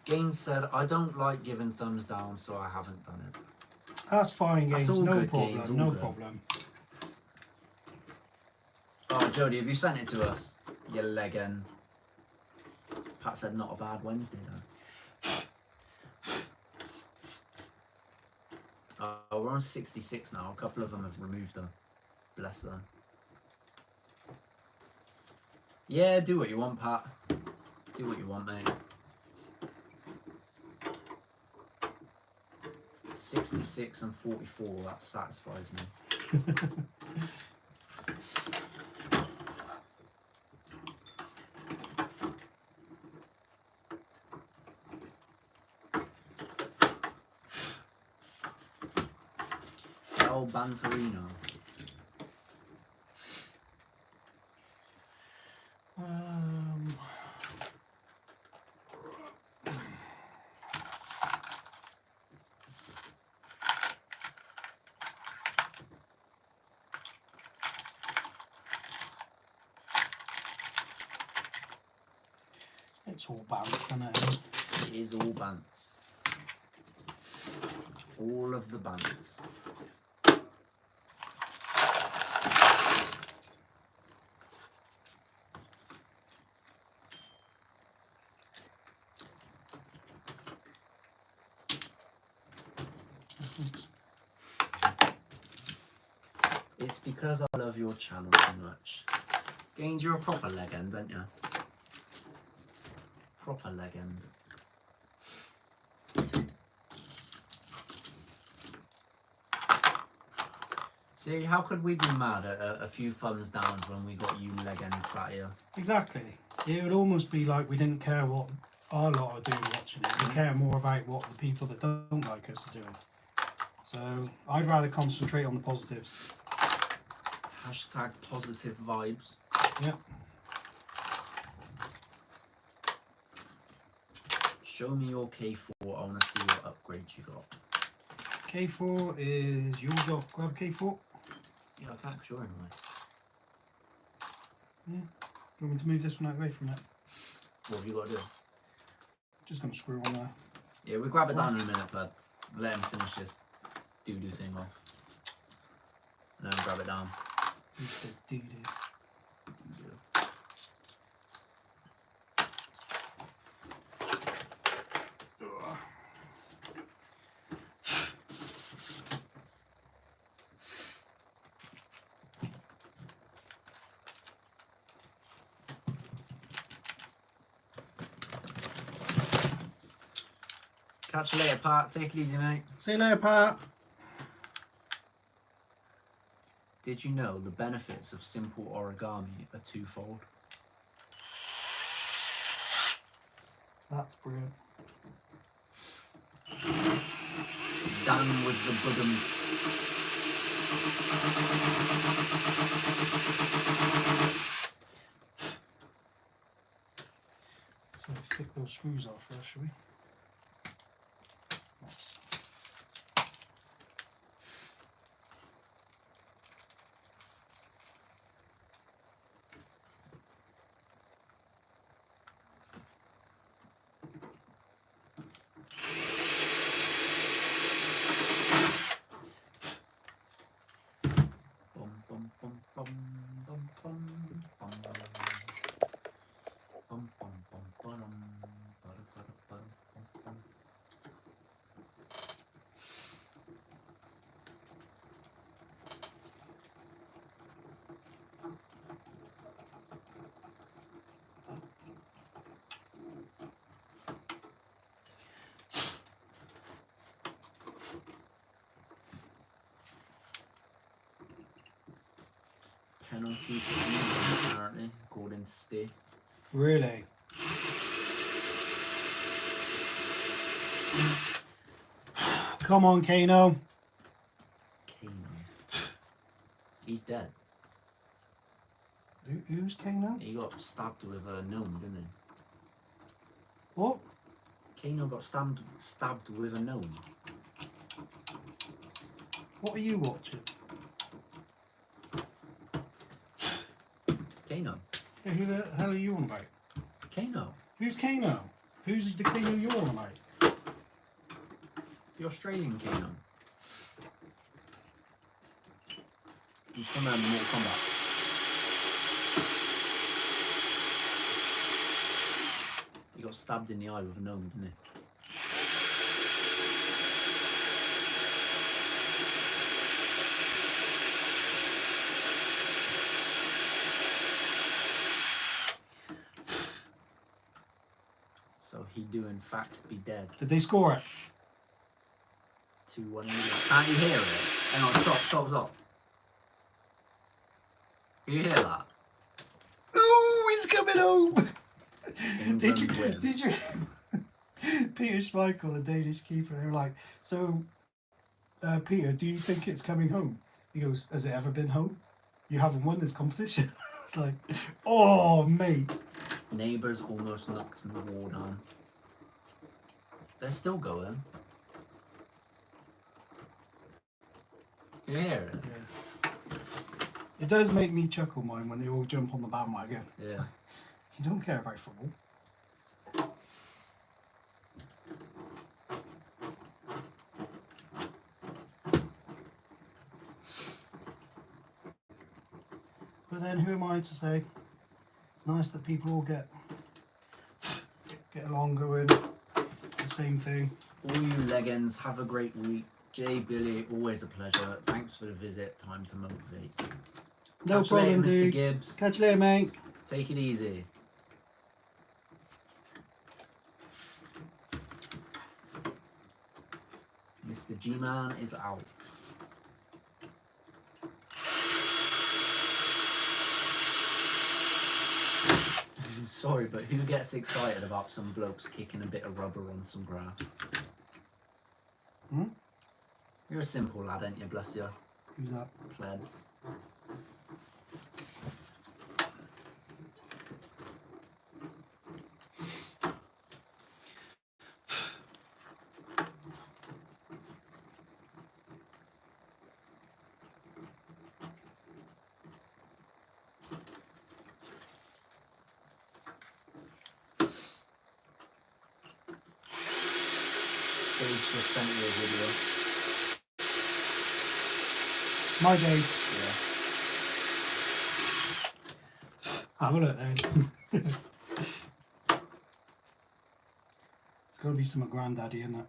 Gaines said, I don't like giving thumbs down, so I haven't done it. That's fine, That's Gaines. all No good, problem. Gaines, all No good. problem. Oh, Jody, have you sent it to us? You leg end. Pat said, not a bad Wednesday, though. Oh, we're on 66 now. A couple of them have removed her. Bless her. Yeah, do what you want, Pat. Do what you want, mate. 66 and 44, that satisfies me. Oh, Banterino. It's all bants, isn't it? It is all bants. All of the bants. It's because I love your channel so much. Gained, you're a proper legend, aren't you? Proper legend. See, how could we be mad at a few thumbs down when we got you legends sat here? Exactly. It would almost be like we didn't care what our lot are doing watching it. We care more about what the people that don't like us are doing. So I'd rather concentrate on the positives. Hashtag positive vibes. Yep. Show me your K4. I want to see what upgrades you got. K4 is your job. Grab K4. Yeah, I can't show anyway. Yeah. Do you want me to move this one out away from it? What have you got to do? Just going to screw on there. Yeah, we'll grab it down in a minute, bud. Let him finish this doo-doo thing off. And then grab it down. You said doo-doo. Doo-doo. Catch you later, Pat. Take it easy, mate. See you later, Pat. Did you know the benefits of simple origami are twofold? That's brilliant. Down with the buttons. So flick those screws off first, shall we? Nice. Bum, bum, bum, bum, bum, bum, bum. Bum, bum, bum, bum, bada, bada, bada, bum, bum. Penalty to England, apparently, according to Steve. Really? Come on, Kano. Kano. He's dead. Who's Kano? He got stabbed with a gnome, didn't he? What? Kano got stabbed with a gnome. What are you watching? Kano. Yeah, who the hell are you on about? Kano. Who's Kano? Who's the Kano you're on about? The Australian Kano. He's from Mortal Kombat. He got stabbed in the eye with a gnome, didn't he? So he do in fact be dead. Did they score it? 2, 1, can't you hear it? Hang on, stop. Can you hear that? Ooh, he's coming home! Did you? England Peter Schmeichel, the Danish keeper, they were like, so, Peter, do you think it's coming home? He goes, has it ever been home? You haven't won this competition. It's like, oh, mate. Neighbours almost knocked the wall down. They're still going. You hear it? Yeah. It does make me chuckle, mine, when they all jump on the bandwagon. Yeah. You don't care about football. But then who am I to say? It's nice that people all get along going the same thing. All you leggings, have a great week. Jay, Billy, always a pleasure. Thanks for the visit. Time to motivate. No Catch you later, problem, Mr. dude. Gibbs. Catch you later, mate. Take it easy. Mr. G-Man is out. Sorry, but who gets excited about some blokes kicking a bit of rubber on some grass? Hmm? You're a simple lad, ain't you, bless you? Who's that? Pleb. Dave's just sent me a video. My Dave. Yeah. Have a look then. It's got to be some granddaddy, isn't it?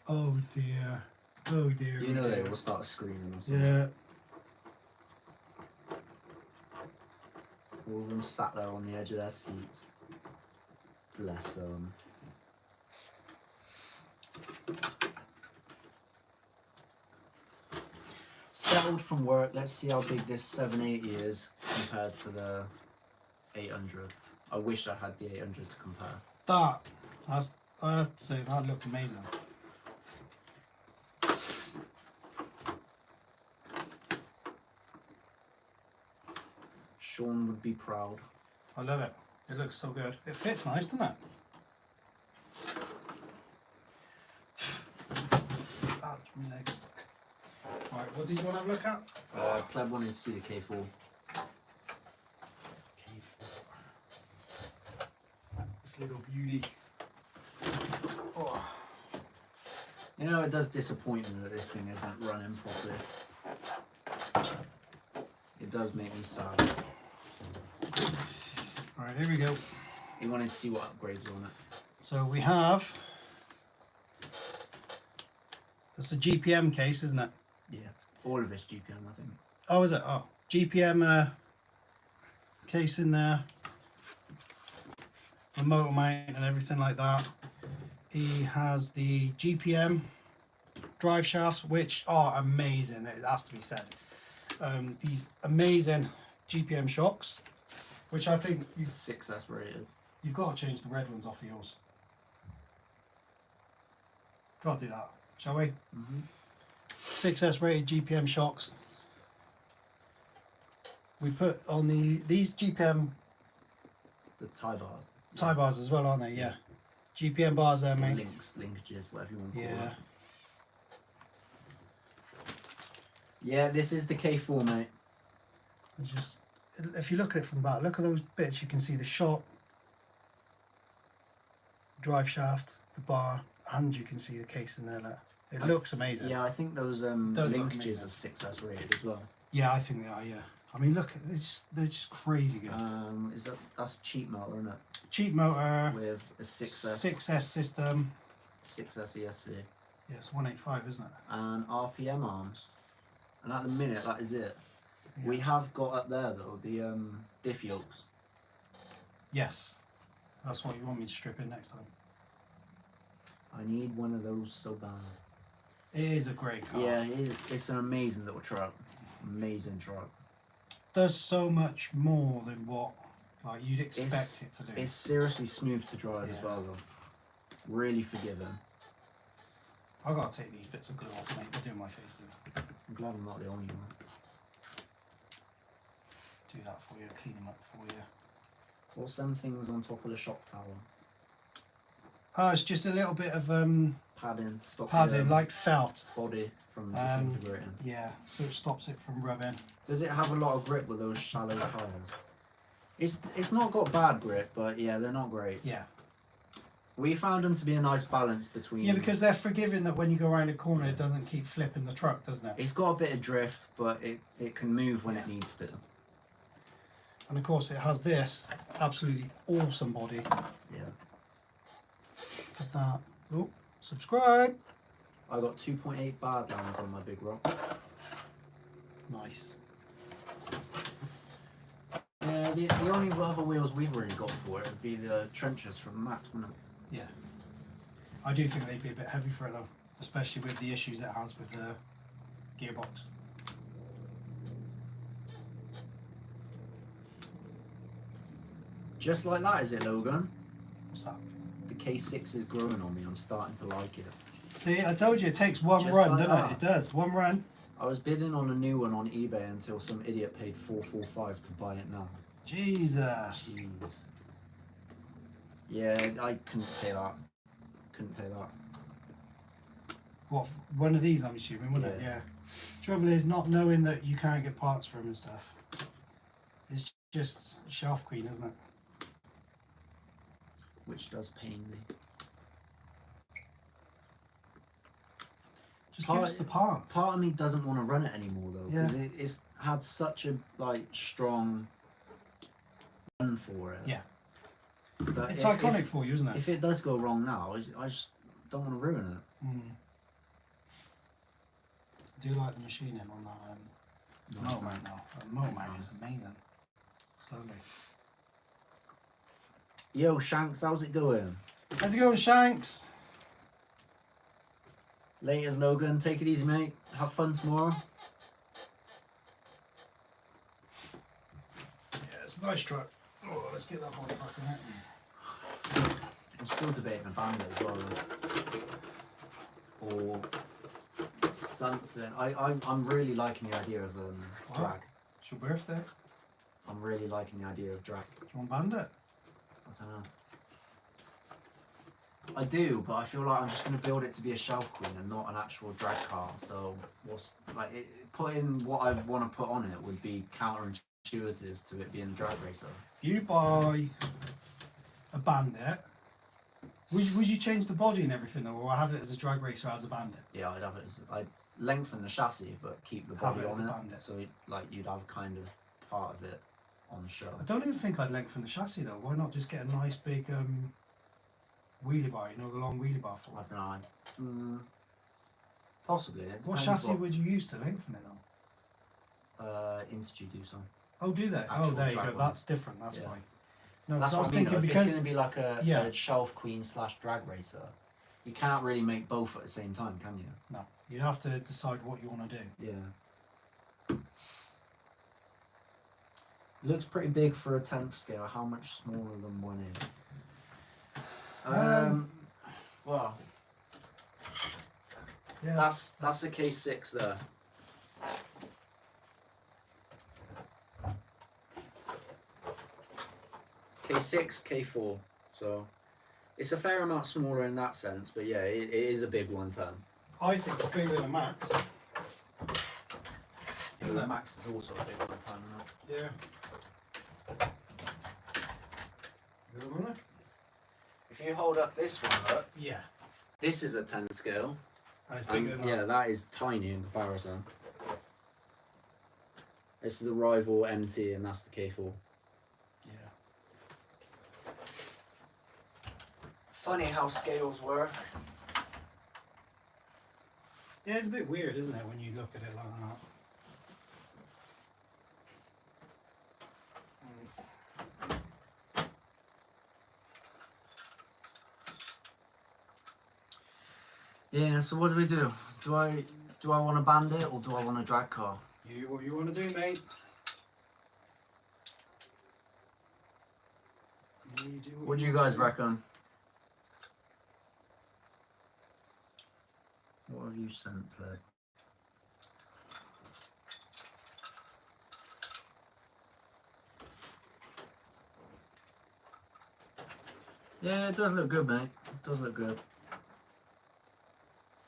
Oh dear. Oh dear. You know oh they dear. will start screaming or something. Yeah. All of them sat there on the edge of their seats. Bless them. Settled from work. Let's see how big this 780 is compared to the 800. I wish I had the 800 to compare. I have to say, that looked amazing. Sean would be proud. I love it. It looks so good. It fits nice, doesn't it? Ouch, my leg's stuck. Right, what did you want to have a look at? Pleb wanted to see the K4. This little beauty. Oh. You know, it does disappoint me that this thing isn't running properly. It does make me sad. Alright, here we go. He wanted to see what upgrades were on it. So we have... That's a GPM case, isn't it? Yeah, all of it's GPM, I think. Oh, is it? Oh, GPM case in there. The motor mount and everything like that. He has the GPM drive shafts, which are amazing. It has to be said. These amazing GPM shocks, which I think is 6S rated. You've got to change the red ones off of yours. Got to do that, shall we? 6S rated GPM shocks. We put on these GPM The tie bars. tie bars as well, aren't they? Yeah. GPM bars there, mate. Linkages, whatever you want to call Yeah. it. Yeah, this is the K4, mate. It's just, if you look at it from back, look at those bits. You can see the shock, drive shaft, the bar, and you can see the case in there. Look. It looks amazing. Yeah, I think those Does look linkages amazing. are 6S rated as well. Yeah, I think they are. Yeah. I mean, look, they're just crazy good. That's cheap motor, isn't it? Cheap motor With a 6S 6S system. 6S ESC Yeah, it's 185, isn't it? and RPM arms. And at the minute, that is it. Yeah. We have got up there though the diff yokes. Yes. That's what you want me to strip in next time. I need one of those so bad. It is a great car. Yeah, it is. It's an amazing little truck. Amazing truck. Does so much more than what like you'd expect it to do. It's seriously smooth to drive as Yeah. well though. Really forgiving. I gotta take these bits of glue off, mate. They're doing my face in. I'm glad I'm not the only one. Do that for you, clean them up for you. What's some things on top of the shock tower? Oh, it's just a little bit of Padding, stop padding, like felt. body from disintegrating. Yeah, so it stops it from rubbing. Does it have a lot of grip with those shallow tires? It's not got bad grip, but yeah, they're not great. Yeah. We found them to be a nice balance between. Yeah, because they're forgiving that when you go around a corner, it doesn't keep flipping the truck, doesn't it? It's got a bit of drift, but it can move when it needs to. And of course, it has this absolutely awesome body. Yeah. Look at that. Oh, subscribe. I got 2.8 badlands on my big rock. Nice. Yeah, the only other wheels we've really got for it would be the trenches from Max, wouldn't it? Yeah. I do think they'd be a bit heavy for it though, especially with the issues it has with the gearbox. Just like that, is it, Logan? What's that? The K6 is growing on me. I'm starting to like it. See, I told you it takes one Just run, like doesn't that. it? It does, one run. I was bidding on a new one on eBay until some idiot paid $445 to buy it now. Jesus. Jeez. Yeah, I couldn't pay that. Couldn't pay that. What, one of these I'm assuming, wouldn't it? Yeah. Trouble is not knowing that you can't get parts for them and stuff. It's just shaft queen, isn't it? Which does pain me. Just give us the parts. Part of me doesn't want to run it anymore though, because Yeah. it's had such a strong run for it. Yeah. That It's if- iconic for you, isn't it? If it does go wrong now, I just don't want to ruin it. I do like the machining on that Nice, motor mount now. The That's motor mount nice. is amazing. Slowly. Yo, Shanks, how's it going? How's it going, Shanks? Laters, Logan. Take it easy, mate. Have fun tomorrow. Yeah, it's a nice truck. Oh, let's get that body back in it. I'm still debating a bandit as well, though. Or something. I'm really liking the idea of drag. It's your birthday. I'm really liking the idea of drag. Do you want Bandit? I don't know. I do, but I feel like I'm just going to build it to be a shelf queen and not an actual drag car. So what's putting what I want to put on it would be counterintuitive to it being a drag racer. You buy a Bandit. Would you change the body and everything though, or have it as a drag racer as a Bandit? Yeah, I'd have it. I'd lengthen the chassis, but keep the Have body it as on a it. Bandit. So you'd have kind of part of it on the show. I don't even think I'd lengthen the chassis though. Why not just get a nice big wheelie bar? You know, the long wheelie bar for I it. don't know. Possibly. It What depends chassis would you use to lengthen it though? Intergy do some. Oh, do they? Oh, Actual there you go. drag one. That's different. That's Yeah. fine. No, That's because I what was I mean. thinking Though. If it's because going to be like a yeah. shelf queen / drag racer, you can't really make both at the same time, can you? no, you'd have to decide what you want to do. Yeah. Looks pretty big for a 10th scale. How much smaller than 1A? Well, Yeah, that's a K6 there. K6, K4. So it's a fair amount smaller in that sense, but yeah, it is a big 110. I think it's bigger than a Max. Isn't The it? Max is also a big 110, isn't it? Yeah. Good one there? If you hold up this one, look, Yeah. this is a 10 scale. And it's bigger than Yeah, that. that is tiny in comparison. This is the rival MT and that's the K4. Yeah. Funny how scales work. Yeah, it's a bit weird, isn't it, when you look at it like that? Yeah, so what do we do? Do I want a bandit or do I want a drag car? You what you want to do, mate? You do What do you wanna guys do. reckon? What have you sent, play? Yeah, it does look good, mate. It does look good.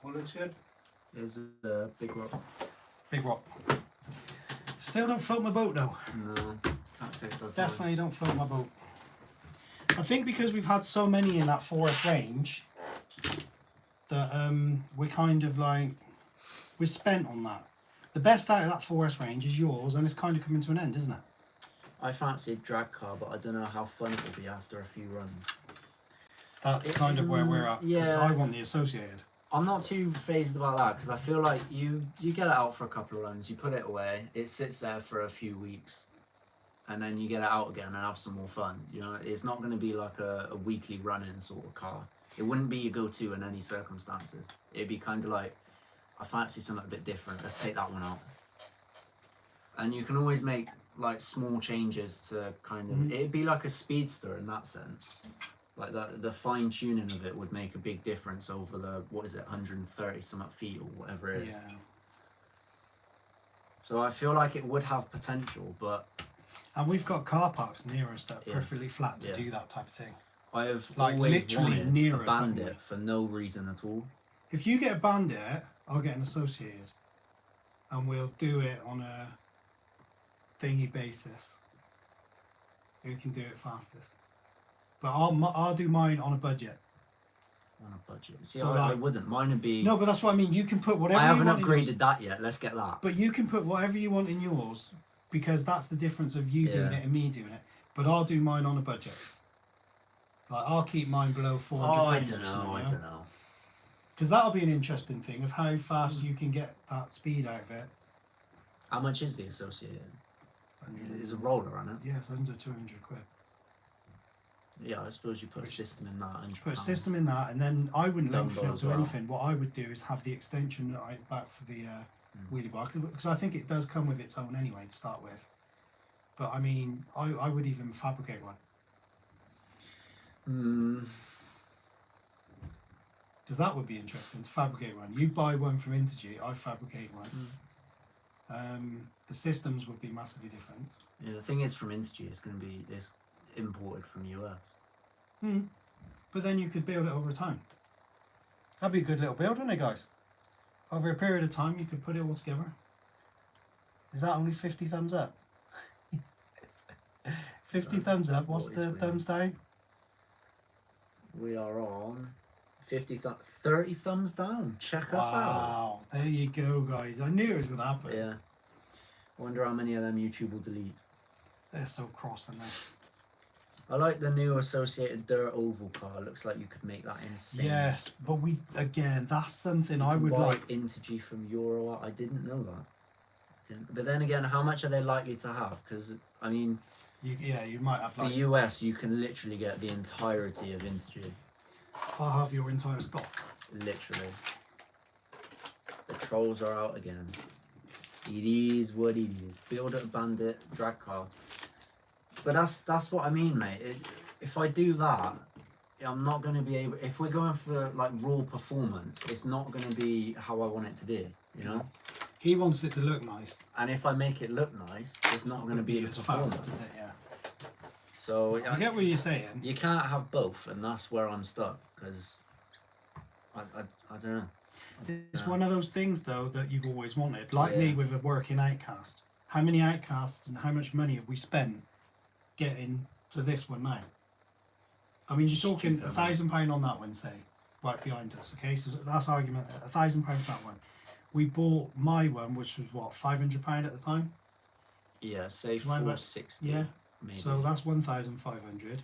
What looks good? It's a big rock. Big rock. Still don't float my boat though. No, that's it. Does Definitely don't float my boat. I think because we've had so many in that forest range that we're kind of like we're spent on that. The best out of that forest range is yours, and it's kind of coming to an end, isn't it? I fancy a drag car, but I don't know how fun it will be after a few runs. That's kind of where we're at. 'Cause Yeah. I want the associated. I'm not too phased about that because I feel like you get it out for a couple of runs, you put it away, it sits there for a few weeks, and then you get it out again and have some more fun. You know, it's not going to be like a weekly run-in sort of car. It wouldn't be your go-to in any circumstances. It'd be kind of like, I fancy something a bit different. Let's take that one out. And you can always make like small changes to kind of. It'd be like a speedster in that sense. Like the fine tuning of it would make a big difference over the 130 something feet or whatever it is. Yeah. So I feel like it would have potential, but And we've got car parks near us that are Yeah. perfectly flat to Yeah. do that type of thing. I have Like, always literally wanted near a us, haven't bandit we? for no reason at all. If you get a bandit, I'll get an associated, and we'll do it on a thingy basis. Who can do it fastest? But I'll do mine on a budget. On a budget. See, So, I like- wouldn't. Mine would be. No, but that's what I mean. You can put whatever I haven't you want in yours, upgraded that yet. Let's get that. but you can put whatever you want in yours because that's the difference of you doing Yeah. it and me doing it. But I'll do mine on a budget. Like I'll keep mine below 400 Oh, I pounds don't or know. something, I you know? don't know. Because that'll be an interesting thing of how fast you can get that speed out of it. How much is the associated? It's a roller, isn't it? Yeah, it's under 200 quid. Yeah, I suppose you put a Which- system in that. £100. Put a system in that, and then I wouldn't link Dumbo field as to well. anything. What I would do is have the extension back for the wheelie bar, because I think it does come with its own anyway to start with. But I mean, I would even fabricate one, Hmm. because that would be interesting to fabricate one. You buy one from Intergy, I fabricate one. The systems would be massively different. Yeah, the thing is, from Intergy, it's imported from US. But then you could build it over time. That'd be a good little build, wouldn't it, guys? Over a period of time, you could put it all together. Is that only 50 thumbs up? 50 thumbs up. What's What the is we thumbs down? We are on 30 thumbs down. Check us out. Wow, there you go, guys. I knew it was going to happen. Yeah. Wonder how many of them YouTube will delete. They're so cross, aren't they? I like the new associated dirt oval car. Looks like you could make that insane. Yes, but again, that's something You I can would buy like. Intergy from Euro. I didn't know that. But then again, how much are they likely to have? Because I mean, You might have the like. US, you can literally get the entirety of Intergy. I'll have your entire stock. Literally. The trolls are out again. It is what it is. Build a bandit drag car. But that's what I mean, mate. If I do that, I'm not going to be able. If we're going for like raw performance, it's not going to be how I want it to be. You know. He wants it to look nice. And if I make it look nice, it's not going to be the as performance. fast, is it? Yeah. So I get what you're saying. you can't have both, and that's where I'm stuck because I don't know. It's one of those things though that you've always wanted. Like me with a working Outcast. How many Outcasts and how much money have we spent getting to this one now? I mean, you're talking Stupid, £1,000 on that one, say, right behind us. Okay, so that's argument. £1,000 for that one. We bought my one, which was what, £500 at the time. Yeah, say Right about- 460. Yeah. Maybe. So that's 1,500.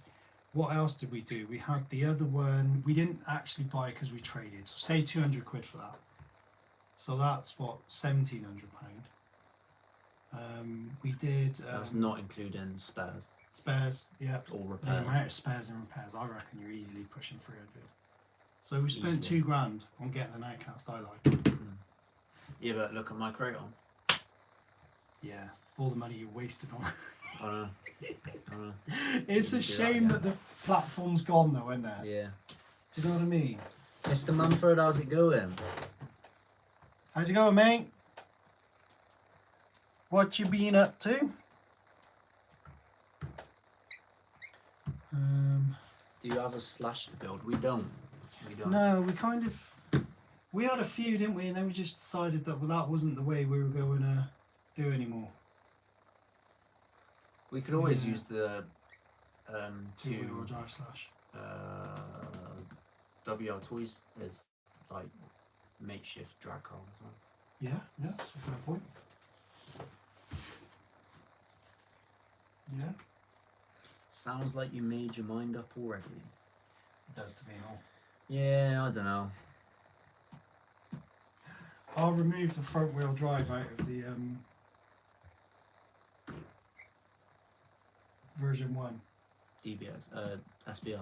What else did we do? We had the other one. We didn't actually buy it because we traded. So say 200 quid for that. So that's what, £1,700. We did. That's not including spares spares. Yeah. or The repairs. amount of spares and repairs, I reckon you're easily pushing 300. So we spent Easily. £2 on getting an Outcast I like. Yeah, but look at my Kraton. Yeah, all the money you wasted on. I know. I know. It's a Do that shame again. that the platform's gone though, isn't it? Yeah. Do you know what I mean? Mr. Mumford, how's it going? How's it going, mate? What you been up to? Do you have a slash to build? We don't. We don't. No, we had a few, didn't we? And then we just decided that that wasn't the way we were going to do anymore. We could always Yeah. use the Two-wheel drive slash. WL Toys as like makeshift drag car as well. Yeah, that's a fair point. Yeah, Sounds like you made your mind up already. it does to me all. Yeah, I don't know. I'll remove the front wheel drive out of the version 1. DBS, SBR.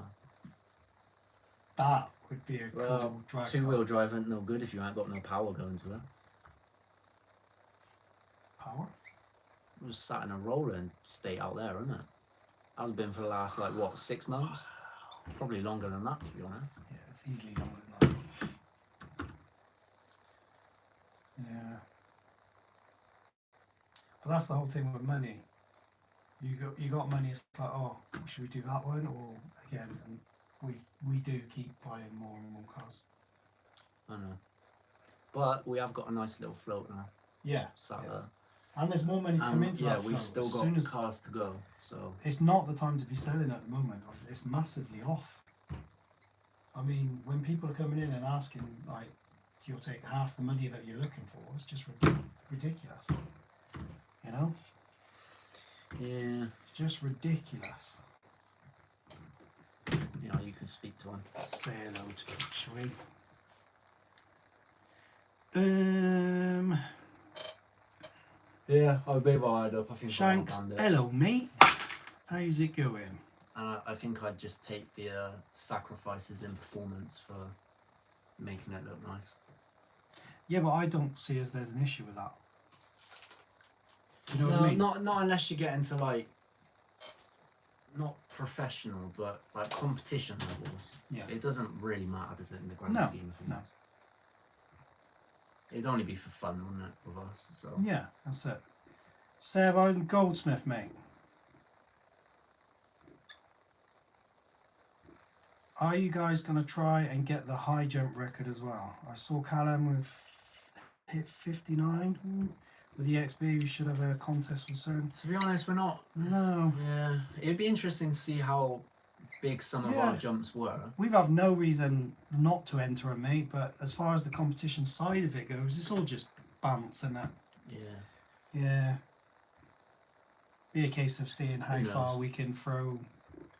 That would be a Well, cool drag two-wheel car. drive ain't no good if you ain't got no power going to it. Power? It was sat in a rolling state out there, isn't it? Has been for the last like what, 6 months? Probably longer than that, to be honest. Yeah, it's easily longer than that. Yeah. But that's the whole thing with money. You got money, it's like, oh, should we do that one? Or again, and we do keep buying more and more cars. I know. But we have got a nice little float now, Yeah. sat yeah. there. And there's more money to come And into yeah, that we've float. still As got soon as cars to go, so it's not the time to be selling at the moment. It's massively off. I mean, when people are coming in and asking, like, you'll take half the money that you're looking for, it's just ridiculous. You know? yeah, It's just ridiculous. you know, you can speak to one. Say hello to him, shall we? Yeah, I'll be wired up. I think Shanks, hello mate. How's it going? And I think I'd just take the sacrifices in performance for making it look nice. Yeah, but I don't see as there's an issue with that. Do you know No, what I mean? not unless you get into like not professional, but like competition levels. Yeah. It doesn't really matter, does it, in the grand No, scheme of things? no. It'd only be for fun, wouldn't it, with us? So Yeah, that's it. Seb, I'm Goldsmith, mate. Are you guys going to try and get the high jump record as well? I saw Callum with hit 59 with the EXB. We should have a contest with soon. to be honest, we're not. No, Yeah, it'd be interesting to see how big some of our Yeah. jumps were. we have no reason not to enter a mate, but as far as the competition side of it goes, it's all just bants and that. Yeah. Yeah. Be a case of seeing how Who far knows? we can throw,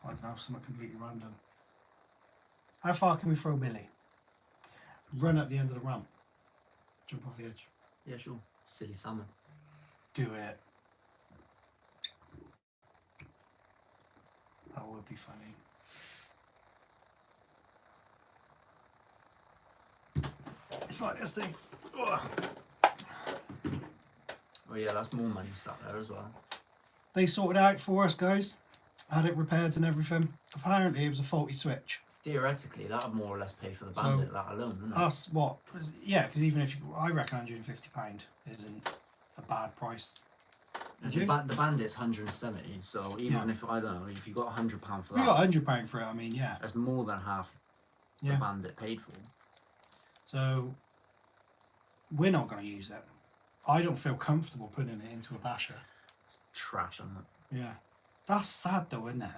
I don't know, something completely random. How far can we throw Billy? Run up the end of the ramp. Jump off the edge. Yeah, sure. Silly salmon. Do it. That would be funny. It's like this thing. Ugh. Oh yeah, that's more money sat there as well. They sorted it out for us, guys. Had it repaired and everything. Apparently it was a faulty switch. Theoretically, that would more or less pay for the So, bandit, that alone, wouldn't it? That's what, yeah, because even if you, I reckon £150 isn't a bad price. And Would you? the bandit's 170, so even Yeah. if, I don't know, if you got £100 for We that, got £100 for it, I mean, yeah. that's more than half Yeah. the bandit paid for. So, we're not going to use it. I don't feel comfortable putting it into a basher. Trash on it. Yeah. That's sad though, isn't it?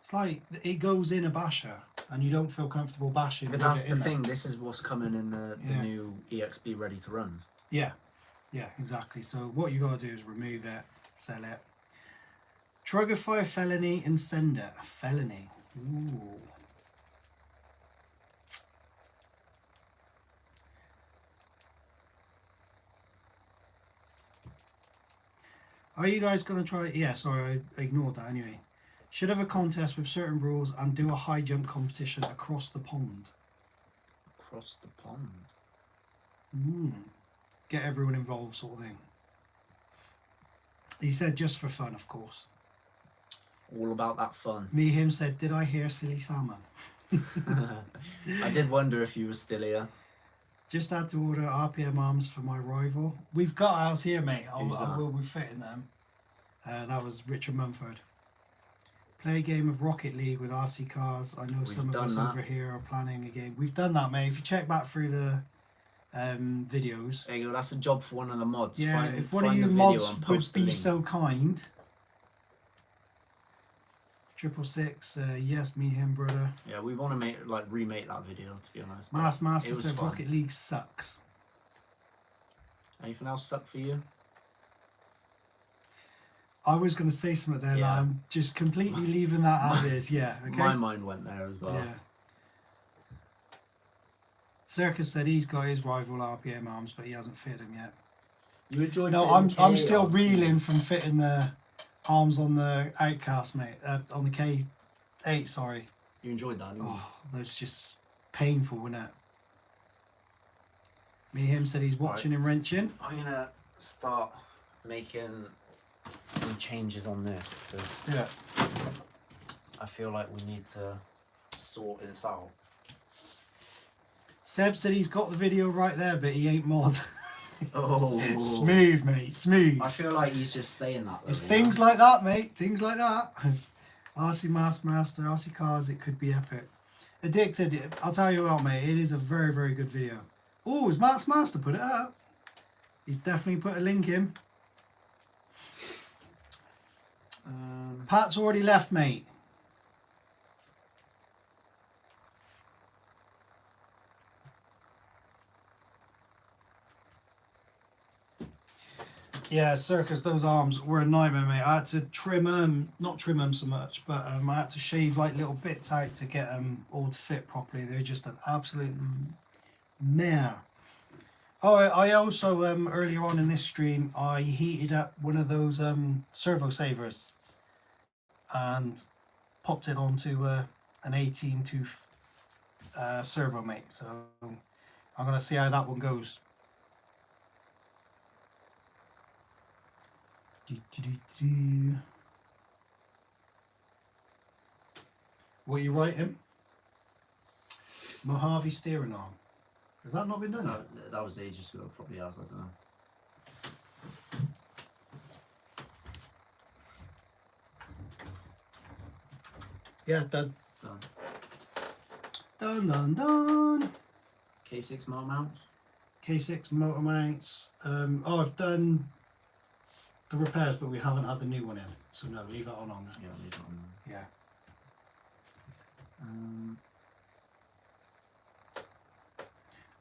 It's like, it goes in a basher, and you don't feel comfortable bashing But with that's it the in thing, this is what's coming in the Yeah. new EXB ready to runs. Yeah, yeah, exactly. So what you got to do is remove it, sell it. Trugify felony and send it. Felony. Ooh. Are you guys going to try? Yeah, sorry, I ignored that anyway. Should have a contest with certain rules and do a high jump competition across the pond. Across the pond. Get everyone involved, sort of thing. He said just for fun, of course. All about that fun. Him said, did I hear silly salmon? I did wonder if you were still here. Just had to order RPM arms for my rival. We've got ours here, mate. I will be fitting them. That was Richard Mumford. Play a game of Rocket League with RC cars. I know some of us over here are planning a game. We've done that, mate. If you check back through the videos. There you go. That's a job for one of the mods. Yeah, if one of you mods would be so kind. 666, yes, him, brother. Yeah, we want to remake that video, to be honest. Master said Rocket League sucks. Anything else suck for you? I was going to say something there, and I'm just completely leaving that as is. Yeah, okay. My mind went there as well. Yeah. Circus said he's got his rival RPM arms, but he hasn't fitted them yet. You enjoyed? No, I'm still reeling from fitting the arms on the Outcast, mate. On the K8, sorry. You enjoyed that, didn't you? Oh, that's just painful, wasn't it? Him said he's watching and wrenching. I'm gonna start making some changes on this because I feel like we need to sort this out. Seb said he's got the video right there, but he ain't mod. Oh, smooth, mate, smooth. I feel like he's just saying that. It's things like that, mate. Things like that. RC Master, RC Cars. It could be epic. Addicted. I'll tell you what, mate. It is a very, very good video. Oh, has Master put it up? He's definitely put a link in. Pat's already left, mate. Yeah, Circus, those arms were a nightmare, mate. I had to trim them, not trim them so much, but I had to shave like little bits out to get them all to fit properly. They're just an absolute mare. Oh, I also, earlier on in this stream, I heated up one of those servo savers and popped it onto an 18-tooth servo, mate. So I'm going to see how that one goes. What are you writing? Mojave steering arm. Has that not been done yet? That was ages ago, probably has, I don't know. Yeah, done. Done. Done. K6 motor mounts? K6 motor mounts. Oh, I've done the repairs, but we haven't had the new one in. So no, leave that on there. Yeah, leave that on there. Yeah.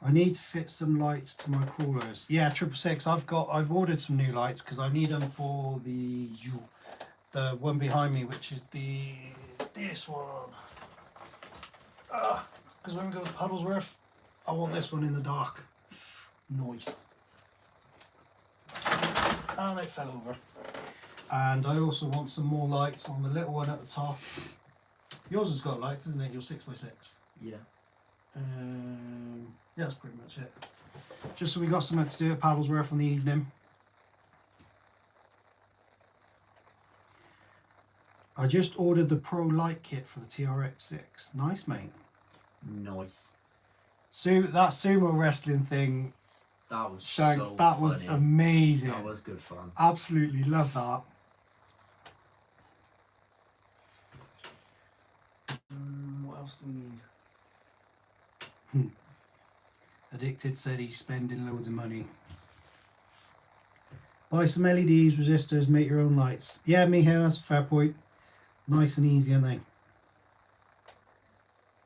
I need to fit some lights to my crawlers. Yeah, 666. I've ordered some new lights because I need them for the one behind me, which is this one. Because when we go to Puddlesworth, I want this one in the dark. Nice. And it fell over. And I also want some more lights on the little one at the top. Yours has got lights, isn't it? Your 6x6. Yeah. Yeah, that's pretty much it. Just so we got something to do at Paddlesworth in the evening. I just ordered the Pro Light Kit for the TRX6. Nice, mate. Nice. So that sumo wrestling thing, that was Shanks, so that funny. was amazing. That was good fun. Absolutely love that. What else do we need? Addicted said he's spending loads of money. Buy some LEDs, resistors, make your own lights. Yeah, me here, that's a fair point. Nice and easy, aren't they?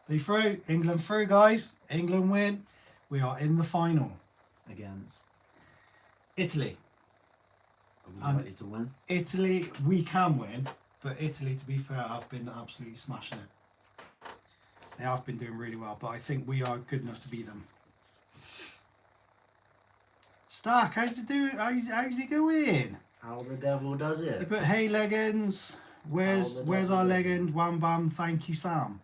They through. England through, guys. England win. We are in the final. Against Italy. Are we likely to win? Italy, we can win, but Italy, to be fair, have been absolutely smashing it. They have been doing really well, but I think we are good enough to beat them. Stark, how's it doing? How's it going? How the devil does You it? put hey leggings. Where's our legend? Wham bam, thank you, Sam.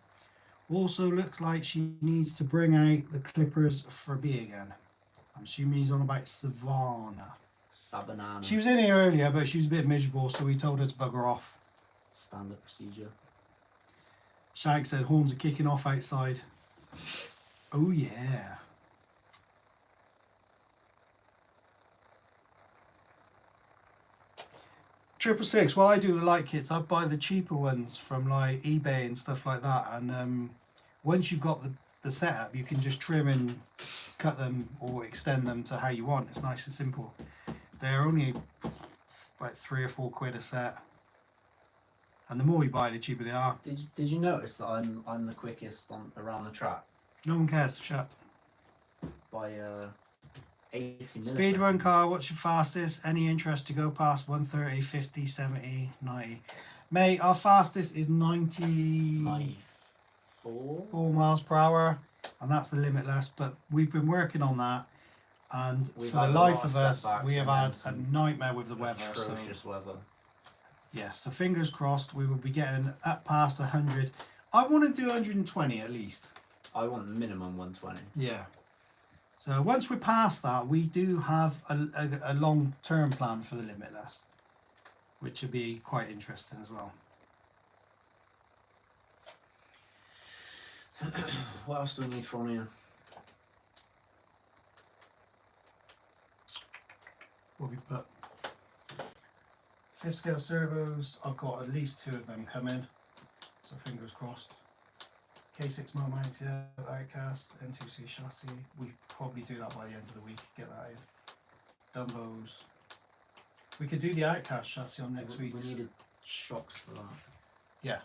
Also looks like she needs to bring out the clippers for B again. I'm assuming he's on about Savannah. Sabanana. She was in here earlier, but she was a bit miserable, so we told her to bugger off. Standard procedure. Shank said horns are kicking off outside. Oh yeah. Triple six. What I do with light kits, I buy the cheaper ones from like eBay and stuff like that. And once you've got the setup, you can just trim and cut them or extend them to how you want. It's nice and simple. They're only about £3 or £4 a set. And the more you buy, the cheaper they are. Did you notice that I'm the quickest around the track No one cares. Shut. by 80 milliseconds? Speed run car, what's your fastest? Any interest to go past 130, 50, 70, 90? Mate, our fastest is 94 94. miles per hour, and that's the limitless. But we've been working on that, and We've for the had a life lot of of us, setbacks we have and had then a some nightmare with the weather. So Atrocious weather. yeah, so fingers crossed we will be getting up past 100. I want to do 120 at least. I want minimum 120. Yeah. So once we're past that, we do have a long-term plan for the limitless, which would be quite interesting as well. What else do we need from you? What we put? 5th scale servos. I've got at least 2 of them coming, so fingers crossed. K6 motor mounts, yeah, Outcast, N2C chassis. We probably do that by the end of the week, get that in. Dumbos. We could do the Outcast chassis on next week. We needed shocks for that. Yeah.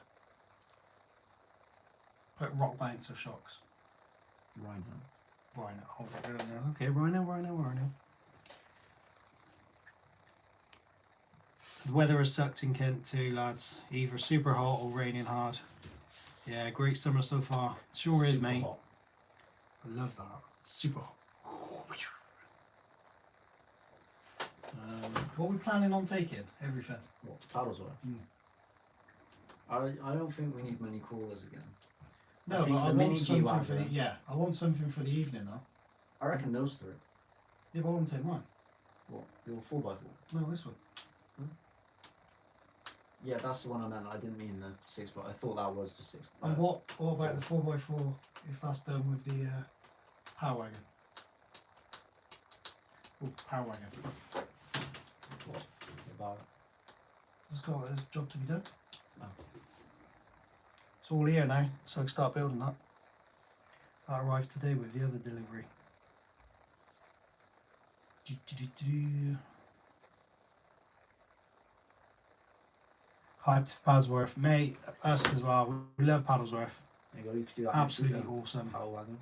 Put rock mounts or shocks. Rhino. Okay, Rhino. The weather has sucked in Kent too, lads. Either super hot or raining hard. Yeah, great summer so far. Sure is, Super mate. hot. I love that. Super hot. What are we planning on taking? Everything. What, paddles were? I don't think we need many crawlers again. No, think but I the want mini something G-Wagon. for I want something for the evening though. I reckon those 3. Yeah, but I want to take mine. What? Your 4x4? No, this one. Yeah, that's the one I meant. I didn't mean the 6, but I thought that was the 6. And what about the 4x4 if that's done with the power wagon? Oh, power wagon. What about it? It's got a job to be done. Oh. It's all here now, so I can start building that. That arrived today with the other delivery. Hyped for Paddlesworth. Mate, us as well. We love Paddlesworth. There you go, you could do that. Absolutely awesome. Power wagon.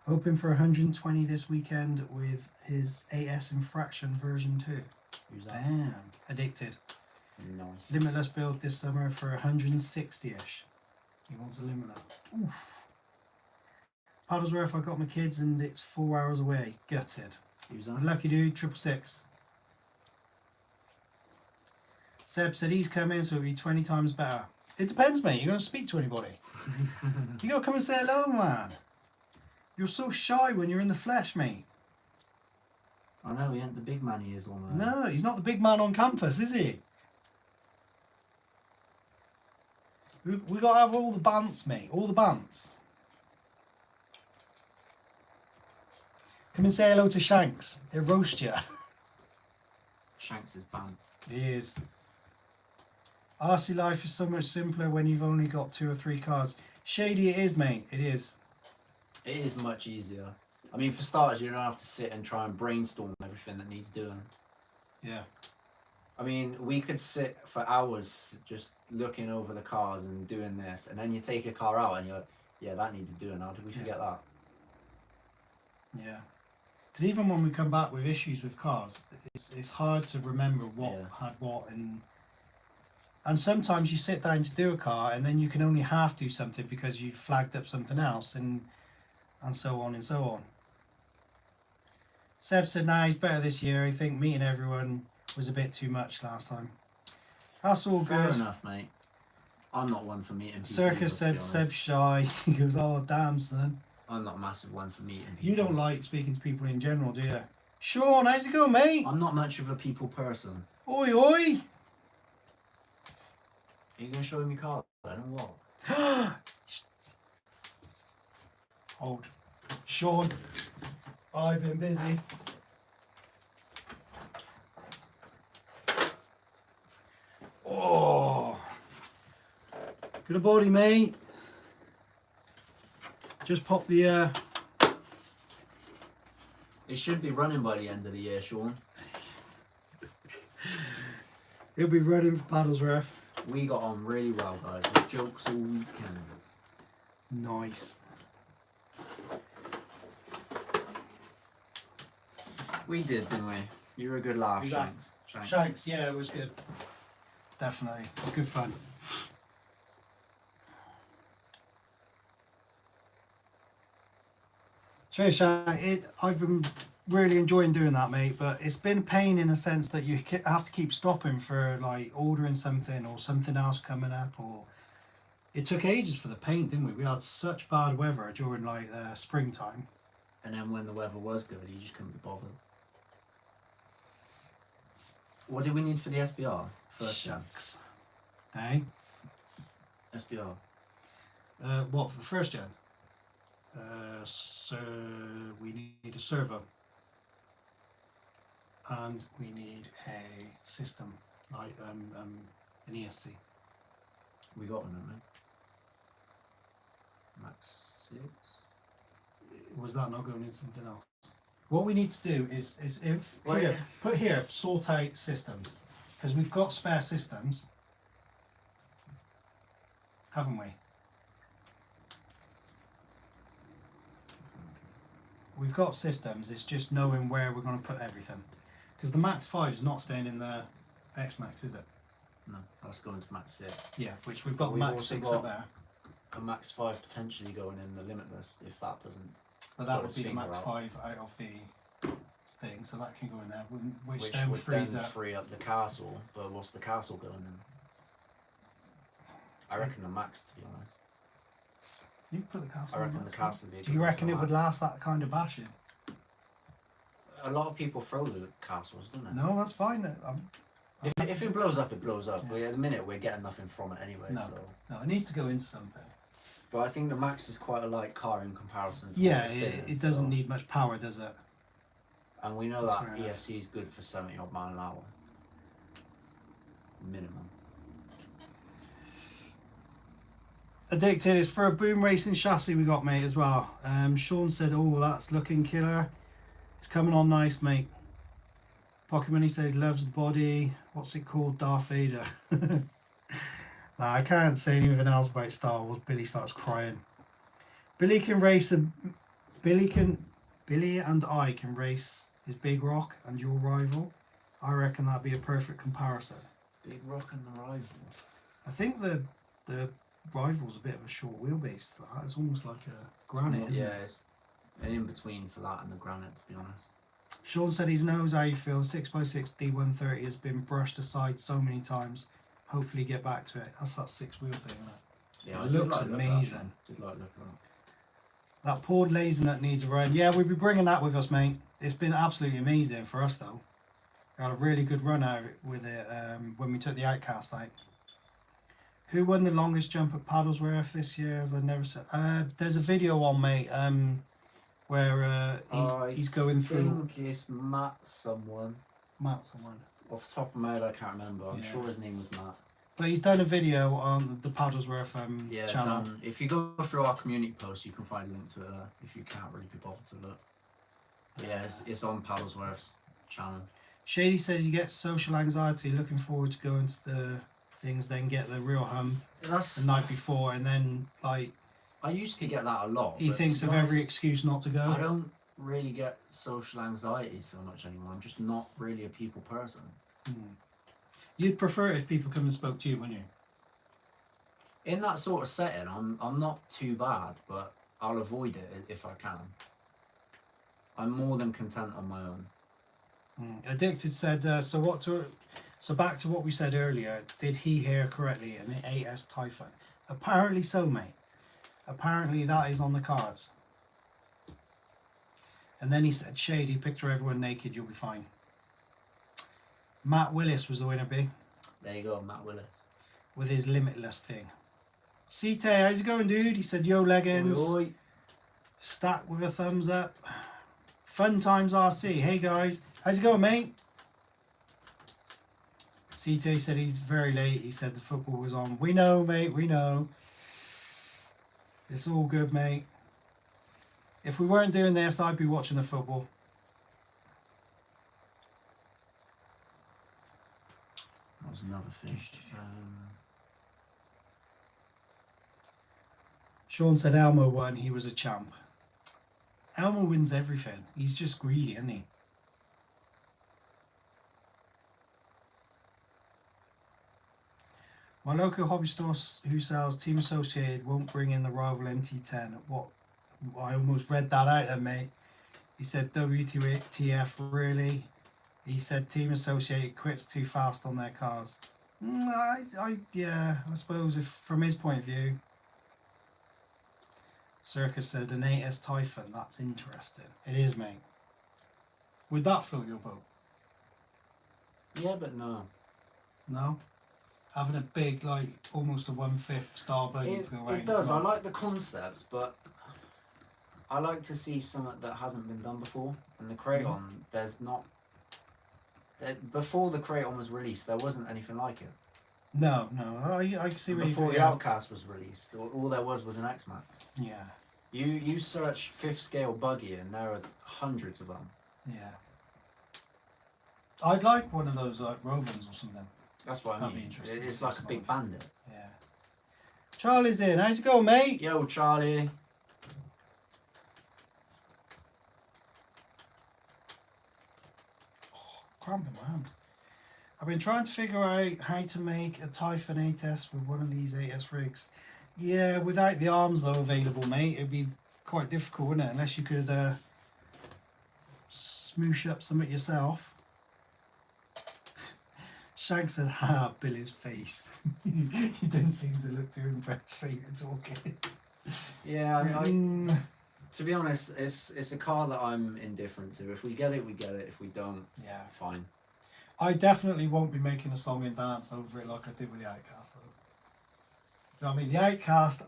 Hoping for 120 this weekend with his AS Infraction version 2. Who's that? Damn. Addicted. Nice. Limitless build this summer for 160-ish. He wants a limitless. Oof. Paddlesworth, I got my kids and it's 4 hours away. Gutted. Who's that? Lucky dude, 666. Seb said he's coming, so it'll be 20 times better. It depends, mate. You're going to speak to anybody. You got to come and say hello, man. You're so shy when you're in the flesh, mate. I know, he ain't the big man he is on No, he's not the big man on campus, is he? We got to have all the bants, mate. All the bants. Come and say hello to Shanks. He'll roast you. Shanks' band. He is. RC life is so much simpler when you've only got 2 or 3 cars. Shady it is, mate. It is. It is much easier. I mean, for starters, you don't have to sit and try and brainstorm everything that needs doing. Yeah. I mean, we could sit for hours just looking over the cars and doing this, and then you take a car out and you're like, yeah, that needed doing. How did we forget that? Yeah. Because even when we come back with issues with cars, it's hard to remember what had what, and sometimes you sit down to do a car and then you can only half do something because you've flagged up something else, and so on and so on. Seb said, nah, he's better this year. I think meeting everyone was a bit too much last time. That's all Fair good. enough, mate. I'm not one for meeting people. Circus either, to said be Seb's honest. shy. He goes, oh damn son. I'm not a massive one for meeting people. You don't like speaking to people in general, do you? Sean, how's it going, mate? I'm not much of a people person. Oi, oi! Are you going to show me your card then or what? Hold. Sean, I've been busy. Oh. Good body, mate. Just pop the It should be running by the end of the year, Sean. He'll be running for Paddlesworth. We got on really well, guys. With jokes all weekend. Nice. We did, didn't we? You were a good laugh, Exact. Shanks. Shanks, yeah, it was good. Definitely. It was good fun. Cheers, Shank. I've been really enjoying doing that, mate, but it's been a pain in a sense that you have to keep stopping for like ordering something or something else coming up, or it took ages for the paint, didn't we? We had such bad weather during like springtime. And then when the weather was good, you just couldn't be bothered. What did we need for the SBR? First gen. Shucks. Hey? SBR. What for the first gen? So we need a servo. And we need a system, like an ESC. We got one, didn't we? Max 6. Was that not going in something else? What we need to do is if Well, here, yeah. put here, sort out systems, because we've got spare systems, haven't we? We've got systems. It's just knowing where we're going to put everything, because the Max 5 is not staying in the X Max, is it? No, that's going to Max 6. Yeah, which we've got We've Max also 6 got- up there, A Max 5 potentially going in the Limitless if that doesn't. but that got would its be the finger Max out. 5 out of the thing, so that can go in there, which Which then would frees then up. free up the castle, but what's the castle going in? I reckon the Max, to be honest. You can put the castle. I in reckon the Max. castle would be a Do good you one reckon for it would Max. last that kind of bashing? A lot of people throw the castles, don't they? No, that's fine. If it blows up, it blows up. Yeah. But at the minute, we're getting nothing from it anyway. No. So. No, it needs to go into something. But I think the Max is quite a light car in comparison to Yeah, what it's been in, it doesn't so- need much power, does it? And we know That's that fair enough. ESC is good for 70 odd mile an hour. Minimum. Addicted is for a boom racing chassis we got, mate, as well. Sean said, oh, that's looking killer. It's coming on nice, mate. Pocket Money says loves the body. What's it called? Darth Vader. Nah, I can't say anything else about Star Wars. Billy starts crying. Billy can race a Billy and I can race his Big Rock and your rival. I reckon that'd be a perfect comparison. Big Rock and the Rival. I think the rival's a bit of a short wheelbase for that. It's almost like a granite, isn't Yeah, it? it's an in between for that and the granite, to be honest. Sean said he knows how you feel. 6x6 D130 has been brushed aside so many times. Hopefully get back to it. That's that 6-wheel thing, isn't it? Yeah, It I did looks like the look of amazing. that. Did like the look of that. That poured laser nut needs a run. Yeah, we'll be bringing that with us, mate. It's been absolutely amazing for us, though. Got a really good run out with it when we took the Outcast out. Who won the longest jump at Paddlesworth this year? As I never said. There's a video on, mate, where he's going I through. think it's Matt someone. Matt's the one. Off the top of my head, I can't remember. I'm Yeah. sure his name was Matt. But he's done a video on the Paddlesworth Yeah, channel. Dan, if you go through our community post, you can find a link to it there if you can't really be bothered to look. But yeah, it's on Paddlesworth's channel. Shady says he gets social anxiety, looking forward to going to the things, then get the real hum That's the night before, and then like I used to get that a lot. he but thinks to of be every honest, excuse not to I go. don't really get social anxiety so much anymore. I'm just not really a people person. You'd prefer it if people come and spoke to you, wouldn't you? In that sort of setting, I'm not too bad, but I'll avoid it if I can. I'm more than content on my own. Addicted said, so back to what we said earlier, did he hear correctly an 8S Typhoon? Apparently so, mate. Apparently that is on the cards. And then he said, Shady, picture everyone naked, you'll be fine. Matt Willis was the winner, B. There you go, Matt Willis. With his limitless thing. Cite, how's it going, dude? He said, yo, leggings. Oi, oi. Stack with a thumbs up. Fun Times RC. Hey, guys. How's it going, mate? CT said he's very late. He said the football was on. We know, mate. We know. It's all good, mate. If we weren't doing this, I'd be watching the football. That was another fish. Sean said Elmo won. He was a champ. Elmo wins everything. He's just greedy, isn't he? My local hobby store who sells Team Associated won't bring in the rival MT10. What? I almost read that out there, mate. He said WTF, really? He said Team Associated quits too fast on their cars. Yeah, I suppose if from his point of view. Circus said an 8S Typhoon. That's interesting. It is, mate. Would that float your boat? Yeah, but no. No? Having a big, like, almost a 1/5 star buggy to go around. It does. I like the concept, but I like to see something that hasn't been done before. And the Kraton, there's not. Before the Kraton was released, there wasn't anything like it. No, I can see where Before you the Outcast was released, all there was an X-Max. Yeah, You search 5th scale buggy and there are hundreds of them. yeah. I'd like one of those, like, Rovens or something. That's what I That'd be mean. interesting It's to like a see big some bandit. Yeah. Charlie's in. How's it going, mate? Yo, Charlie. Cramping my hand. I've been trying to figure out how to make a Typhoon 8S with one of these 8S rigs. Yeah, without the arms though available, mate, it'd be quite difficult, wouldn't it? Unless you could smoosh up something yourself. Shank said, ha, Billy's face. He didn't seem to look too impressed when you were talking. Yeah, to be honest, it's a car that I'm indifferent to. If we get it, we get it. If we don't, Yeah. fine. I definitely won't be making a song and dance over it like I did with the Outcast though. Do you know what I mean? The Outcast,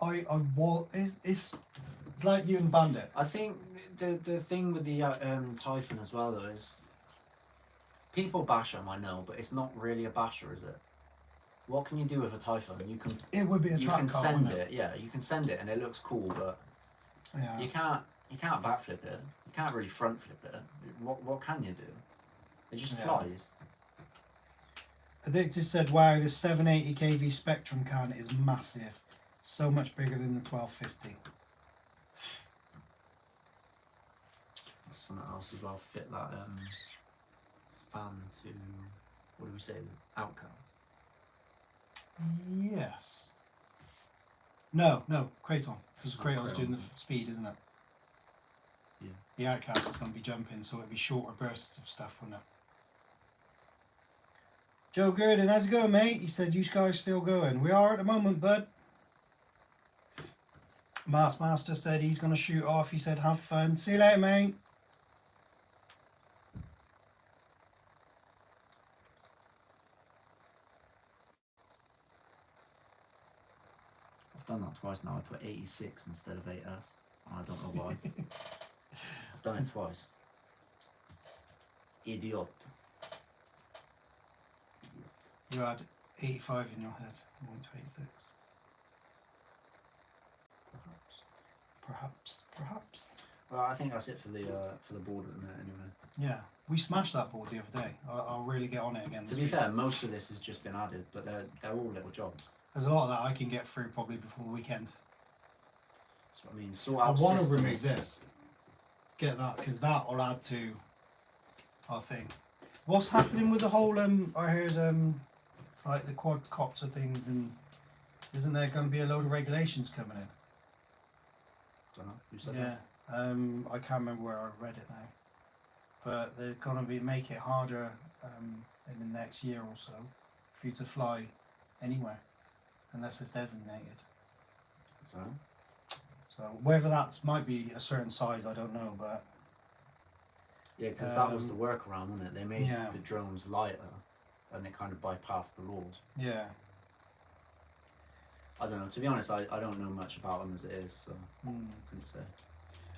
it's like you and Bandit. I think the thing with the Typhoon as well though is people bash them, I know, but it's not really a basher, is it? What can you do with a Typhoon? It would be a you track can car, send wouldn't it, yeah, you can send it and it looks cool, but Yeah. you can't backflip it. You can't really front flip it. What can you do? It just Yeah. flies. Addicted said, wow, this 780 kV Spectrum can is massive. So much bigger than the 1250. There's something else as well. Fit that fan to, what do we say, Outcast. Yes. No, Kraton. Because Kraton's Kraton. doing the speed, isn't it? Yeah. The Outcast is going to be jumping, so it'll be shorter bursts of stuff, wouldn't it? Joe Gurdon, how's it going, mate? He said, you guys still going? We are at the moment, bud. Master said he's going to shoot off. He said, have fun. See you later, mate. I've done that twice now. I put 86 instead of 8S. I don't know why. I've done it twice. Idiot. You had 85 in your head. You went to 86. Perhaps. Well, I think that's it for the board at the minute anyway. Yeah, we smashed that board the other day. I'll really get on it again. To this be week. fair, most of this has just been added, but they're all little jobs. There's a lot of that I can get through probably before the weekend. That's what I mean. Sort I out want to systems. remove this. Get that, because that will add to our thing. What's happening with the whole, I heard, like the quadcopter things, and isn't there going to be a load of regulations coming in? Don't know. Who said Yeah, that? I can't remember where I read it now. but they're gonna make it harder in the next year or so for you to fly anywhere unless it's designated. So So whether that's might be a certain size, I don't know, but yeah, because that was the workaround, wasn't it? They made yeah. the drones lighter, and they kind of bypassed the laws. Yeah. I don't know. To be honest, I don't know much about them as it is, so couldn't say.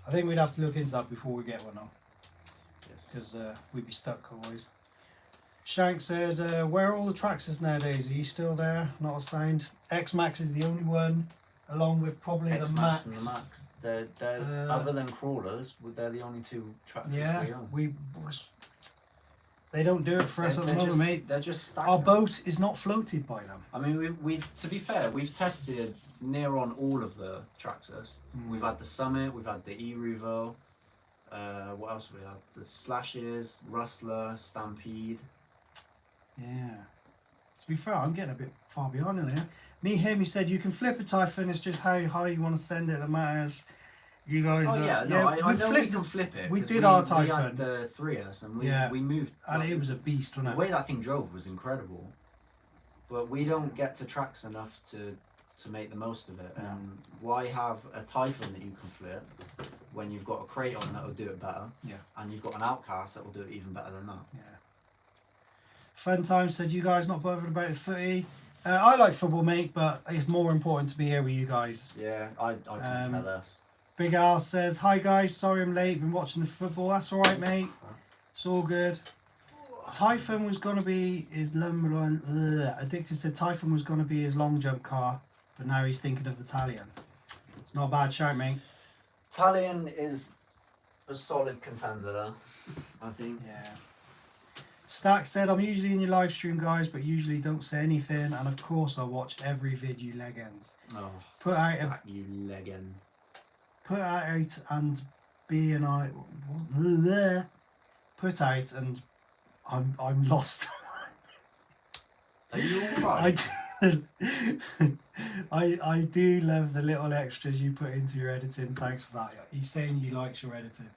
I think we'd have to look into that before we get one though, Yes. because we'd be stuck otherwise. Shank says, where are all the Traxxas nowadays? Are you still there? Not a sound. X-Max is the only one, along with probably the Max. And the Max. They're other than crawlers, they're the only two Traxxas Yeah, we own. they don't do it for us at the moment, mate. They're just stagnant. Our boat is not floated by them. I mean, we've to be fair, we've tested near on all of the Traxxas. We've had the Summit, we've had the E-Ruvo, what else have we had? The Slashes, Rustler, Stampede. Yeah. To be fair, I'm getting a bit far behind in here. He said you can flip a Typhoon, it's just how high you want to send it that matters. You guys Oh yeah, no, I know we can flip it. We did our Typhoon. We had the 3S and we moved. And it was a beast, wasn't it? The way that thing drove was incredible. But we don't get to tracks enough to make the most of it. Yeah. And why have a Typhoon that you can flip when you've got a Kraton that will do it better? Yeah. And you've got an Outcast that will do it even better than that. Yeah. Fun Time said, you guys not bothered about the footy? I like football, mate, but it's more important to be here with you guys. Yeah, I can care less. Big Al says, hi guys, sorry I'm late, been watching the football. That's alright, mate. It's all good. Typhoon was going to be his Addicted said Typhoon was going to be his long jump car, but now he's thinking of the Talion. It's not a bad shout, mate. Talion is a solid contender, though, I think. Yeah. Stack said, I'm usually in your live stream, guys, but usually don't say anything, and of course I watch every vid you leg ends. Oh, Put out Stack, you leg end. Put out and B and I put out and I'm lost. Are you alright? I do love the little extras you put into your editing. Thanks for that. He's saying he likes your editing.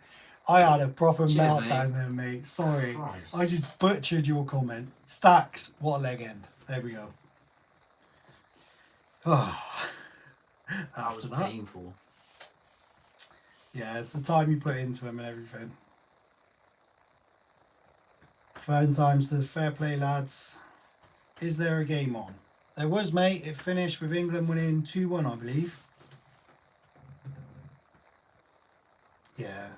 I had a proper Cheers, meltdown there, mate. Sorry. Christ. I just butchered your comment. Stacks, what a leg end. There we go. Oh. After that. Painful. Yeah, it's the time you put into him and everything. Phone Time says, fair play, lads. Is there a game on? There was, mate. It finished with England winning 2-1, I believe. Yeah.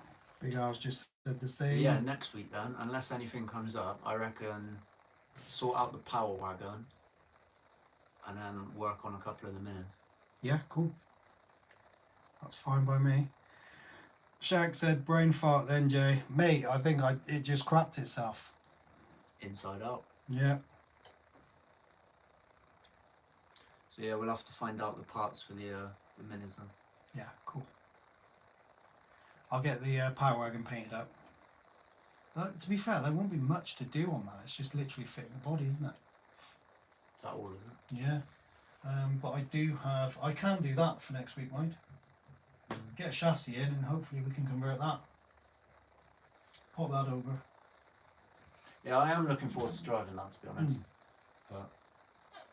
Big Al's just said the same. So yeah, next week then, unless anything comes up, I reckon sort out the power wagon and then work on a couple of the minutes. Yeah, cool. That's fine by me. Shag said, brain fart then, Jay. Mate, I think it just crapped itself. Inside out. Yeah. So yeah, we'll have to find out the parts for the minutes then. Yeah, cool. I'll get the power wagon painted up. To be fair, there won't be much to do on that. It's just literally fitting the body, isn't it? Is that all, is it? Yeah. But I can do that for next week, mind. Get a chassis in and hopefully we can convert that. Pop that over. Yeah, I am looking forward to driving that, to be honest. But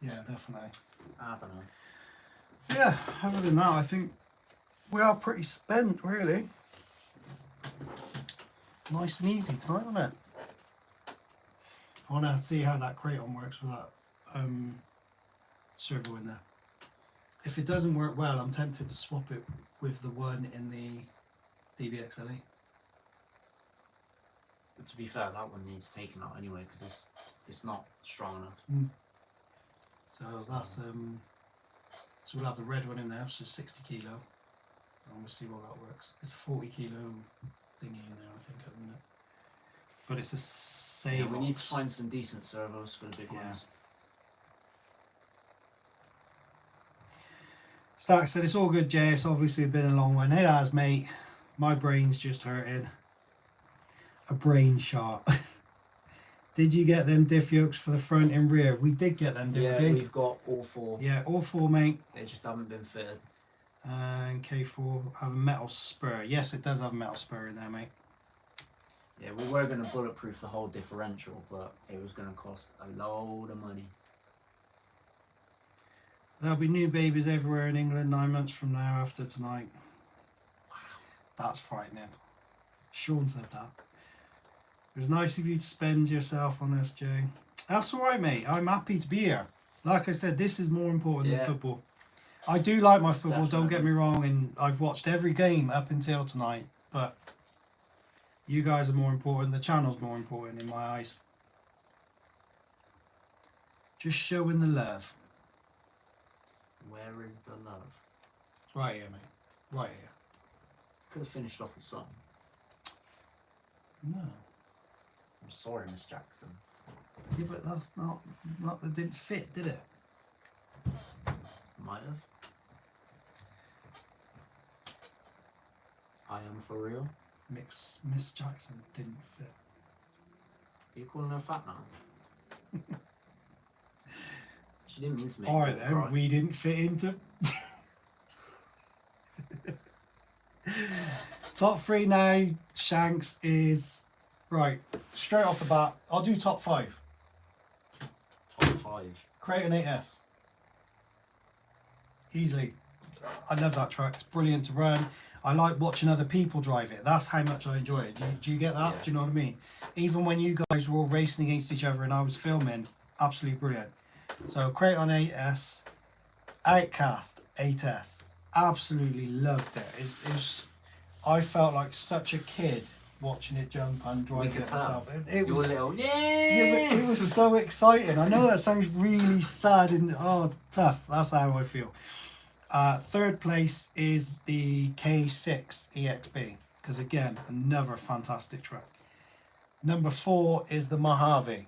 yeah, definitely. I don't know. Yeah, other than that, I think we are pretty spent, really. Nice and easy tonight, isn't it? I want to see how that Kraton works with that servo in there. If it doesn't work well, I'm tempted to swap it with the one in the DBXLE. But to be fair, that one needs taken out anyway because it's not strong enough. So that's so we'll have the red one in there, so 60 kilo, and we'll see what that works. It's a 40 kilo thingy in there, I think, at the minute. But it's a save. Yeah, we need to find some decent servos for the big ones. Stark said, it's all good, Jay. It's obviously been a long one. It has, mate. My brain's just hurting. A brain shot. Did you get them diff yokes for the front and rear? We did get them, didn't we? Yeah, we've got all four. Yeah, all four, mate. They just haven't been fitted. And K4 have a metal spur. Yes, it does have a metal spur in there, mate. Yeah, we were going to bulletproof the whole differential, but it was going to cost a load of money. There'll be new babies everywhere in England 9 months from now after tonight. Wow. That's frightening. Sean said that. It was nice of you to spend yourself on this, Jay. That's alright, mate. I'm happy to be here. Like I said, this is more important than football. I do like my football, don't get me wrong, and I've watched every game up until tonight, but you guys are more important. The channel's more important in my eyes. Just showing the love. Where is the love? Right here, mate. Right here. Could have finished off the song. No. I'm sorry, Miss Jackson. Yeah, but that's not that didn't fit, did it? Might have. I am for real. Miss Jackson didn't fit. Are you calling her fat now? She didn't mean to make Alright you then, cry. we didn't fit into top 3 now. Shanks is right, straight off the bat. I'll do top 5. Top 5. Kraton 8S. Easily. I love that truck. It's brilliant to run. I like watching other people drive it. That's how much I enjoy it. Do you get that? Yeah. Do you know what I mean? Even when you guys were all racing against each other and I was filming, absolutely brilliant. So Kraton 8S, Outcast 8S. Absolutely loved it. It's I felt like such a kid watching it jump and driving it myself. It was little, yeah, but it was so exciting. I know that sounds really sad and tough. That's how I feel. Third place is the K6 EXB, because again, another fantastic truck. Number 4 is the Mojave.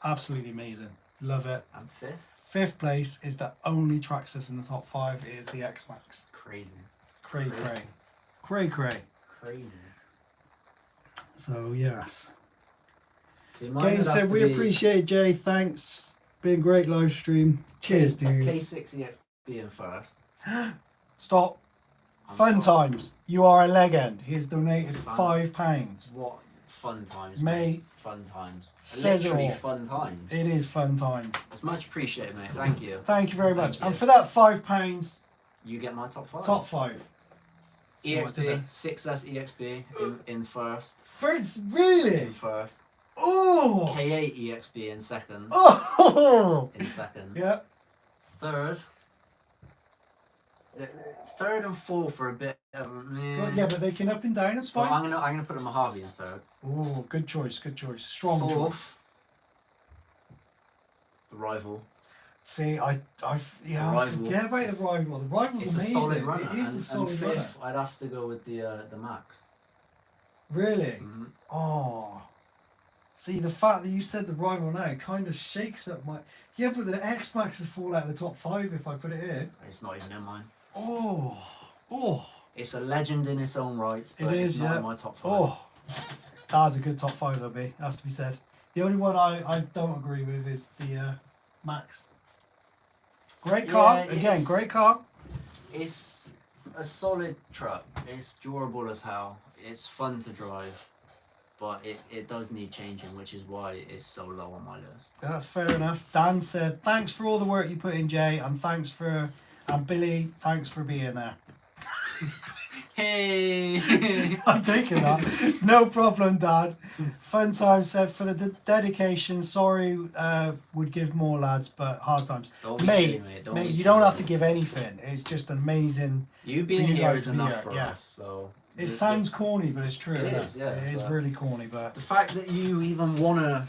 Absolutely amazing. Love it. And 5th? 5th place is the only Traxxas in the top 5 is the X-Max. Crazy. Cray. Crazy. So yes. See, mine Gain would have said to we be appreciate Jay. Thanks. Been a great live stream. Cheers, dude. K6 EXB in first. Stop. I'm Fun sorry. times. You are a legend. He's donated Son. £5. What fun times, Mate. Fun times. Says it Literally all. fun times. It is fun times. It's much appreciated, mate. Thank you. Thank you very Thank much. you. And for that £5, You get my top 5. top 5. See what I did EXB, there? 6S EXB in first. First, really? In first. Oh! K8 EXB in second. Oh! In second. Yeah. Third. Third and fourth are a bit of Well, yeah, but they can up and down. It's Well, fine. I'm gonna put a Mojave in third. Oh, good choice. Good choice. Strong choice. Fourth. The Rival. See, yeah, The I Rival. forget about the rival. The rival's It's amazing. a solid runner. It is a and solid fifth, runner. I'd have to go with the Max. Really? Mhm. Oh. See, the fact that you said the rival now kind of shakes up my. Yeah, but the X Max would fall out of the top 5 if I put it in. It's not even in mine. Oh. Oh. It's a legend in its own rights, but It it's is, not yeah. in my top 5. Oh. That's a good top 5, though, B. Has to be said. The only one I don't agree with is the Max. Great car. Yeah, Again, it's- great car. It's a solid truck. It's durable as hell. It's fun to drive, but it does need changing, which is why it's so low on my list. That's fair enough. Dan said, thanks for all the work you put in, Jay, and thanks for, and Billy, thanks for being there. Hey! I'm taking that. No problem, Dad. Fun times said, for the dedication, sorry, would give more, lads, but hard times. Don't be Mate, silly, mate. Don't be you silly. don't have to give anything. It's just amazing. You being for you here guys is to be enough here, for yeah. us. So It sounds corny, but it's true. It isn't is, yeah, It is but- really corny, but the fact that you even want to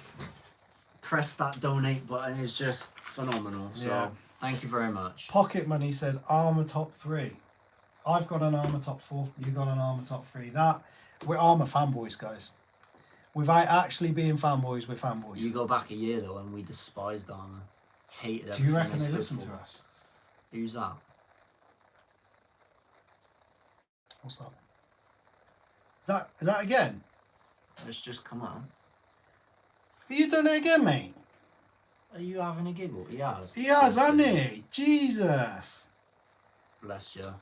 press that donate button is just phenomenal. So Yeah. thank you very much. Pocket Money said ARRMA top 3. I've got an ARRMA top 4. You got an ARRMA top 3. We're ARRMA fanboys, guys. Without actually being fanboys, we're fanboys. You go back a year though, and we despised Armour, hated. Do you everything reckon they stood listen for. to us? Who's that? What's that? Is that again? It's just come on. Have you done it again, mate? Are you having a giggle? He has. He has, Bless hasn't him. he? Jesus. Bless you.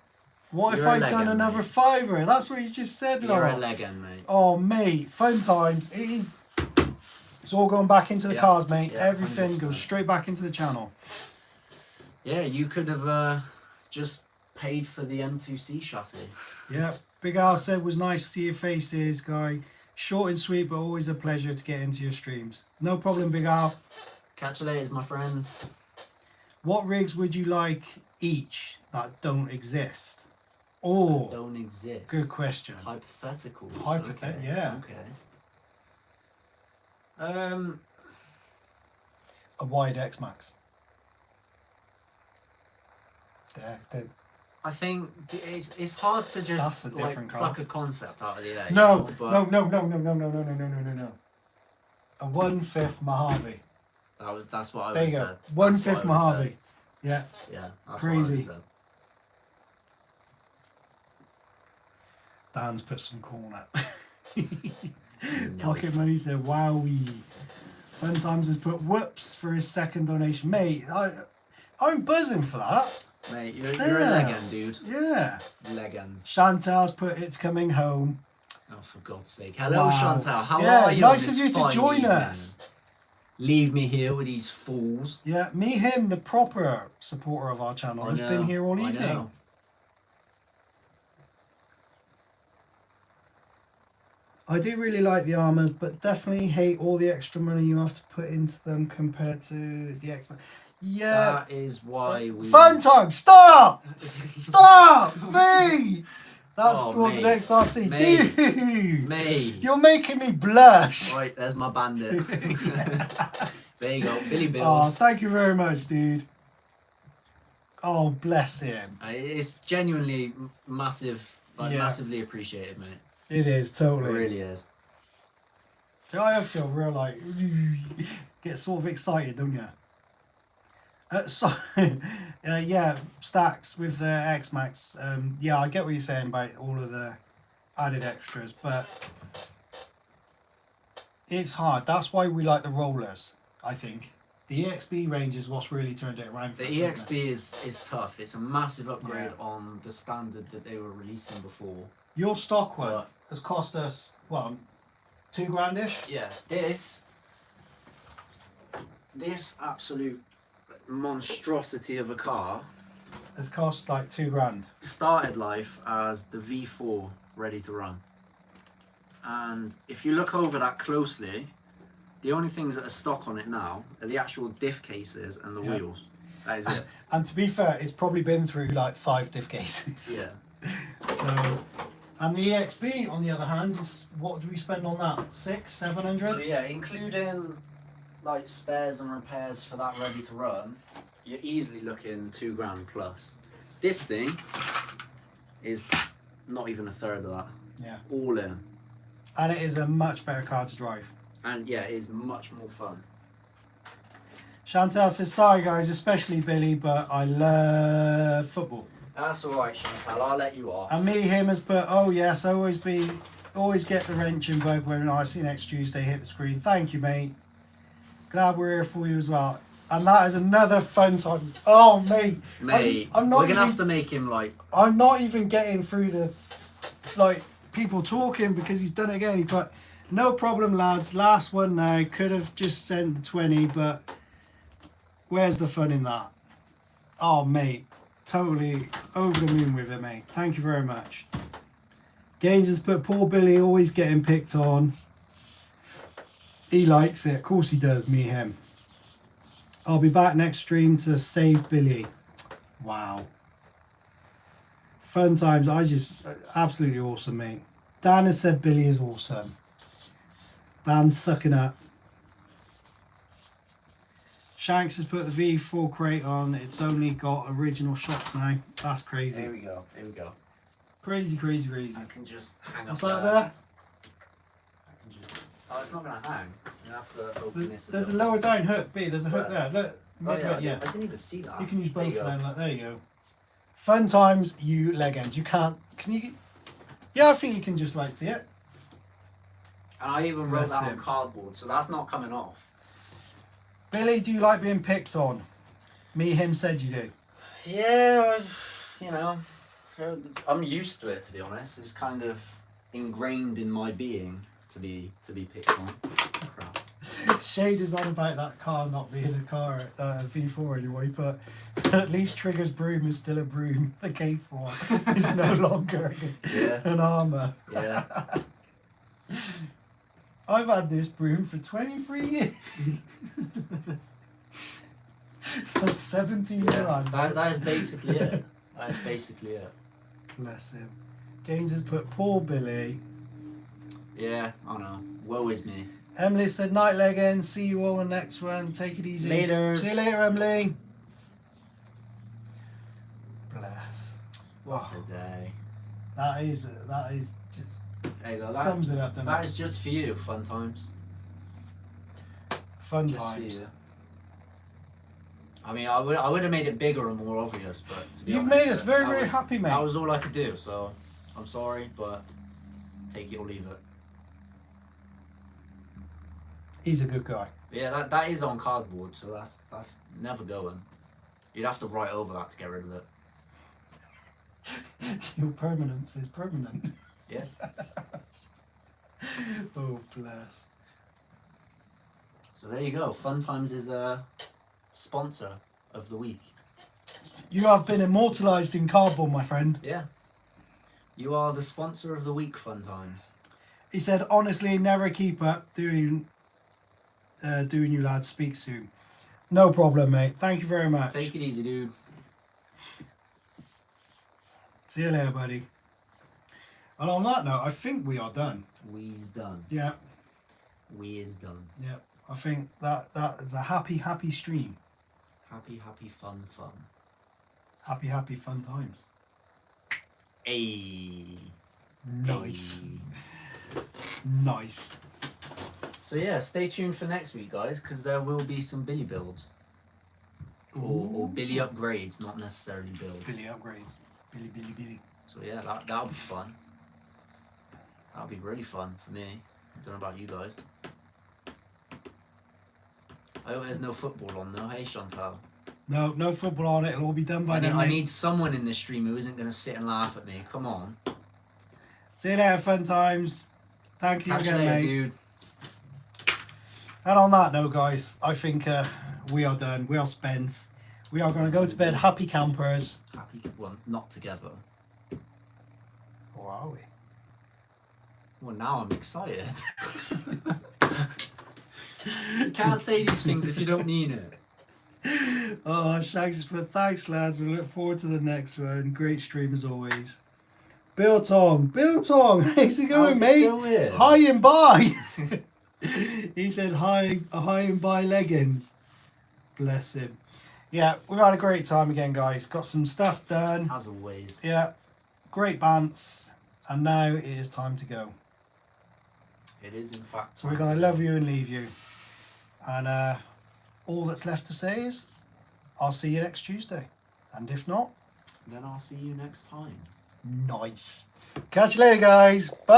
What You're if a I'd done legend, another mate. fiver? That's what he's just said, You're a Laura. legend, mate. Oh, mate, fun times. It is. It's all going back into the Yeah, cars, mate. yeah, Everything 100%. goes straight back into the channel. Yeah, you could have just paid for the M2C chassis. Yeah, Big Al said was nice to see your faces, guy. Short and sweet, but always a pleasure to get into your streams. No problem, Big Al. Catch you later, my friend. What rigs would you like each that don't exist? Oh, Don't exist. good question. Hypothetical. Hypothet- yeah. Okay. A wide X Max. They're I think it's hard to just That's a different car. pluck a concept out of the air. No, you know, but no. A 1/5 Mojave. that's what I There would you have go. said. 1/5 That's what I would've Mojave. Yeah, said. Yeah, that's Crazy. What I would've said. Dan's put some corn up. Nice. Pocket Money said, "Wowee." Fun Times has put whoops for his second donation. Mate, I'm buzzing for that. Mate, you're a Damn. legend, dude. Yeah. Legend. Chantal's put it's coming home. Oh, for God's sake. Hello, Wow. Chantal. How Yeah, are you? nice on of this you to fine join evening? us. Leave me here with these fools. Yeah, me, him, the proper supporter of our channel, has been here all I evening. know. I do really like the ARRMAs, but definitely hate all the extra money you have to put into them compared to the X-Men. Yeah. That is why we... Fun Time, stop! Stop! Mate! That's Oh, towards the mate. next RC. Mate. Dude! Mate. You're making me blush! Right, there's my bandit. There you go, Billy Oh, Bills. thank you very much, dude. Oh, bless him. It's genuinely massive, Yeah. massively appreciated, mate. It is, It totally. really is. So I feel real like, get sort of excited, don't you? Yeah, Stacks with the X-Max. Yeah, I get what you're saying about all of the added extras, but it's hard. That's why we like the rollers, I think. The EXB range is what's really turned it around for The us, isn't it? EXB is tough. It's a massive upgrade Yeah. on the standard that they were releasing before. Your stock one But- has cost us, well, $2 grand-ish? Yeah, this absolute monstrosity of a car It's cost like $2 grand. started life as the V4 ready to run. And if you look over that closely, the only things that are stock on it now are the actual diff cases and the Yeah. wheels. That is it. And to be fair, it's probably been through like 5 diff cases. Yeah. So, and the EXB, on the other hand, is what do we spend on that? 600, So 700? yeah, including like spares and repairs for that ready to run, you're easily looking $2 grand plus. This thing is not even a third of that. Yeah. All in. And it is a much better car to drive. And yeah, it is much more fun. Chantal says, sorry guys, especially Billy, but I love football. That's alright, Chantal, I'll let you off. And me, him has put, oh yes, always get the wrench and bug when I see next Tuesday hit the screen. Thank you, mate. Glad we're here for you as well. And that is another Fun Times. Oh, mate. Mate, I'm not we're gonna even, have to make him like... I'm not even getting through the, like, people talking because he's done it again. He put, no problem, lads. Last one now. Could have just sent the 20, but where's the fun in that? Oh, mate. Totally over the moon with it, mate. Thank you very much. Gaines has put, poor Billy always getting picked on. He likes it. Of course he does, me, him. I'll be back next stream to save Billy. Wow. Fun times. Absolutely awesome, mate. Dan has said Billy is awesome. Dan's sucking up. Shanks has put the V4 crate on. It's only got original shocks now. That's crazy. Here we go, here we go. Crazy, crazy, crazy. I can just hang What's up that there? I can just... Oh, it's not gonna hang. You have to open this. There's a lower down hook, B. There's a hook there. Look. Oh, Midway, yeah, I didn't even see that. You can use There both you of go. them. Like, there you go. Fun times, you legend. You can't. Can you? Yeah, I think you can just like see it. And I even wrote Bless that him. on cardboard, so that's not coming off. Billy, do you like being picked on? Me, him said you do. Yeah, you know, I'm used to it, to be honest. It's kind of ingrained in my being to be picked on. Crap. Shade is on about that car not being a car, V4 anyway, but at least Trigger's broom is still a broom. The K4 is no longer an ARRMA. Yeah. I've had this broom for 23 years. So that's 17 grand. That is basically it. That is basically it. Bless him. Gaines has put poor Billy. Yeah, I know. Woe is me. Emily said night again. See you all in the next one. Take it easy. Laters. See you later, Emily. Bless. What a day. That is just There you go. sums it up. Doesn't That it? is just for you. Fun times. Fun Just for times. you. I mean, I would have made it bigger and more obvious, but to be You've honest, made us very, that very was- happy, mate. That was all I could do, so I'm sorry, but take it or leave it. He's a good guy. But yeah, that is on cardboard, so that's never going. You'd have to write over that to get rid of it. Your permanence is permanent. Yeah. Oh, bless. So there you go. Fun Times is a sponsor of the week. You have been immortalised in cardboard, my friend. Yeah. You are the sponsor of the week, Fun Times. He said, honestly, never keep up doing you lads. Speak soon. No problem, mate. Thank you very much. Take it easy, dude. See you later, buddy. And on that note, I think we are done. We's done. Yeah, We is done. yeah. I think that is a happy, happy stream. Happy, happy, fun, fun. Happy, happy, fun times. Ayy. Nice. Ayy. Nice. So yeah, stay tuned for next week, guys, because there will be some Billy builds. Or Billy upgrades, not necessarily builds. Billy upgrades. Billy. So yeah, that'll be fun. That'll be really fun for me. I don't know about you guys. I hope there's no football on though, hey Chantal? No football on it. It'll all be done by then, I mate. need someone in this stream who isn't going to sit and laugh at me. Come on. See you later, fun times. Thank you Catch you again, later, mate. dude. And on that note, guys, I think we are done. We are spent. We are going to go to bed happy campers. Happy, well, not together. Or are we? Well, now I'm excited. You can't say these things if you don't mean it. Oh, Shags has put thanks, lads. We look forward to the next one. Great stream as always. Bill Tong, how's it going, How's it mate? going? Hi and bye. He said hi and bye leggings. Bless him. Yeah, we've had a great time again, guys. Got some stuff done. As always. Yeah, great bants. And now it is time to go. It is, in fact. So we're going to love you and leave you. And all that's left to say is, I'll see you next Tuesday. And if not, Then I'll see you next time. nice. Catch you later, guys. Bye.